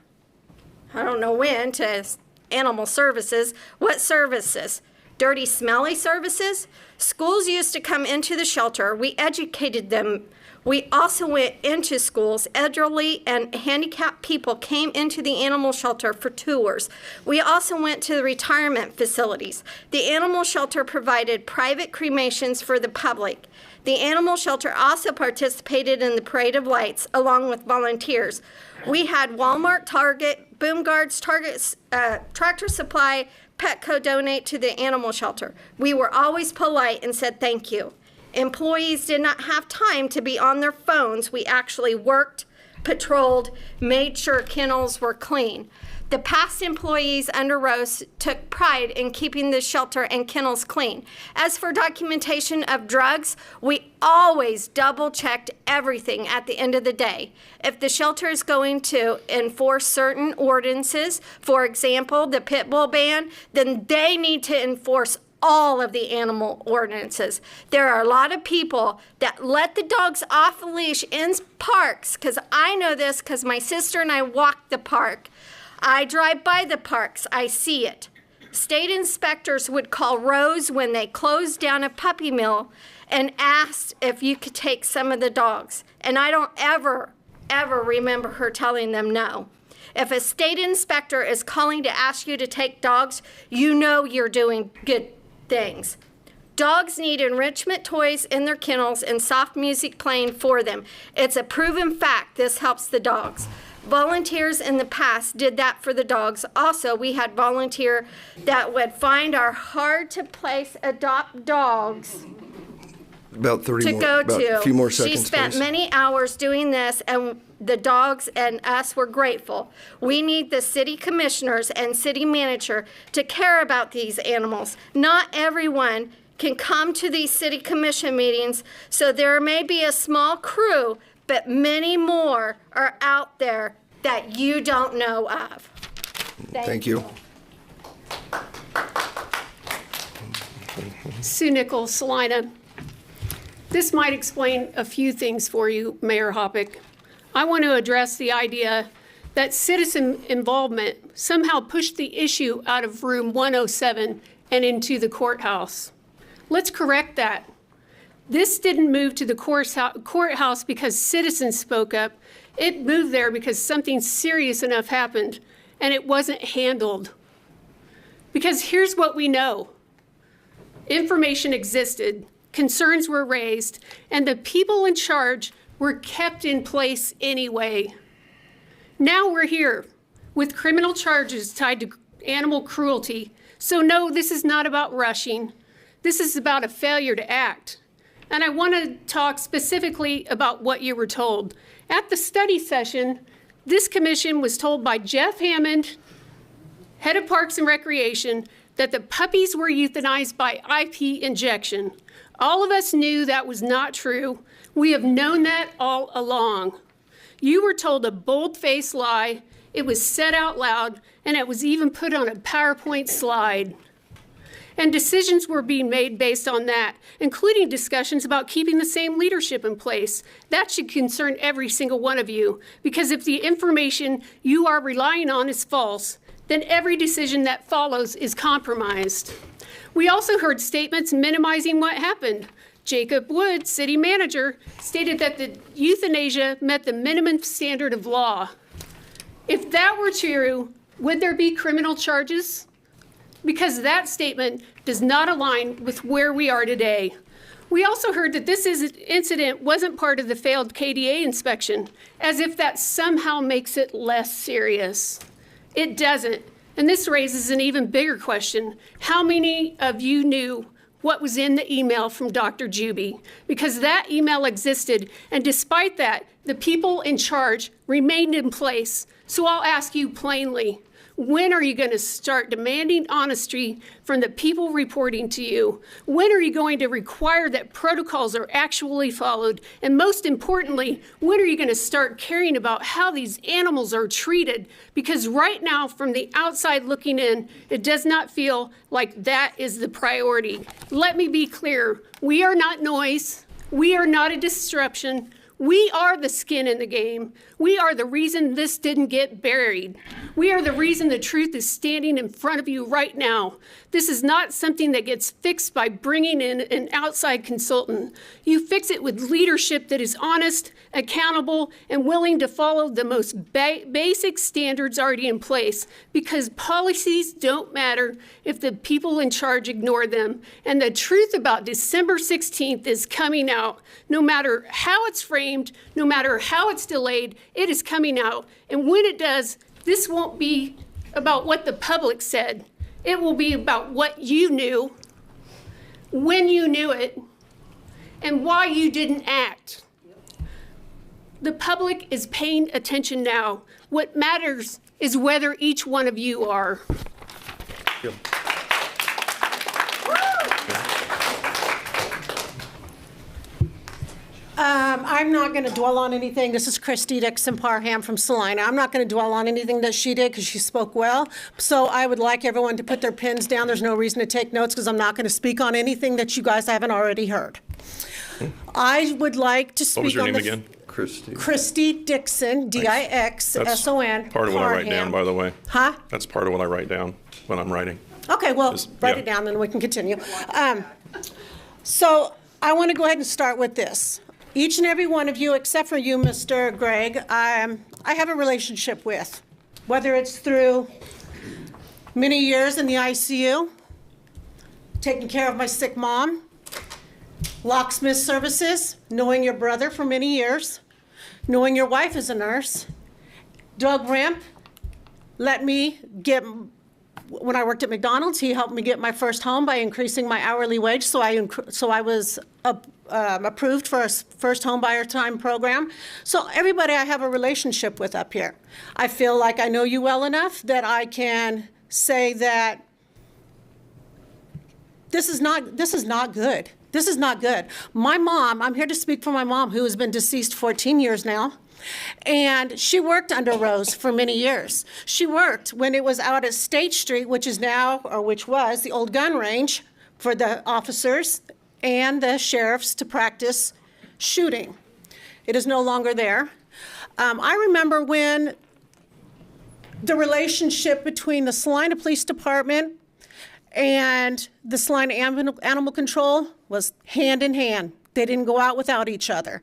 S3: I don't know when, to Animal Services. What services? Dirty, smelly services? Schools used to come into the shelter. We educated them We also went into schools. Elderly and handicapped people came into the animal shelter for tours. We also went to the retirement facilities. The animal shelter provided private cremations for the public. The animal shelter also participated in the Parade of Lights along with volunteers. We had Walmart, Target, Boom Guards, Tractor Supply, Petco donate to the animal shelter. We were always polite and said thank you. Employees did not have time to be on their phones. We actually worked, patrolled, made sure kennels were clean. The past employees under Rose took pride in keeping the shelter and kennels clean. As for documentation of drugs, we always double-checked everything at the end of the day. If the shelter is going to enforce certain ordinances, for example, the pit bull ban, then they need to enforce all of the animal ordinances. There are a lot of people that let the dogs off the leash in parks, because I know this because my sister and I walk the park. I drive by the parks, I see it. State inspectors would call Rose when they closed down a puppy mill and asked if you could take some of the dogs. And I don't ever remember her telling them no. If a state inspector is calling to ask you to take dogs, you know you're doing good things. Dogs need enrichment toys in their kennels and soft music playing for them. It's a proven fact this helps the dogs. Volunteers in the past did that for the dogs. Also, we had volunteer that would find our hard-to-place adopt dogs
S1: About 30
S3: to
S1: more,
S3: go
S1: about
S3: to.
S1: a few more seconds,
S3: She spent
S1: please.
S3: many hours doing this, and the dogs and us were grateful. We need the city commissioners and city manager to care about these animals. Not everyone can come to these city commission meetings, so there may be a small crew, but many more are out there that you don't know of.
S1: Thank you.
S12: Sue Nichols, Salina. This might explain a few things for you, Mayor Hoppick. I want to address the idea that citizen involvement somehow pushed the issue out of room 107 and into the courthouse. Let's correct that. This didn't move to the courthouse because citizens spoke up. It moved there because something serious enough happened and it wasn't handled. Because here's what we know. Information existed, concerns were raised, and the people in charge were kept in place anyway. Now we're here with criminal charges tied to animal cruelty. So no, this is not about rushing. This is about a failure to act. And I want to talk specifically about what you were told. At the study session, this commission was told by Jeff Hammond, head of Parks and Recreation, that the puppies were euthanized by IP injection. All of us knew that was not true. We have known that all along. You were told a bold-faced lie. It was said out loud, and it was even put on a PowerPoint slide. And decisions were being made based on that, including discussions about keeping the same leadership in place. That should concern every single one of you, because if the information you are relying on is false, then every decision that follows is compromised. We also heard statements minimizing what happened. Jacob Wood, city manager, stated that the euthanasia met the minimum standard of law. If that were true, would there be criminal charges? Because that statement does not align with where we are today. We also heard that this incident wasn't part of the failed KDA inspection, as if that somehow makes it less serious. It doesn't, and this raises an even bigger question. How many of you knew what was in the email from Dr. Juby? Because that email existed, and despite that, the people in charge remained in place. So I'll ask you plainly, when are you going to start demanding honesty from the people reporting to you? When are you going to require that protocols are actually followed? And most importantly, when are you going to start caring about how these animals are treated? Because right now, from the outside looking in, it does not feel like that is the priority. Let me be clear. We are not noise. We are not a disruption. We are the skin in the game. We are the reason this didn't get buried. We are the reason the truth is standing in front of you right now. This is not something that gets fixed by bringing in an outside consultant. You fix it with leadership that is honest, accountable, and willing to follow the most basic standards already in place, because policies don't matter if the people in charge ignore them. And the truth about December 16th is coming out. No matter how it's framed, no matter how it's delayed, it is coming out. And when it does, this won't be about what the public said. It will be about what you knew, when you knew it, and why you didn't act. The public is paying attention now. What matters is whether each one of you are.
S14: I'm not going to dwell on anything. This is Christy Dixon Parham from Salina. I'm not going to dwell on anything that she did because she spoke well. So I would like everyone to put their pens down. There's no reason to take notes because I'm not going to speak on anything that you guys haven't already heard. I would like to speak on...
S19: What was your name again?
S14: Christy Dixon, D-I-X-S-O-N.
S19: That's part of what I write down, by the way.
S14: Huh?
S19: That's part of what I write down when I'm writing.
S14: Okay, well, write
S19: yeah.
S14: it down, then we can continue. So I want to go ahead and start with this. Each and every one of you, except for you, Mr. Gregg, I have a relationship with, whether it's through many years in the ICU, taking care of my sick mom, locksmith services, knowing your brother for many years, knowing your wife is a nurse. Doug Rimp let me get, when I worked at McDonald's, he helped me get my first home by increasing my hourly wage, so I was approved for a first home buyer time program. So everybody I have a relationship with up here. I feel like I know you well enough that I can say that this is not good. This is not good. My mom, I'm here to speak for my mom, who has been deceased 14 years now. And she worked under Rose for many years. She worked when it was out at State Street, which is now, or which was, the old gun range for the officers and the sheriffs to practice shooting. It is no longer there. I remember when the relationship between the Salina Police Department and the Salina Animal Control was hand in hand. They didn't go out without each other.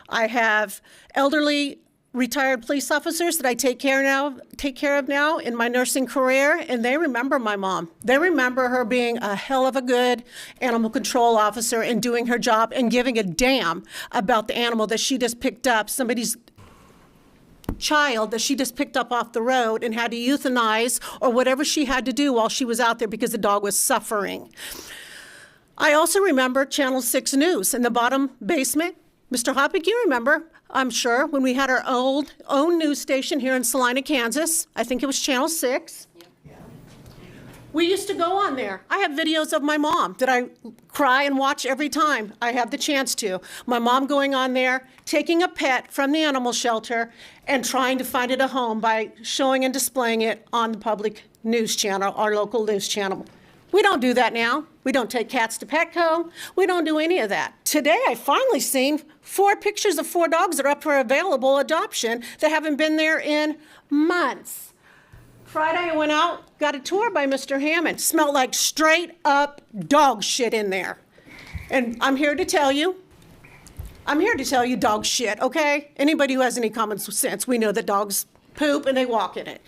S14: I have elderly retired police officers that I take care of now in my nursing career, and they remember my mom. They remember her being a hell of a good animal control officer and doing her job and giving a damn about the animal that she just picked up, somebody's child that she just picked up off the road and had to euthanize or whatever she had to do while she was out there because the dog was suffering. I also remember Channel 6 News in the bottom basement. Mr. Hoppick, you remember, I'm sure, when we had our own news station here in Salina, Kansas. I think it was Channel 6. We used to go on there. I have videos of my mom that I cry and watch every time I have the chance to. My mom going on there, taking a pet from the animal shelter and trying to find it a home by showing and displaying it on the public news channel, our local news channel. We don't do that now. We don't take cats to Petco. We don't do any of that. Today, I finally seen 4 pictures of 4 dogs that are up for available adoption that haven't been there in months. Friday, I went out, got a tour by Mr. Hammond. Smelled like straight up dog shit in there. And I'm here to tell you dog shit, okay? Anybody who has any common sense, we know that dogs poop and they walk in it.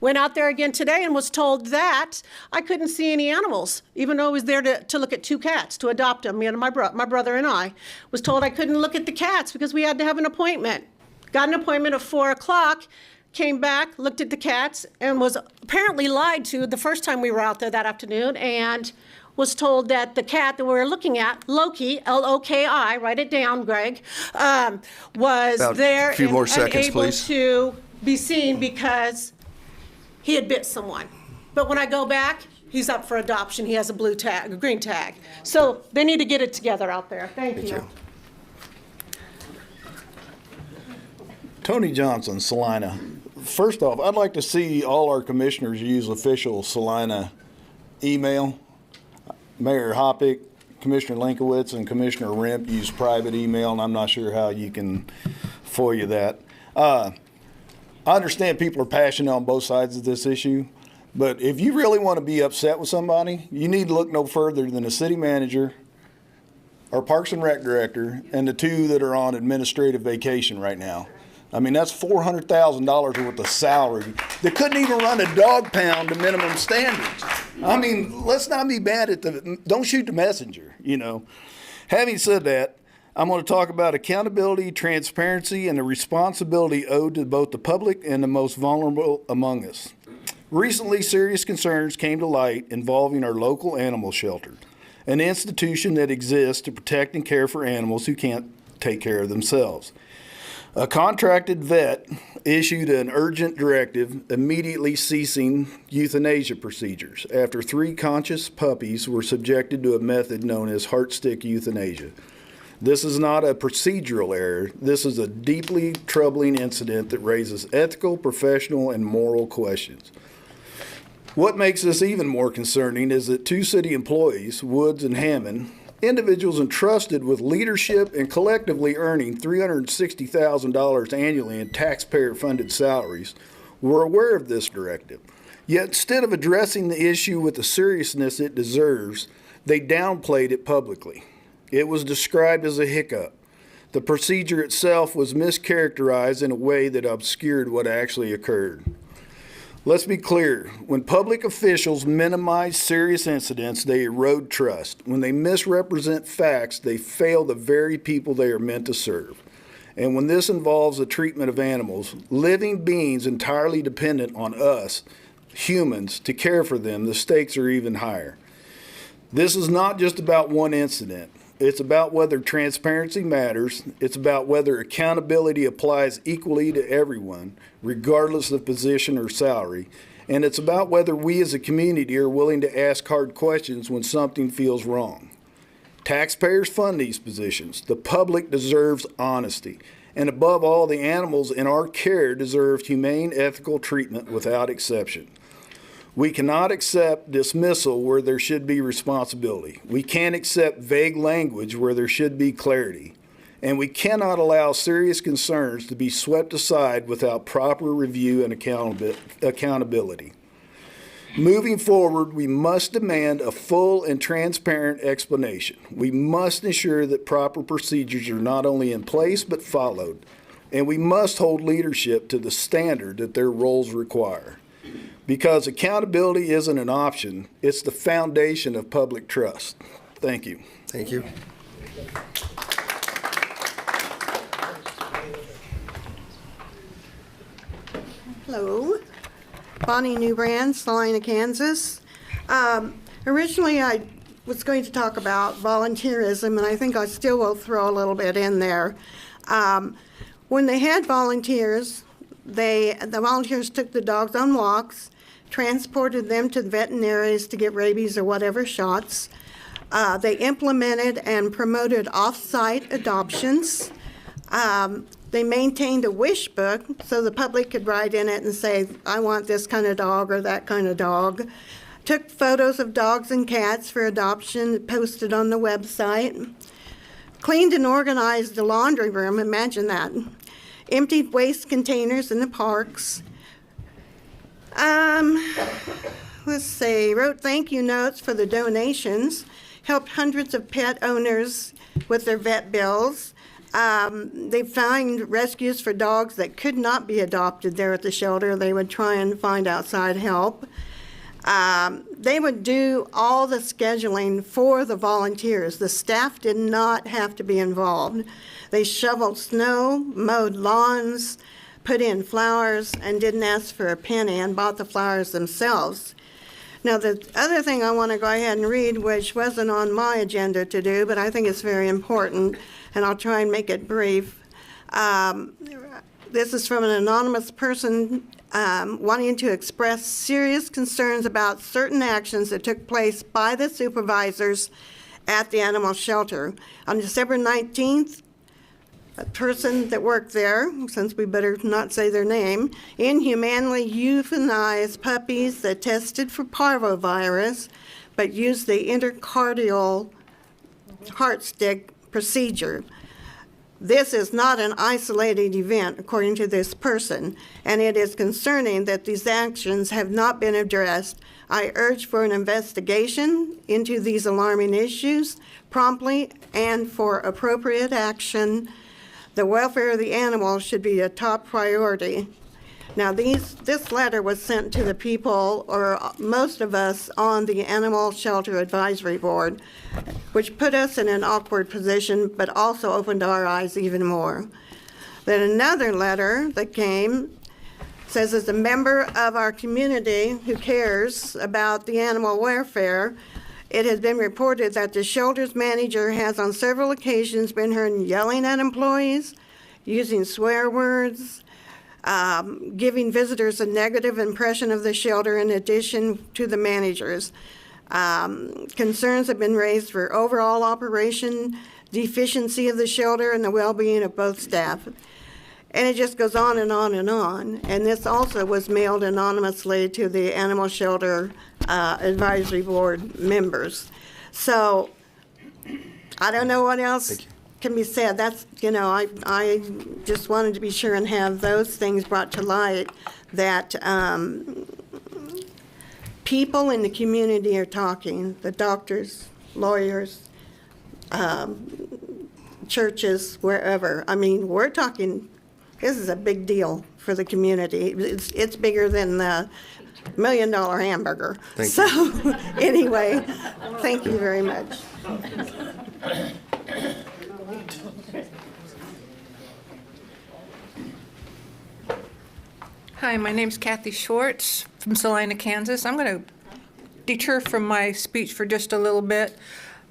S14: Went out there again today and was told that I couldn't see any animals, even though I was there to look at 2 cats, to adopt them. Me and my brother and I was told I couldn't look at the cats because we had to have an appointment. Got an appointment at 4 o'clock, came back, looked at the cats, and was apparently lied to the first time we were out there that afternoon, and was told that the cat that we were looking at, Loki, L-O-K-I, write it down, Greg, was
S1: About
S14: there
S1: a few more
S14: and
S1: seconds,
S14: unable
S1: please.
S14: to be seen because he had bit someone. But when I go back, he's up for adoption. He has a blue tag, a green tag. So they need to get it together out there. Thank you.
S15: Tony Johnson, Salina. First off, I'd like to see all our commissioners use official Salina email. Mayor Hoppick, Commissioner Linkowitz and Commissioner Remp use private email, and I'm not sure how you can FOIA that. I understand people are passionate on both sides of this issue, but if you really want to be upset with somebody, you need to look no further than the city manager, our Parks and Rec director, and the two that are on administrative vacation right now. I mean, that's $400,000 worth of salary. They couldn't even run a dog pound to minimum standards. I mean, let's not be bad at don't shoot the messenger, you know. Having said that, I'm going to talk about accountability, transparency, and the responsibility owed to both the public and the most vulnerable among us. Recently, serious concerns came to light involving our local animal shelter, an institution that exists to protect and care for animals who can't take care of themselves. A contracted vet issued an urgent directive immediately ceasing euthanasia procedures after 3 conscious puppies were subjected to a method known as heart stick euthanasia. This is not a procedural error. This is a deeply troubling incident that raises ethical, professional, and moral questions. What makes this even more concerning is that 2 city employees, Woods and Hammond, individuals entrusted with leadership and collectively earning $360,000 annually in taxpayer-funded salaries, were aware of this directive. Yet instead of addressing the issue with the seriousness it deserves, they downplayed it publicly. It was described as a hiccup. The procedure itself was mischaracterized in a way that obscured what actually occurred. Let's be clear. When public officials minimize serious incidents, they erode trust. When they misrepresent facts, they fail the very people they are meant to serve. And when this involves the treatment of animals, living beings entirely dependent on us, humans, to care for them, the stakes are even higher. This is not just about one incident. It's about whether transparency matters. It's about whether accountability applies equally to everyone, regardless of position or salary. And it's about whether we as a community are willing to ask hard questions when something feels wrong. Taxpayers fund these positions. The public deserves honesty. And above all, the animals in our care deserve humane, ethical treatment without exception. We cannot accept dismissal where there should be responsibility. We can't accept vague language where there should be clarity. And we cannot allow serious concerns to be swept aside without proper review and accountability. Moving forward, we must demand a full and transparent explanation. We must ensure that proper procedures are not only in place but followed. And we must hold leadership to the standard that their roles require. Because accountability isn't an option, it's the foundation of public trust. Thank you.
S1: Thank you.
S4: Hello, Bonnie Newbrand, Salina, Kansas. Originally, I was going to talk about volunteerism, and I think I still will throw a little bit in there. When they had volunteers, the volunteers took the dogs on walks, transported them to the veterinaries to get rabies or whatever shots. They implemented and promoted off-site adoptions. They maintained a wish book so the public could write in it and say, I want this kind of dog or that kind of dog. Took photos of dogs and cats for adoption, posted on the website. Cleaned and organized the laundry room, imagine that. Emptied waste containers in the parks. Let's see, wrote thank you notes for the donations, helped hundreds of pet owners with their vet bills. They found rescues for dogs that could not be adopted there at the shelter. They would try and find outside help. They would do all the scheduling for the volunteers. The staff did not have to be involved. They shoveled snow, mowed lawns, put in flowers, and didn't ask for a penny and bought the flowers themselves. Now, the other thing I want to go ahead and read, which wasn't on my agenda to do, but I think it's very important, and I'll try and make it brief. This is from an anonymous person wanting to express serious concerns about certain actions that took place by the supervisors at the animal shelter. On December 19th, a person that worked there, since we better not say their name, inhumanely euthanized puppies that tested for parvovirus, but used the endocardial heartstick procedure. This is not an isolated event, according to this person, and it is concerning that these actions have not been addressed. I urge for an investigation into these alarming issues promptly and for appropriate action. The welfare of the animals should be a top priority. Now, this letter was sent to the people, or most of us, on the Animal Shelter Advisory Board, which put us in an awkward position, but also opened our eyes even more. Then another letter that came says, as a member of our community who cares about the animal welfare, it has been reported that the shelter's manager has on several occasions been heard yelling at employees, using swear words, giving visitors a negative impression of the shelter in addition to the managers. Concerns have been raised for overall operation, deficiency of the shelter, and the well-being of both staff. And it just goes on and on and on. And this also was mailed anonymously to the Animal Shelter Advisory Board members. So I don't know what else can be said. That's, I just wanted to be sure and have those things brought to light, that people in the community are talking, the doctors, lawyers, churches, wherever. I mean, we're talking, this is a big deal for the community. It's bigger than the $1 million hamburger.
S1: Thank
S4: you. Anyway, thank you very much.
S5: Hi, my name's Kathy Schwartz from Salina, Kansas. I'm going to deter from my speech for just a little bit.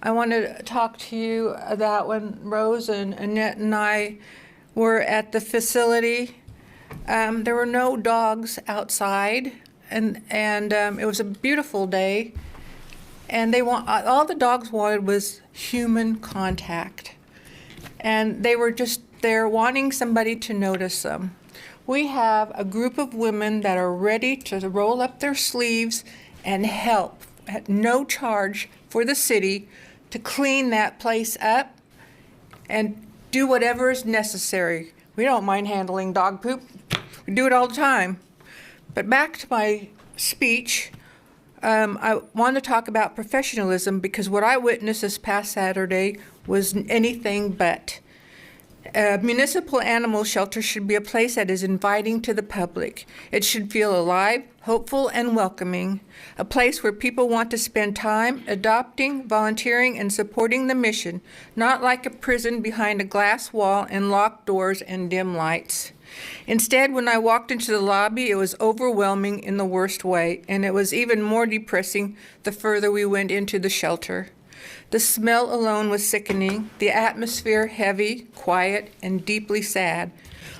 S5: I want to talk to you about when Rose and Annette and I were at the facility. There were no dogs outside, and it was a beautiful day. And all the dogs wanted was human contact, and they were just there wanting somebody to notice them. We have a group of women that are ready to roll up their sleeves and help at no charge for the city to clean that place up and do whatever is necessary. We don't mind handling dog poop. We do it all the time. But back to my speech, I want to talk about professionalism, because what I witnessed this past Saturday was anything but. A municipal animal shelter should be a place that is inviting to the public. It should feel alive, hopeful, and welcoming. A place where people want to spend time adopting, volunteering, and supporting the mission, not like a prison behind a glass wall and locked doors and dim lights. Instead, when I walked into the lobby, it was overwhelming in the worst way, and it was even more depressing the further we went into the shelter. The smell alone was sickening, the atmosphere heavy, quiet, and deeply sad.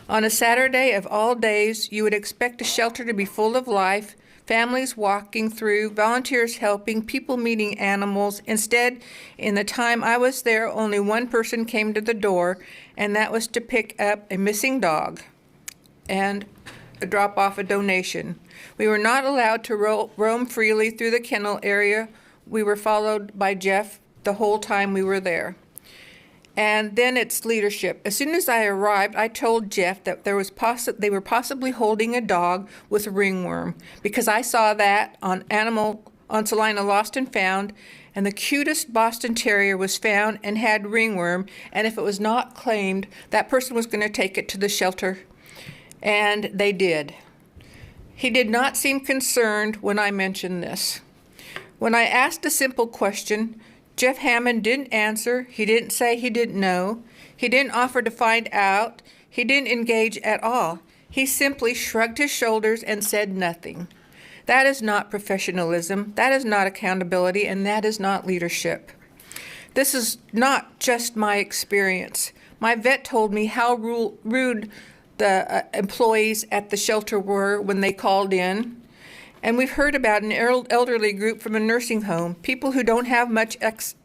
S5: On a Saturday of all days, you would expect a shelter to be full of life, families walking through, volunteers helping, people meeting animals. Instead, in the time I was there, only one person came to the door, and that was to pick up a missing dog and drop off a donation. We were not allowed to roam freely through the kennel area. We were followed by Jeff the whole time we were there. And then it's leadership. As soon as I arrived, I told Jeff that they were possibly holding a dog with ringworm, because I saw that on Salina Lost and Found, and the cutest Boston Terrier was found and had ringworm, and if it was not claimed, that person was going to take it to the shelter, and they did. He did not seem concerned when I mentioned this. When I asked a simple question, Jeff Hammond didn't answer. He didn't say he didn't know. He didn't offer to find out. He didn't engage at all. He simply shrugged his shoulders and said nothing. That is not professionalism. That is not accountability, and that is not leadership. This is not just my experience. My vet told me how rude the employees at the shelter were when they called in. And we've heard about an elderly group from a nursing home, people who don't have much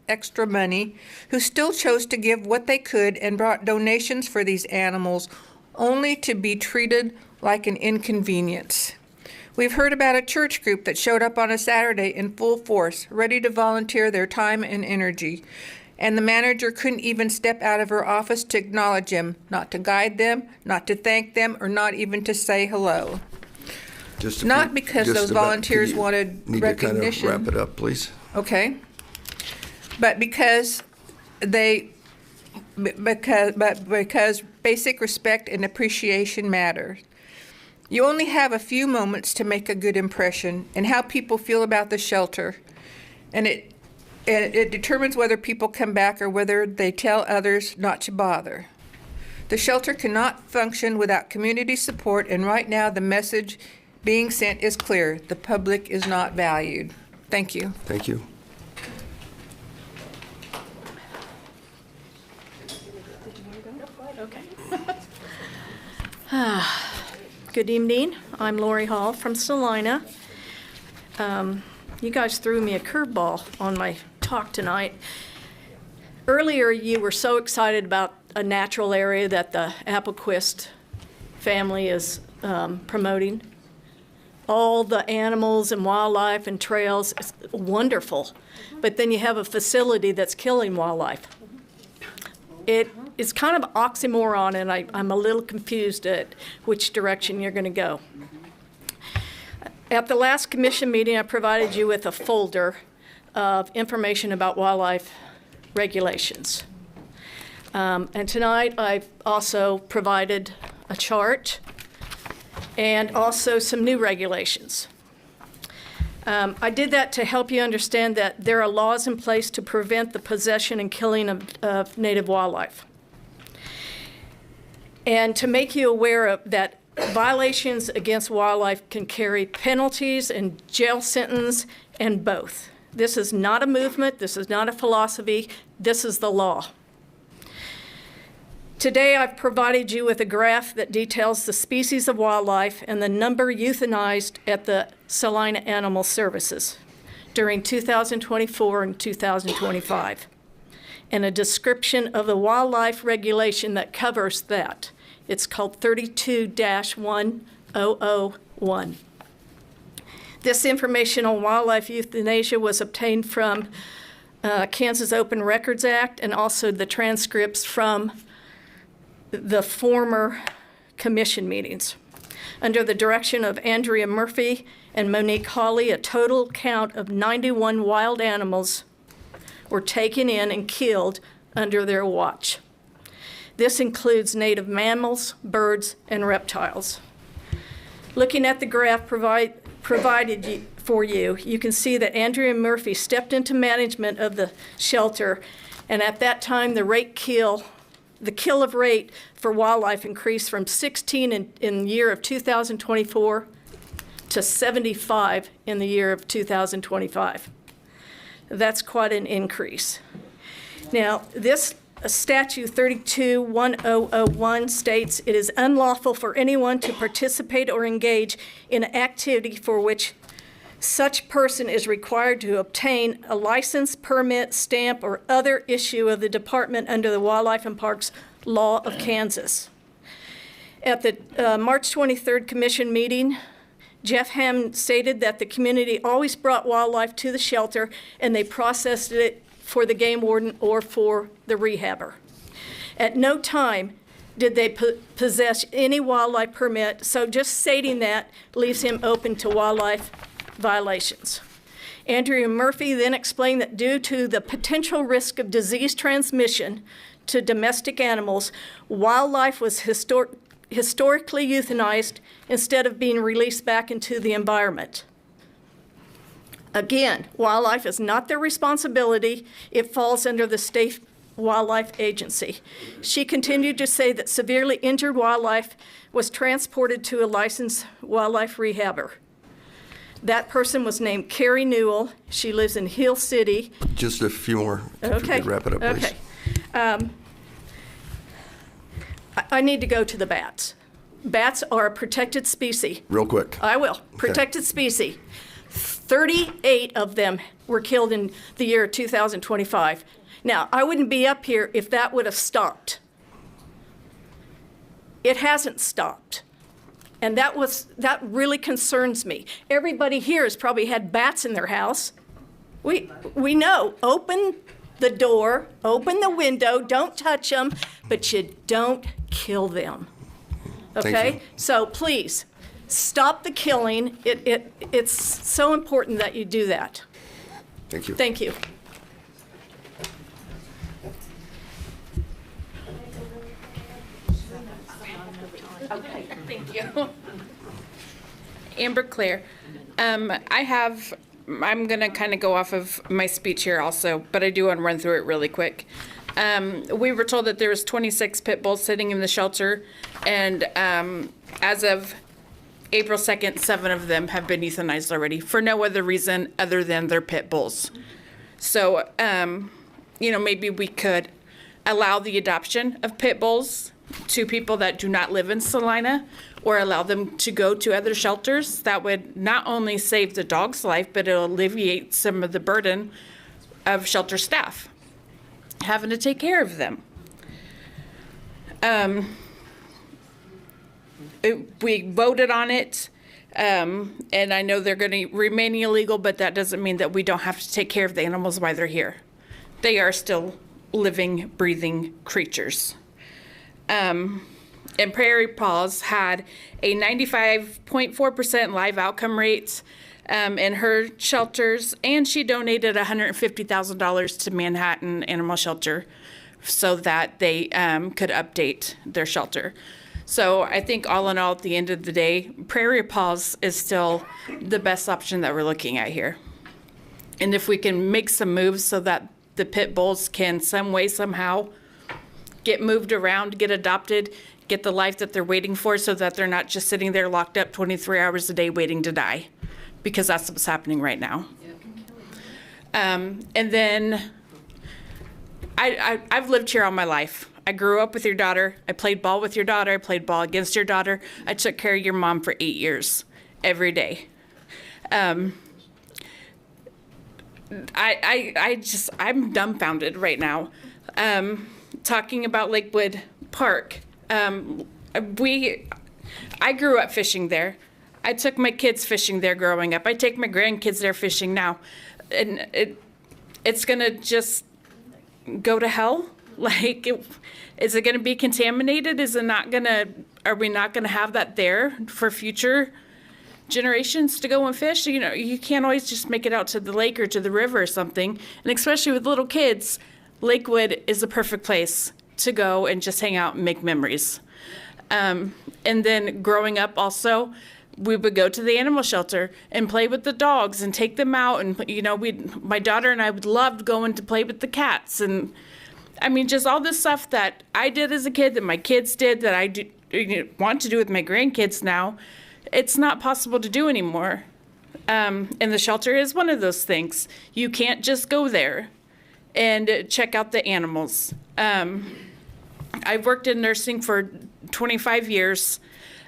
S5: extra money, who still chose to give what they could and brought donations for these animals, only to be treated like an inconvenience. We've heard about a church group that showed up on a Saturday in full force, ready to volunteer their time and energy. and the manager couldn't even step out of her office to acknowledge him, not to guide them, not to thank them, or not even to say hello. Not because those volunteers wanted
S1: need
S5: recognition.
S1: to kind of wrap it up, please.
S5: Okay. But because basic respect and appreciation matter. You only have a few moments to make a good impression and how people feel about the shelter. And it determines whether people come back or whether they tell others not to bother. The shelter cannot function without community support, and right now the message being sent is clear. The public is not valued. Thank you.
S1: Thank you.
S13: Good evening. I'm Lori Hall from Salina. You guys threw me a curveball on my talk tonight. Earlier, you were so excited about a natural area that the Applequist family is promoting. All the animals and wildlife and trails, it's wonderful. But then you have a facility that's killing wildlife. It is kind of oxymoron, and I'm a little confused at which direction you're going to go. At the last commission meeting, I provided you with a folder of information about wildlife regulations. And tonight, I've also provided a chart and also some new regulations. I did that to help you understand that there are laws in place to prevent the possession and killing of native wildlife. And to make you aware of that violations against wildlife can carry penalties and jail sentence and both. This is not a movement, this is not a philosophy, this is the law. Today I've provided you with a graph that details the species of wildlife and the number euthanized at the Salina Animal Services during 2024 and 2025, and a description of the wildlife regulation that covers that. It's called 32-1001. This information on wildlife euthanasia was obtained from Kansas Open Records Act and also the transcripts from the former commission meetings. Under the direction of Andrea Murphy and Monique Hawley, a total count of 91 wild animals were taken in and killed under their watch. This includes native mammals, birds, and reptiles. Looking at the graph provided for you, you can see that Andrea Murphy stepped into management of the shelter, and at that time the kill of rate for wildlife increased from 16 in the year of 2024 to 75 in the year of 2025. That's quite an increase. Now, this statute 32-1001 states it is unlawful for anyone to participate or engage in an activity for which such person is required to obtain a license, permit, stamp, or other issue of the department under the Wildlife and Parks Law of Kansas. At the March 23rd commission meeting, Jeff Hammond stated that the community always brought wildlife to the shelter and they processed it for the game warden or for the rehabber. At no time did they possess any wildlife permit, so just stating that leaves him open to wildlife violations. Andrea Murphy then explained that due to the potential risk of disease transmission to domestic animals, wildlife was historically euthanized instead of being released back into the environment. Again, wildlife is not their responsibility. It falls under the State Wildlife Agency. She continued to say that severely injured wildlife was transported to a licensed wildlife rehabber. That person was named Carrie Newell. She lives in Hill City.
S1: Just a few more. If you could wrap it up, please.
S13: Okay. I need to go to the bats. Bats are a protected species.
S1: Real quick.
S13: I will. Protected species. 38 of them were killed in the year 2025. Now, I wouldn't be up here if that would have stopped. It hasn't stopped. And that really concerns me. Everybody here has probably had bats in their house. We know open the door, open the window, don't touch them, but you don't kill them.
S1: Thank
S13: Okay?
S1: you.
S13: So please, stop the killing. It's so important that you do that.
S1: Thank you.
S13: Thank you.
S8: Okay, thank you. Amber Claire. I'm going to kind of go off of my speech here also, but I do want to run through it really quick. We were told that there was 26 pit bulls sitting in the shelter, and as of April 2nd, 7 of them have been euthanized already for no other reason other than they're pit bulls. So, maybe we could allow the adoption of pit bulls to people that do not live in Salina, or allow them to go to other shelters. That would not only save the dog's life, but it'll alleviate some of the burden of shelter staff having to take care of them. We voted on it, and I know they're going to remain illegal, but that doesn't mean that we don't have to take care of the animals while they're here. They are still living, breathing creatures. And Prairie Paws had a 95.4% live outcome rate in her shelters, and she donated $150,000 to Manhattan Animal Shelter so that they could update their shelter. So I think all in all, at the end of the day, Prairie Paws is still the best option that we're looking at here. And if we can make some moves so that the pit bulls can some way, somehow get moved around, get adopted, get the life that they're waiting for, so that they're not just sitting there locked up 23 hours a day waiting to die, because that's what's happening right now. And then I've lived here all my life. I grew up with your daughter. I played ball with your daughter. I played ball against your daughter. I took care of your mom for 8 years, every day. I'm dumbfounded right now. Talking about Lakewood Park. I grew up fishing there. I took my kids fishing there growing up. I take my grandkids there fishing now. And it's gonna just go to hell? Is it gonna be contaminated? Are we not gonna have that there for future generations to go and fish? You can't always just make it out to the lake or to the river or something. And especially with little kids, Lakewood is the perfect place to go and just hang out and make memories. And then growing up also, we would go to the animal shelter and play with the dogs and take them out. And, my daughter and I would love going to play with the cats. And just all this stuff that I did as a kid, that my kids did, that I want to do with my grandkids now, it's not possible to do anymore. And the shelter is one of those things. You can't just go there and check out the animals. I've worked in nursing for 25 years.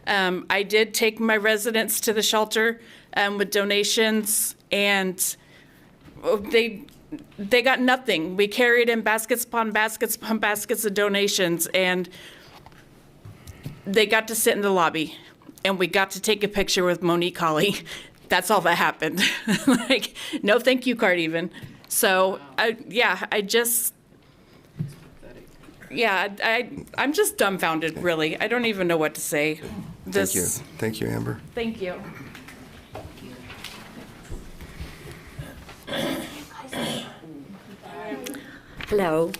S8: I did take my residents to the shelter with donations, and they got nothing. We carried in baskets upon baskets upon baskets of donations, and they got to sit in the lobby, and we got to take a picture with Monique Hawley. That's all that happened. No thank you card even. So, I'm just dumbfounded, really. I don't even know what to say.
S1: Thank you. Thank you, Amber.
S8: Thank you.
S18: Hello.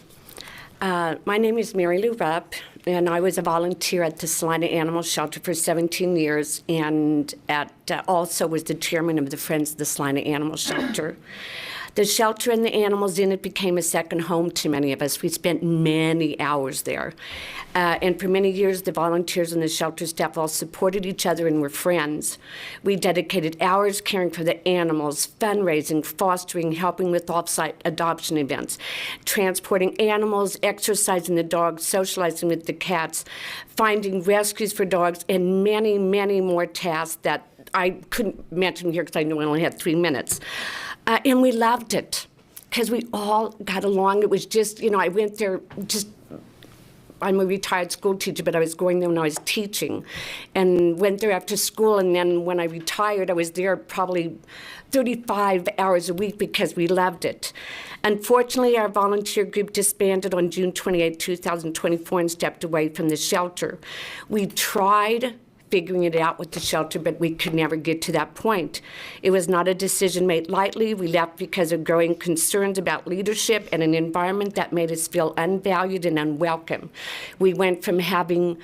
S18: My name is Mary Lou Rupp, and I was a volunteer at the Salina Animal Shelter for 17 years, and also was the chairman of the Friends of the Salina Animal Shelter. The shelter and the animals in it became a second home to many of us. We spent many hours there. And for many years, the volunteers and the shelter staff all supported each other and were friends. We dedicated hours caring for the animals, fundraising, fostering, helping with off-site adoption events, transporting animals, exercising the dogs, socializing with the cats, finding rescues for dogs, and many, many more tasks that I couldn't mention here because I knew I only had 3 minutes. And we loved it because we all got along. It was just, I went there just I'm a retired school teacher, but I was going there when I was teaching, and went there after school. And then when I retired, I was there probably 35 hours a week because we loved it. Unfortunately, our volunteer group disbanded on June 28, 2024, and stepped away from the shelter. We tried figuring it out with the shelter, but we could never get to that point. It was not a decision made lightly. We left because of growing concerns about leadership and an environment that made us feel unvalued and unwelcome. We went from having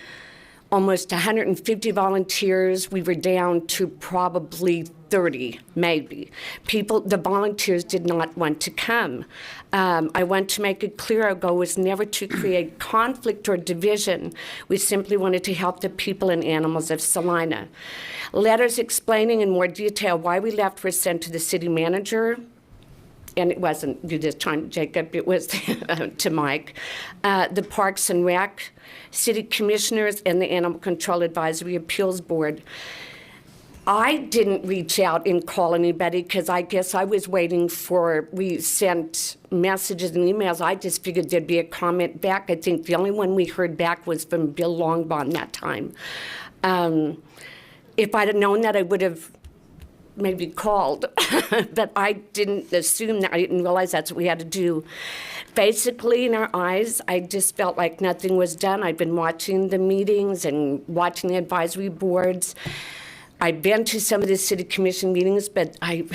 S18: almost 150 volunteers. We were down to probably 30, maybe. The volunteers did not want to come. I want to make it clear our goal was never to create conflict or division. We simply wanted to help the people and animals of Salina. Letters explaining in more detail why we left were sent to the city manager, and it wasn't you this time, Jacob, it was to Mike, the Parks and Rec, city commissioners, and the Animal Control Advisory Appeals Board. I didn't reach out and call anybody because I guess I was waiting we sent messages and emails. I just figured there'd be a comment back. I think the only one we heard back was from Bill Longbond that time. If I'd have known that, I would have maybe called, but I didn't assume that. I didn't realize that's what we had to do. Basically, in our eyes, I just felt like nothing was done. I've been watching the meetings and watching the advisory boards. I've been to some of the city commission meetings, but it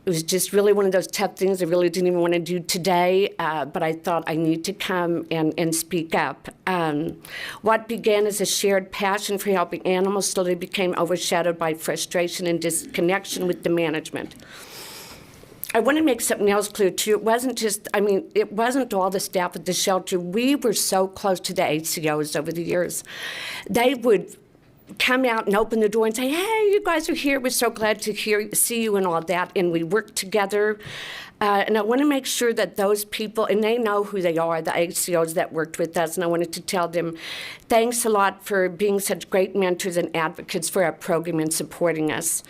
S18: was just really one of those tough things I really didn't even want to do today, but I thought I need to come and speak up. What began as a shared passion for helping animals slowly became overshadowed by frustration and disconnection with the management. I want to make something else clear, too. It wasn't all the staff at the shelter. We were so close to the ACOs over the years. They would come out and open the door and say, hey, you guys are here. We're so glad to see you and all that. And we work together. And I want to make sure that those people, and they know who they are, the ACOs that worked with us, and I wanted to tell them, thanks a lot for being such great mentors and advocates for our program and supporting us.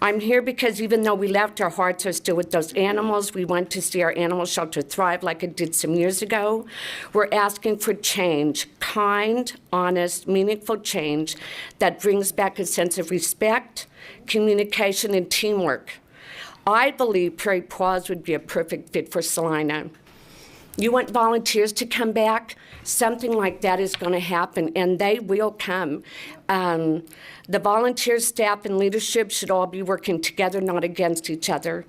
S18: I'm here because even though we left, our hearts are still with those animals. We want to see our animal shelter thrive like it did some years ago. We're asking for change, kind, honest, meaningful change that brings back a sense of respect, communication, and teamwork. I believe Prairie Paws would be a perfect fit for Salina. You want volunteers to come back? Something like that is going to happen, and they will come. The volunteers, staff, and leadership should all be working together, not against each other.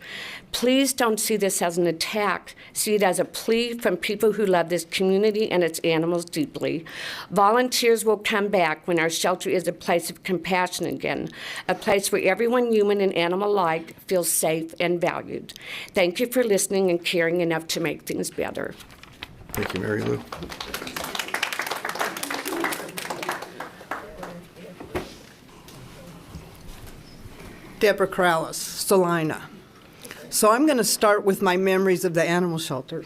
S18: Please don't see this as an attack. See it as a plea from people who love this community and its animals deeply. Volunteers will come back when our shelter is a place of compassion again, a place where everyone, human and animal alike, feels safe and valued. Thank you for listening and caring enough to make things better.
S19: Thank you, Mary Lou.
S2: Deborah Corrales, Salina. So I'm going to start with my memories of the animal shelter.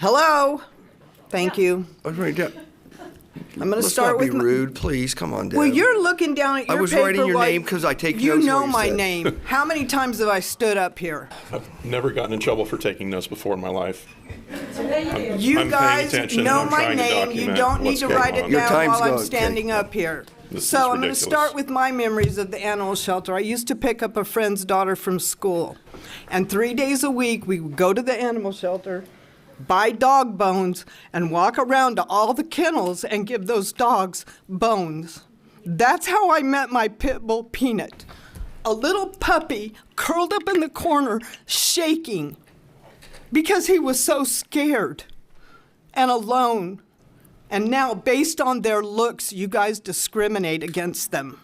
S2: Hello. Thank you. I'm going to start with.
S1: Let's not be rude, please. Come on, Deb.
S2: Well, you're looking down at your paper.
S1: I was writing your name because I take notes.
S2: You know
S1: what
S2: my
S1: said.
S2: name. How many times have I stood up here?
S19: I've never gotten in trouble for taking notes before in my life.
S2: You guys know my name. You don't need to write it down while I'm standing up here. So I'm going to start with my memories of the animal shelter. I used to pick up a friend's daughter from school, and 3 days a week we would go to the animal shelter, buy dog bones, and walk around to all the kennels and give those dogs bones. That's how I met my pit bull Peanut, a little puppy curled up in the corner shaking because he was so scared and alone. And now, based on their looks, you guys discriminate against them.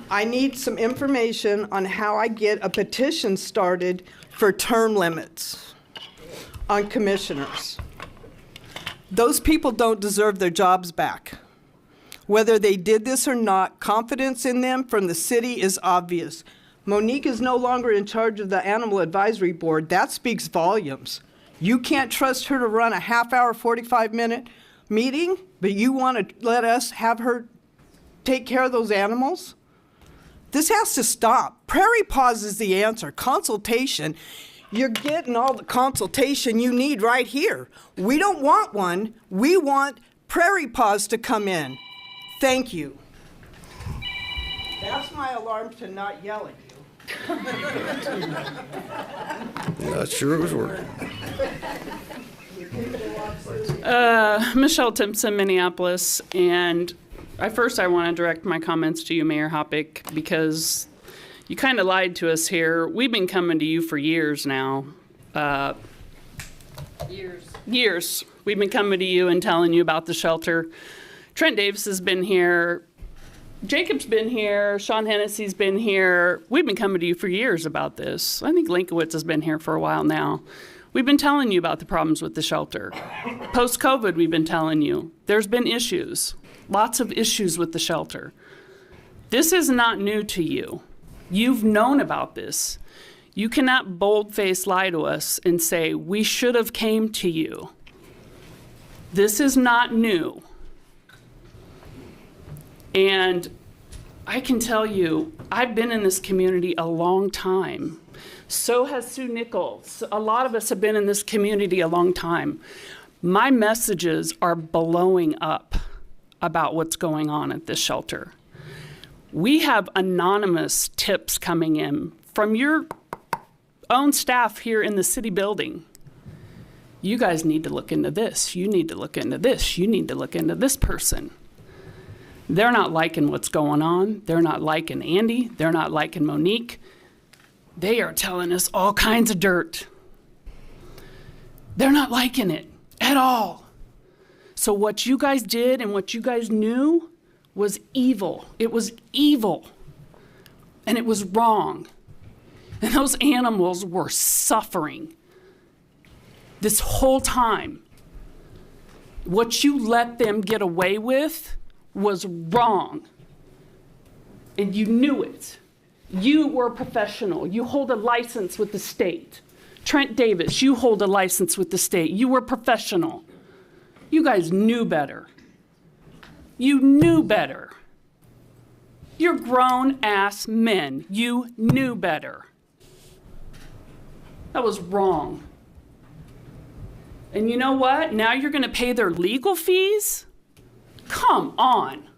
S2: I need some information on how I get a petition started for term limits on commissioners. Those people don't deserve their jobs back. Whether they did this or not, confidence in them from the city is obvious. Monique is no longer in charge of the Animal Advisory Board. That speaks volumes. You can't trust her to run a half-hour, 45-minute meeting, but you want to let us have her take care of those animals? This has to stop. Prairie Paws is the answer. Consultation. You're getting all the consultation you need right here. We don't want one. We want Prairie Paws to come in. Thank you. That's my alarm to not yell at you.
S1: Not sure it was working.
S20: Michelle Timpson, Minneapolis, and I want to direct my comments to you, Mayor Hoppick, because you kind of lied to us here. We've been coming to you for years now. Years. We've been coming to you and telling you about the shelter. Trent Davis has been here. Jacob's been here. Sean Hennessy's been here. We've been coming to you for years about this. I think Linkowitz has been here for a while now. We've been telling you about the problems with the shelter. Post-COVID, we've been telling you. There's been issues, lots of issues with the shelter. This is not new to you. You've known about this. You cannot bold-faced lie to us and say, we should have came to you. This is not new. And I can tell you, I've been in this community a long time. So has Sue Nichols. A lot of us have been in this community a long time. My messages are blowing up about what's going on at this shelter. We have anonymous tips coming in from your own staff here in the city building. You guys need to look into this. You need to look into this. You need to look into this person. They're not liking what's going on. They're not liking Andy. They're not liking Monique. They are telling us all kinds of dirt. They're not liking it at all. So what you guys did and what you guys knew was evil. It was evil. And it was wrong. And those animals were suffering this whole time. What you let them get away with was wrong. And you knew it. You were a professional. You hold a license with the state. Trent Davis, you hold a license with the state. You were professional. You guys knew better. You knew better. You're grown-ass men. You knew better. That was wrong. And you know what? Now you're going to pay their legal fees? Come on.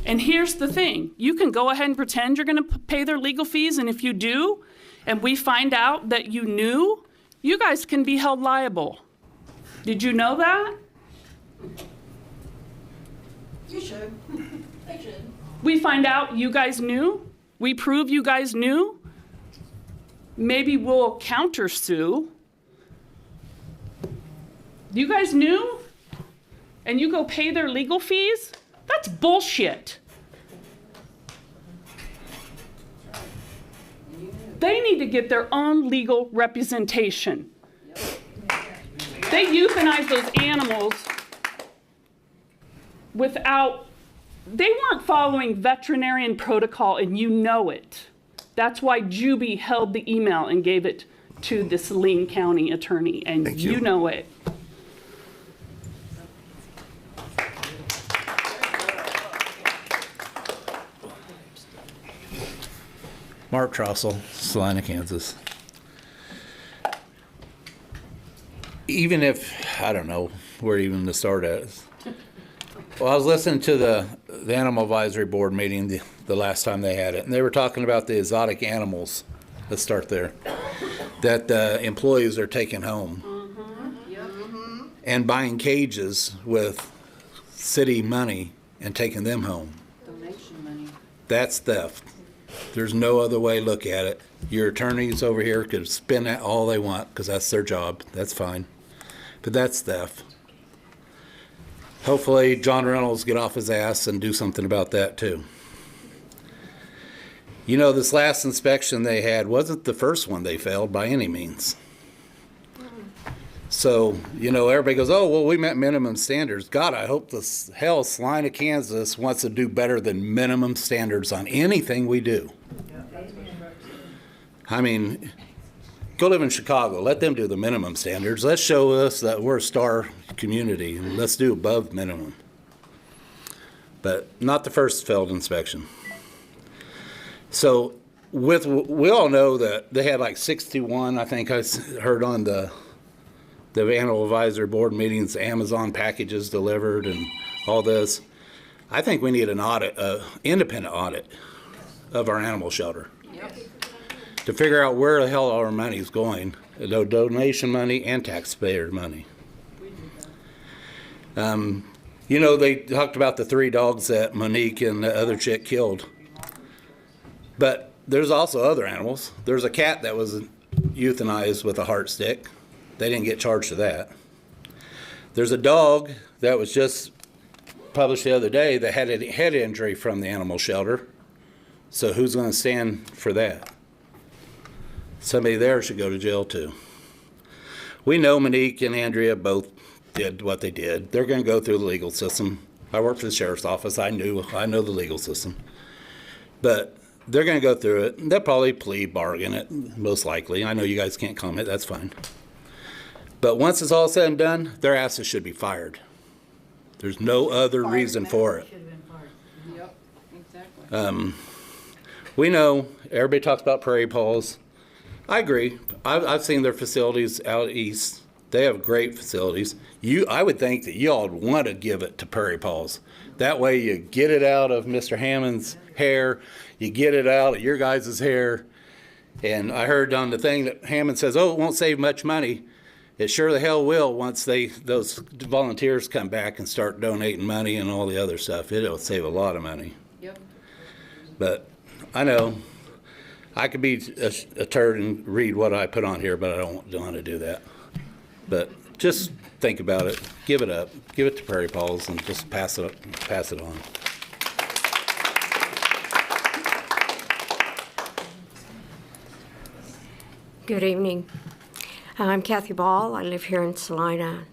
S20: And here's the thing. You can go ahead and pretend you're going to pay their legal fees, and if you do, and we find out that you knew, you guys can be held liable. Did you know that?
S2: You should. I should.
S20: We find out you guys knew. We prove you guys knew. Maybe we'll countersue. You guys knew? And you go pay their legal fees? That's bullshit. They need to get their own legal representation. They euthanize those animals without, they weren't following veterinarian protocol, and you know it. That's why Juby held the email and gave it to the Saline County attorney, and you know it.
S22: Mark Trossel, Salina, Kansas. Even if, I don't know where even to start at. Well, I was listening to the Animal Advisory Board meeting the last time they had it, and they were talking about the exotic animals, let's start there, that the employees are taking home. And buying cages with city money and taking them home.
S7: Donation money.
S22: That's theft. There's no other way to look at it. Your attorneys over here could spin that all they want because that's their job. That's fine. But that's theft. Hopefully John Reynolds get off his ass and do something about that too. You know, this last inspection they had wasn't the first one they failed by any means. So, you know, everybody goes, oh, well, we met minimum standards. God, I hope the hell Salina, Kansas wants to do better than minimum standards on anything we do. I mean, go live in Chicago. Let them do the minimum standards. Let's show us that we're a star community, and let's do above minimum. But not the first failed inspection. So we all know that they had like 61, I think I heard on the animal advisory board meetings, Amazon packages delivered and all this. I think we need an audit, independent audit of our animal shelter. Yep. To figure out where the hell our money's going, the donation money and taxpayer money. You know, they talked about the 3 dogs that Monique and the other chick killed. But there's also other animals. There's a cat that was euthanized with a heart stick. They didn't get charged for that. There's a dog that was just published the other day that had a head injury from the animal shelter. So who's going to stand for that? Somebody there should go to jail too. We know Monique and Andrea both did what they did. They're going to go through the legal system. I work for the sheriff's office. I know the legal system. But they're going to go through it. They'll probably plea bargain it, most likely. I know you guys can't comment. That's fine. But once it's all said and done, their asses should be fired. There's no other reason for it.
S7: Yep, exactly.
S22: We know everybody talks about Prairie Paws. I agree. I've seen their facilities out east. They have great facilities. I would think that you all would want to give it to Prairie Paws. That way you get it out of Mr. Hammond's hair, you get it out of your guys' hair. And I heard on the thing that Hammond says, oh, it won't save much money. It sure the hell will once those volunteers come back and start donating money and all the other stuff. It'll save a lot of money.
S7: Yep.
S22: But I know I could be a turd and read what I put on here, but I don't want to do that. But just think about it. Give it up. Give it to Prairie Paws and just pass it on.
S10: Good evening. I'm Kathy Ball. I live here in Salina.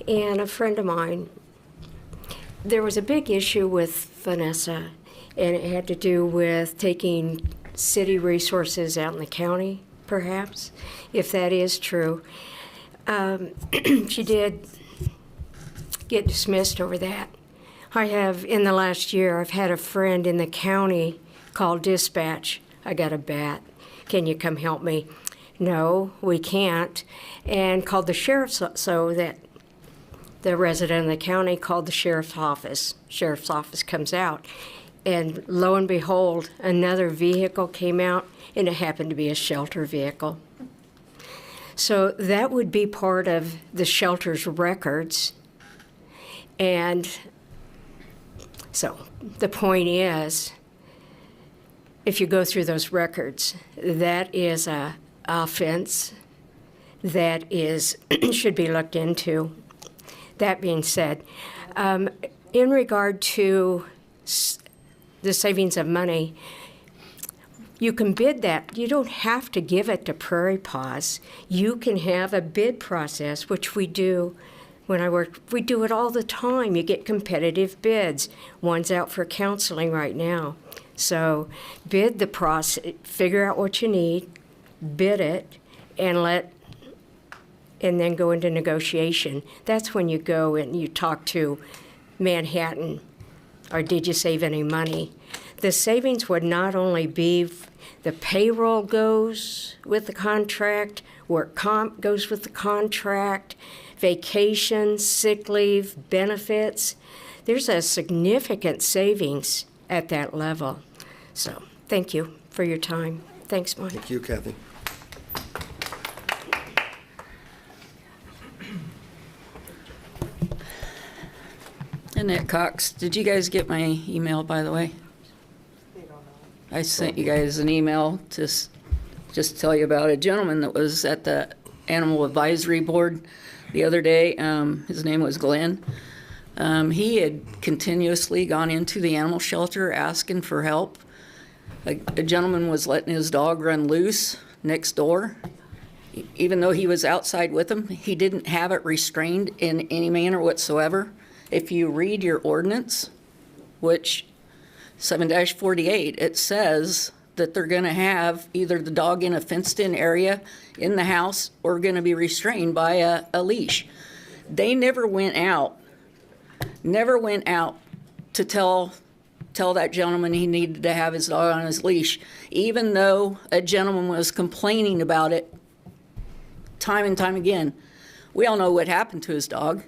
S10: And a friend of mine, there was a big issue with Vanessa, and it had to do with taking city resources out in the county, perhaps, if that is true. She did get dismissed over that. I have, in the last year, I've had a friend in the county call dispatch. I got a bat. Can you come help me? No, we can't. And called the sheriff's, so that the resident of the county called the sheriff's office. Sheriff's office comes out. And lo and behold, another vehicle came out, and it happened to be a shelter vehicle. So that would be part of the shelter's records. And so the point is, if you go through those records, that is a offense that is should be looked into. That being said, in regard to the savings of money, you can bid that. You don't have to give it to Prairie Paws. You can have a bid process, which we do. When I work, we do it all the time. You get competitive bids. One's out for counseling right now. So bid the process, figure out what you need, bid it, and then go into negotiation. That's when you go and you talk to Manhattan, or did you save any money? The savings would not only be the payroll goes with the contract, work comp goes with the contract, vacation, sick leave, benefits. There's a significant savings at that level. So thank you for your time. Thanks, Mike.
S1: Thank you, Kathy.
S16: Annette Cox, did you guys get my email, by the way? I sent you guys an email to just tell you about a gentleman that was at the Animal Advisory Board the other day. His name was Glenn. He had continuously gone into the animal shelter asking for help. A gentleman was letting his dog run loose next door. Even though he was outside with him, he didn't have it restrained in any manner whatsoever. If you read your ordinance, which 7-48, it says that they're going to have either the dog in a fenced-in area in the house or going to be restrained by a leash. They never went out to tell tell that gentleman he needed to have his dog on his leash, even though a gentleman was complaining about it time and time again. We all know what happened to his dog.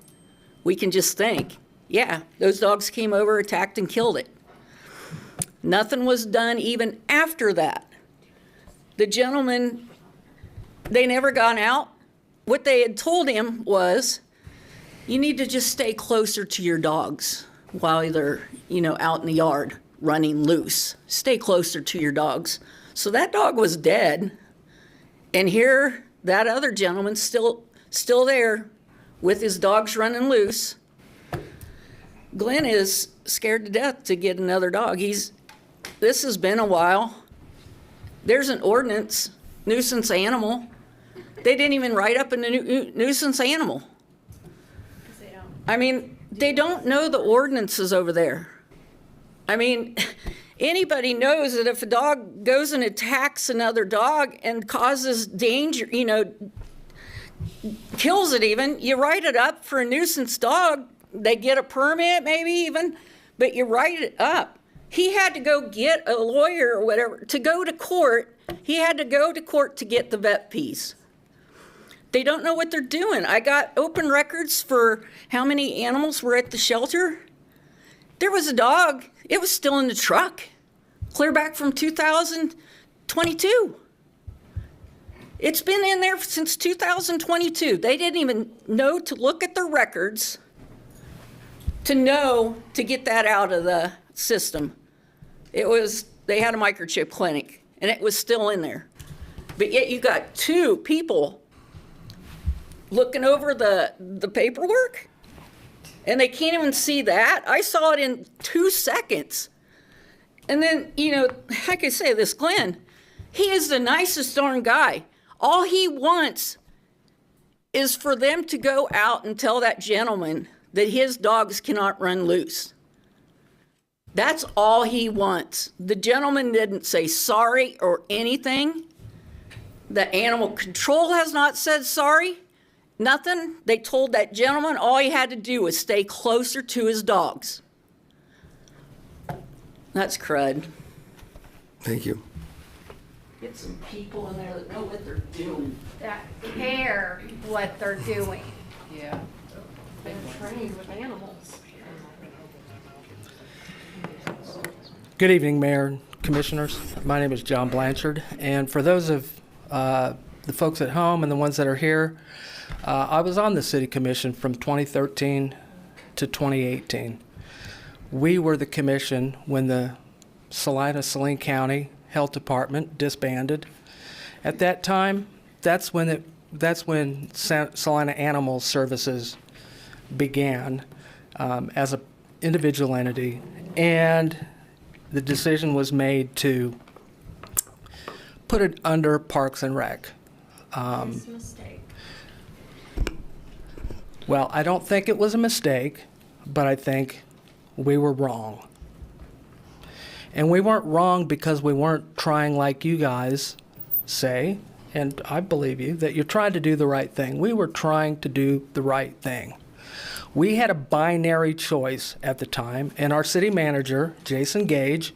S16: We can just think, yeah, those dogs came over, attacked, and killed it. Nothing was done even after that. The gentleman, they never got out. What they had told him was, you need to just stay closer to your dogs while they're, out in the yard running loose. Stay closer to your dogs. So that dog was dead. And here, that other gentleman's still there with his dogs running loose. Glenn is scared to death to get another dog. This has been a while. There's an ordinance, nuisance animal. They didn't even write up a nuisance animal. I mean, they don't know the ordinances over there. I mean, anybody knows that if a dog goes and attacks another dog and causes danger, kills it even, you write it up for a nuisance dog. They get a permit maybe even, but you write it up. He had to go get a lawyer or whatever to go to court. He had to go to court to get the vet piece. They don't know what they're doing. I got open records for how many animals were at the shelter. There was a dog. It was still in the truck, clear back from 2022. It's been in there since 2022. They didn't even know to look at the records to know to get that out of the system. They had a microchip clinic, and it was still in there. But yet you got two people looking over the paperwork, and they can't even see that. I saw it in 2 seconds. And then, like I say, this Glenn, he is the nicest darn guy. All he wants is for them to go out and tell that gentleman that his dogs cannot run loose. That's all he wants. The gentleman didn't say sorry or anything. The animal control has not said sorry. Nothing. They told that gentleman all he had to do was stay closer to his dogs. That's crud.
S1: Thank you.
S16: Get some people in there that know what they're doing.
S3: That care what they're doing.
S16: Yeah.
S3: They're trained with animals.
S6: Good evening, Mayor and Commissioners. My name is John Blanchard, and for those of the folks at home and the ones that are here, I was on the City Commission from 2013 to 2018. We were the commission when the Saline County Health Department disbanded. At that time, that's when Salina Animal Services began as an individual entity, and the decision was made to put it under Parks and Rec.
S3: It's a mistake.
S6: Well, I don't think it was a mistake, but I think we were wrong. And we weren't wrong because we weren't trying, like you guys say, and I believe you, that you're trying to do the right thing. We were trying to do the right thing. We had a binary choice at the time, and our city manager, Jason Gage,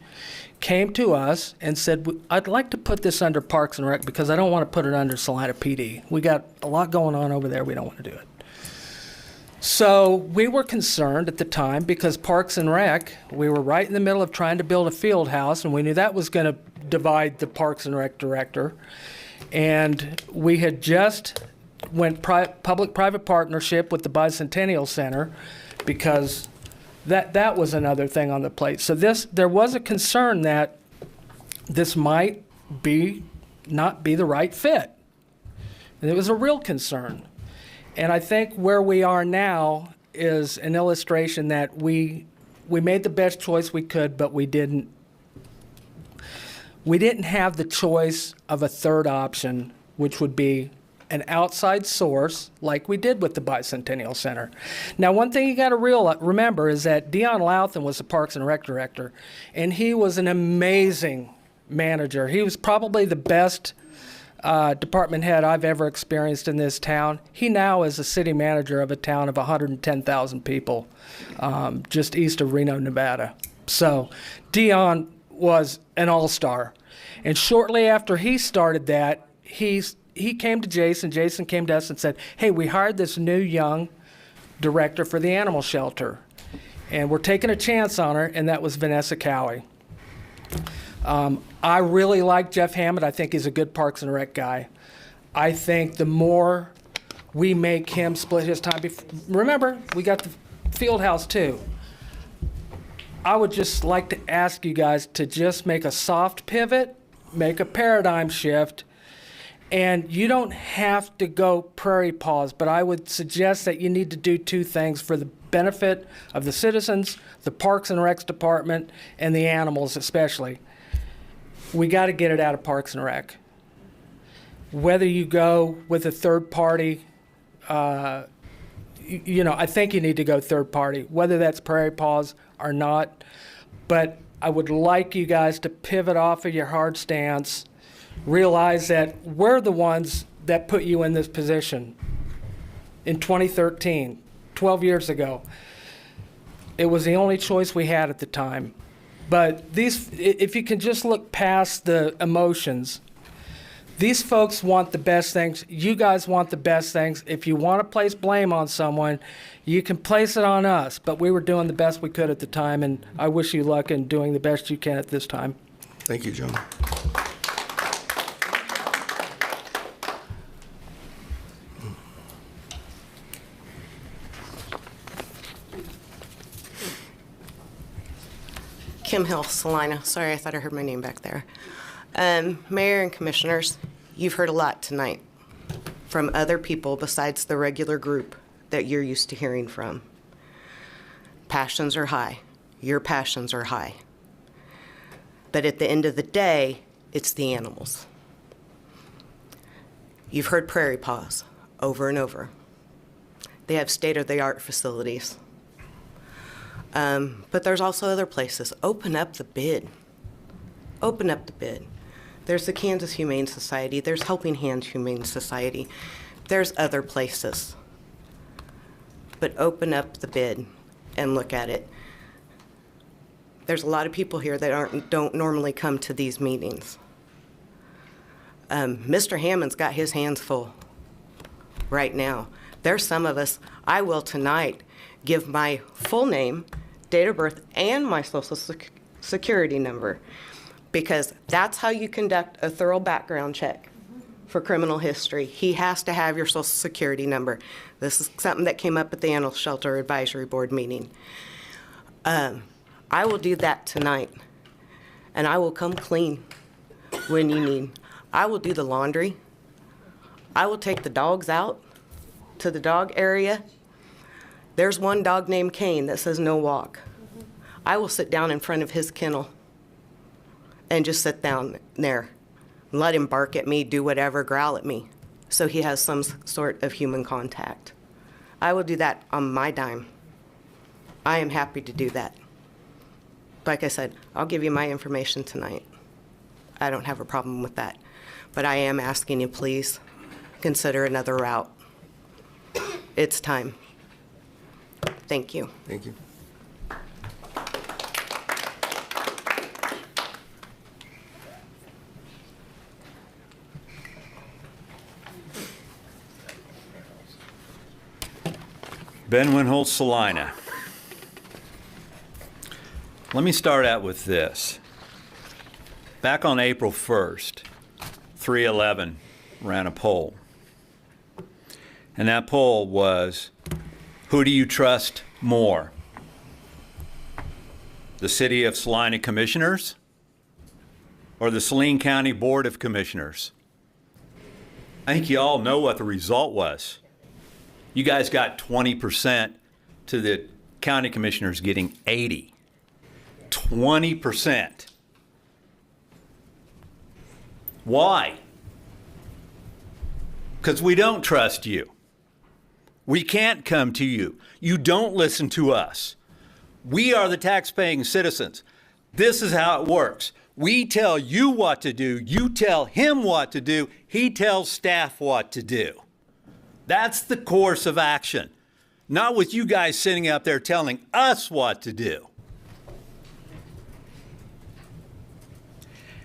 S6: came to us and said, I'd like to put this under Parks and Rec because I don't want to put it under Salina PD. We got a lot going on over there. We don't want to do it. So we were concerned at the time because Parks and Rec, we were right in the middle of trying to build a field house, and we knew that was going to divide the Parks and Rec director. And we had just went public-private partnership with the Bicentennial Center because that was another thing on the plate. So there was a concern that this might not be the right fit. And it was a real concern. And I think where we are now is an illustration that we made the best choice we could, but we didn't have the choice of a third option, which would be an outside source like we did with the Bicentennial Center. Now, one thing you got to remember is that Dion Louthan was the Parks and Rec director, and he was an amazing manager. He was probably the best department head I've ever experienced in this town. He now is a city manager of a town of 110,000 people, just east of Reno, Nevada. So Dion was an all-star. And shortly after he started that, he came to Jason. Jason came to us and said, hey, we hired this new young director for the animal shelter. And we're taking a chance on her, and that was Vanessa Cowie. I really like Jeff Hammond. I think he's a good Parks and Rec guy. I think the more we make him split his time, remember, we got the field house too. I would just like to ask you guys to just make a soft pivot, make a paradigm shift, and you don't have to go prairie paws, but I would suggest that you need to do two things for the benefit of the citizens, the Parks and Recs department, and the animals especially. We got to get it out of Parks and Rec. Whether you go with a third party, I think you need to go third party, whether that's prairie paws or not. But I would like you guys to pivot off of your hard stance, realize that we're the ones that put you in this position in 2013, 12 years ago. It was the only choice we had at the time. But if you can just look past the emotions, these folks want the best things. You guys want the best things. If you want to place blame on someone, you can place it on us. But we were doing the best we could at the time, and I wish you luck in doing the best you can at this time.
S1: Thank you, John.
S9: Kim Hill, Salina. Sorry, I thought I heard my name back there. Mayor and commissioners, you've heard a lot tonight from other people besides the regular group that you're used to hearing from. Passions are high. Your passions are high. But at the end of the day, it's the animals. You've heard prairie paws over and over. They have state-of-the-art facilities. But there's also other places. Open up the bid. Open up the bid. There's the Kansas Humane Society. There's Helping Hands Humane Society. There's other places. But open up the bid and look at it. There's a lot of people here that don't normally come to these meetings. Mr. Hammond's got his hands full right now. There's some of us, I will tonight give my full name, date of birth, and my social security number, because that's how you conduct a thorough background check for criminal history. He has to have your social security number. This is something that came up at the Animal Shelter Advisory Board meeting. I will do that tonight, and I will come clean when you need. I will do the laundry. I will take the dogs out to the dog area. There's one dog named Kane that says no walk. I will sit down in front of his kennel and just sit down there and let him bark at me, do whatever, growl at me, so he has some sort of human contact. I will do that on my dime. I am happy to do that. Like I said, I'll give you my information tonight. I don't have a problem with that. But I am asking you, please consider another route. It's time. Thank you.
S1: Thank you.
S17: Ben Winholt, Salina. Let me start out with this. Back on April 1st, 311 ran a poll. And that poll was, who do you trust more? The City of Salina Commissioners or the Saline County Board of Commissioners? I think you all know what the result was. You guys got 20% to the county commissioners getting 80. 20%. Why? Because we don't trust you. We can't come to you. You don't listen to us. We are the tax-paying citizens. This is how it works. We tell you what to do. You tell him what to do. He tells staff what to do. That's the course of action. Not with you guys sitting out there telling us what to do.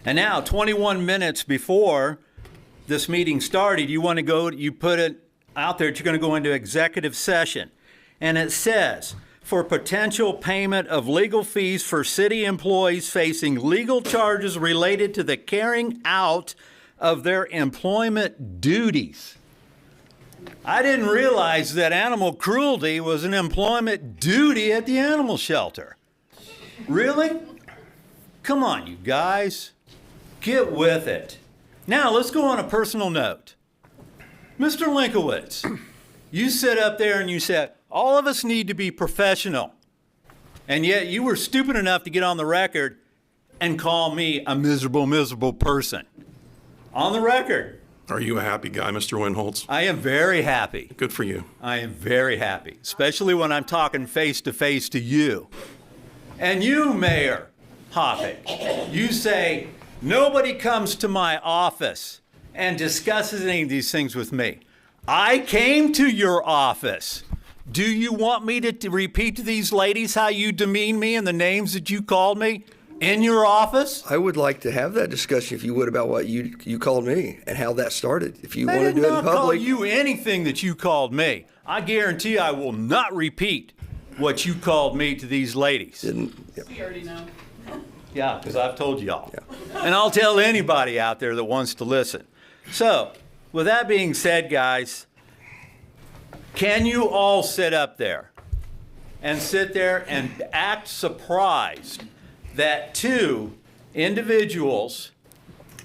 S17: And now, 21 minutes before this meeting started, you put it out there that you're going to go into executive session. And it says, for potential payment of legal fees for city employees facing legal charges related to the carrying out of their employment duties. I didn't realize that animal cruelty was an employment duty at the animal shelter. Really? Come on, you guys. Get with it. Now, let's go on a personal note. Mr. Linkowitz, you sit up there and you said, all of us need to be professional. And yet you were stupid enough to get on the record and call me a miserable, miserable person. On the record.
S19: Are you a happy guy, Mr. Winholtz?
S17: I am very happy.
S19: Good for you.
S17: I am very happy, especially when I'm talking face to face to you. And you, Mayor Hoppick, you say, nobody comes to my office and discusses any of these things with me. I came to your office. Do you want me to repeat to these ladies how you demeaned me and the names that you called me in your office?
S1: I would like to have that discussion, if you would, about what you called me and how that started. If you want to do it in public.
S17: I did not call you anything that you called me. I guarantee I will not repeat what you called me to these ladies.
S12: You already know.
S17: Yeah, because I've told y'all. Yeah. And I'll tell anybody out there that wants to listen. So, with that being said, guys, can you all sit up there and act surprised that 2 individuals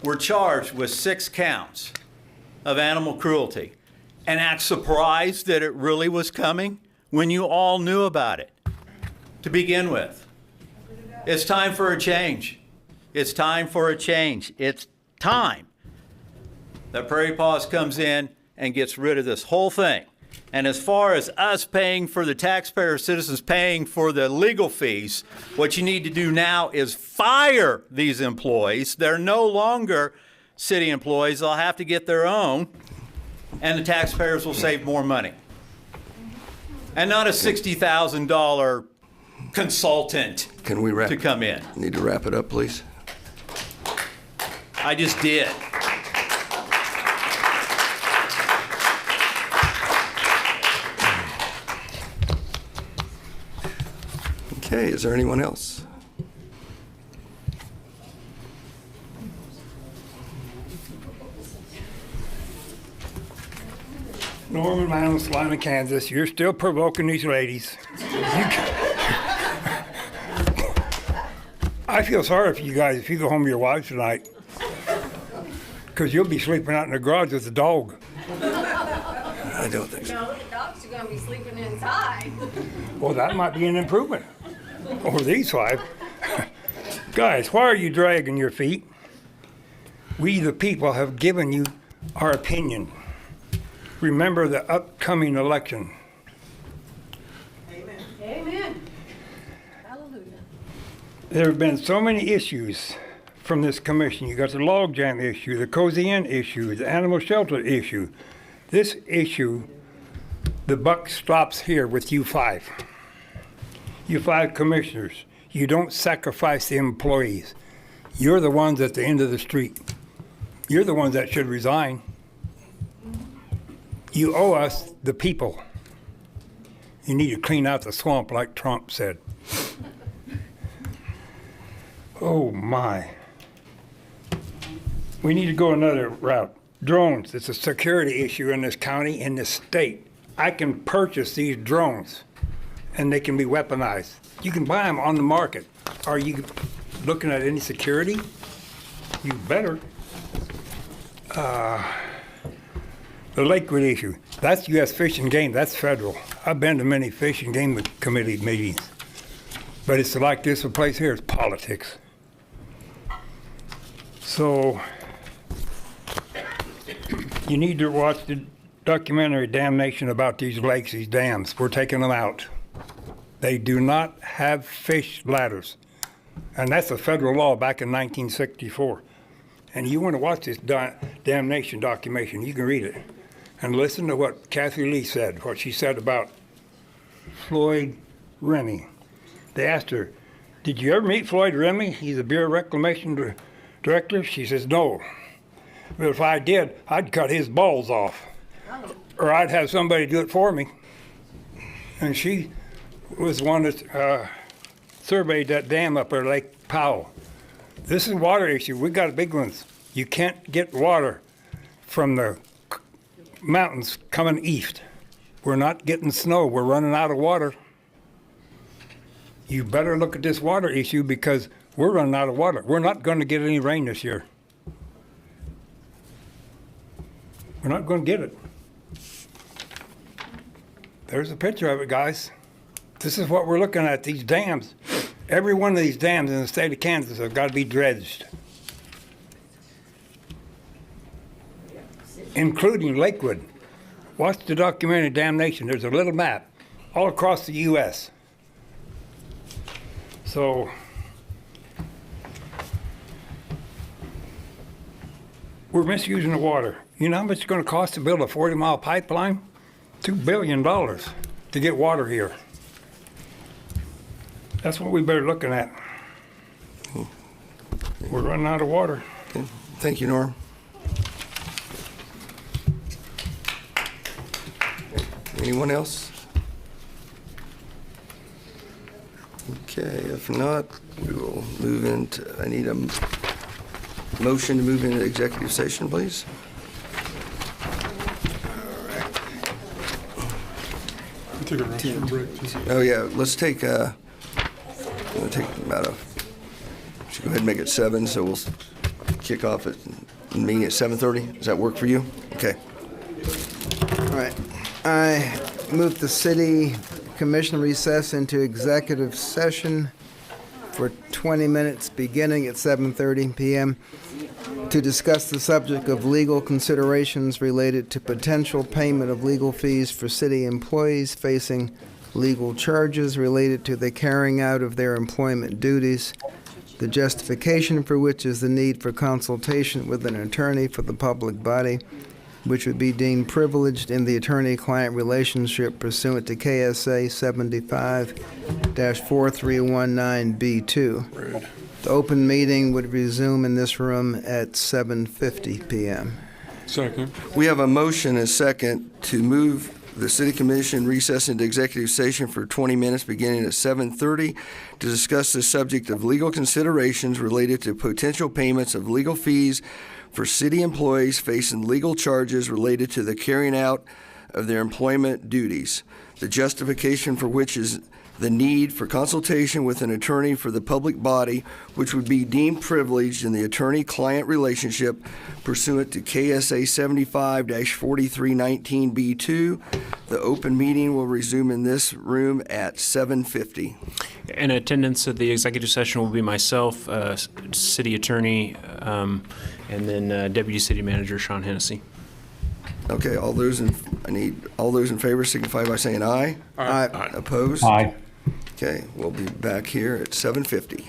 S17: were charged with 6 counts of animal cruelty and act surprised that it really was coming when you all knew about it to begin with? It's time for a change. It's time for a change. It's time that Prairie Paws comes in and gets rid of this whole thing. And as far as us paying for the taxpayer citizens paying for the legal fees, what you need to do now is fire these employees. They're no longer city employees. They'll have to get their own, and the taxpayers will save more money. And not a $60,000 consultant to come in.
S1: Need to wrap it up, please.
S17: I just did.
S1: Okay, is there anyone else?
S11: Norman Mann, Salina, Kansas. You're still provoking these ladies. I feel sorry for you guys if you go home to your wives tonight, because you'll be sleeping out in the garage with the dog.
S1: I don't think so.
S3: No, the dogs are going to be sleeping inside.
S11: Well, that might be an improvement over these 5. Guys, why are you dragging your feet? We, the people, have given you our opinion. Remember the upcoming election.
S3: Amen. Amen. Hallelujah.
S11: There have been so many issues from this commission. You got the logjam issue, the Cozy Inn issue, the animal shelter issue. This issue, the buck stops here with you 5. You 5 commissioners. You don't sacrifice the employees. You're the ones at the end of the street. You're the ones that should resign. You owe us, the people. You need to clean out the swamp, like Trump said. Oh, my. We need to go another route. Drones, it's a security issue in this county, in this state. I can purchase these drones, and they can be weaponized. You can buy them on the market. Are you looking at any security? You better. The Lakewood issue, that's U.S. Fish and Game, that's federal. I've been to many Fish and Game Committee meetings, but it's like this place here, it's politics. So, you need to watch the documentary Damnation about these lakes, these dams. We're taking them out. They do not have fish ladders, and that's a federal law back in 1964. And you want to watch this Damnation documentary, you can read it. And listen to what Kathy Lee said, what she said about Floyd Remy. They asked her, did you ever meet Floyd Remy? He's a Bureau of Reclamation director? She says, no. But if I did, I'd cut his balls off. Or I'd have somebody do it for me. And she was one that surveyed that dam up at Lake Powell. This is a water issue. We got big ones. You can't get water from the mountains coming east. We're not getting snow. We're running out of water. You better look at this water issue because we're running out of water. We're not going to get any rain this year. We're not going to get it. There's a picture of it, guys. This is what we're looking at, these dams. Every one of these dams in the state of Kansas have got to be dredged, including Lakewood. Watch the documentary Damnation. There's a little map all across the U.S. So we're misusing the water. You know how much it's going to cost to build a 40-mile pipeline? $2 billion to get water here. That's what we better looking at. We're running out of water.
S1: Okay. Thank you, Norm. Anyone else? Okay, if not, we will move into, I need a motion to move into executive session, please.
S19: Take a restroom break.
S1: Oh, yeah, let's take about should go ahead and make it 7, so we'll kick off at meeting at 7:30. Does that work for you? Okay.
S14: All right. I move the city commission recess into executive session for 20 minutes beginning at 7:30 p.m. to discuss the subject of legal considerations related to potential payment of legal fees for city employees facing legal charges related to the carrying out of their employment duties, the justification for which is the need for consultation with an attorney for the public body, which would be deemed privileged in the attorney-client relationship pursuant to KSA 75-4319B2. The open meeting would resume in this room at 7:50 p.m.
S19: Second.
S1: We have a motion and a second to move the city commission recess into executive session for 20 minutes beginning at 7:30 to discuss the subject of legal considerations related to potential payments of legal fees for city employees facing legal charges related to the carrying out of their employment duties, the justification for which is the need for consultation with an attorney for the public body, which would be deemed privileged in the attorney-client relationship pursuant to KSA 75-4319B2. The open meeting will resume in this room at 7:50.
S21: In attendance at the executive session will be myself, city attorney, and then Deputy City Manager Sean Hennessy.
S1: Okay, all those in favor signify by saying aye.
S14: Aye.
S1: Opposed?
S14: Aye.
S1: Okay, we'll be back here at 7:50.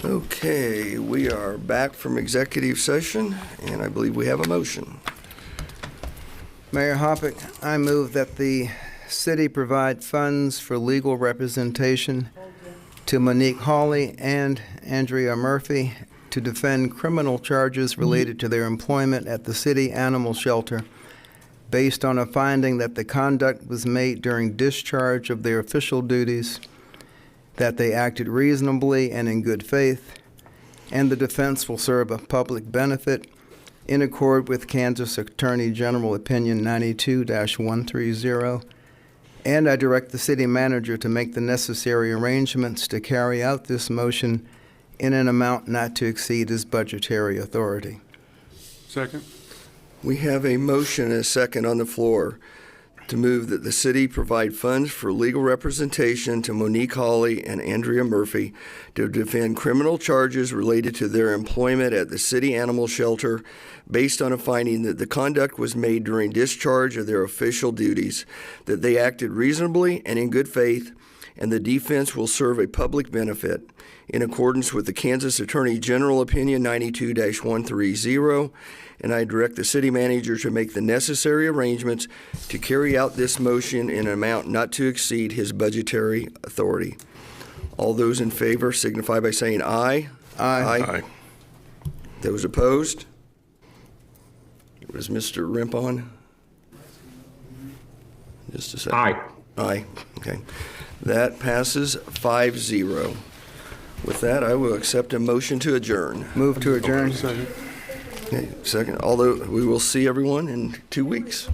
S1: Okay, we are back from executive session, and I believe we have a motion.
S14: Mayor Hoppick, I move that the city provide funds for legal representation to Monique Hawley and Andrea Murphy to defend criminal charges related to their employment at the city animal shelter based on a finding that the conduct was made during discharge of their official duties, that they acted reasonably and in good faith, and the defense will serve a public benefit in accord with Kansas Attorney General Opinion 92-130, and I direct the city manager to make the necessary arrangements to carry out this motion in an amount not to exceed his budgetary authority.
S4: Second.
S1: We have a motion and a second on the floor to move that the city provide funds for legal representation to Monique Hawley and Andrea Murphy to defend criminal charges related to their employment at the city animal shelter based on a finding that the conduct was made during discharge of their official duties, that they acted reasonably and in good faith, and the defense will serve a public benefit in accordance with the Kansas Attorney General Opinion 92-130, and I direct the city manager to make the necessary arrangements to carry out this motion in an amount not to exceed his budgetary authority. All those in favor signify by saying aye.
S14: Aye.
S19: Aye.
S1: Those opposed? Was Mr. Rimpon? Just a second.
S4: Aye.
S1: Aye. Okay. That passes 5-0. With that, I will accept a motion to adjourn.
S14: Move to adjourn.
S1: Okay, second. Although we will see everyone in 2 weeks.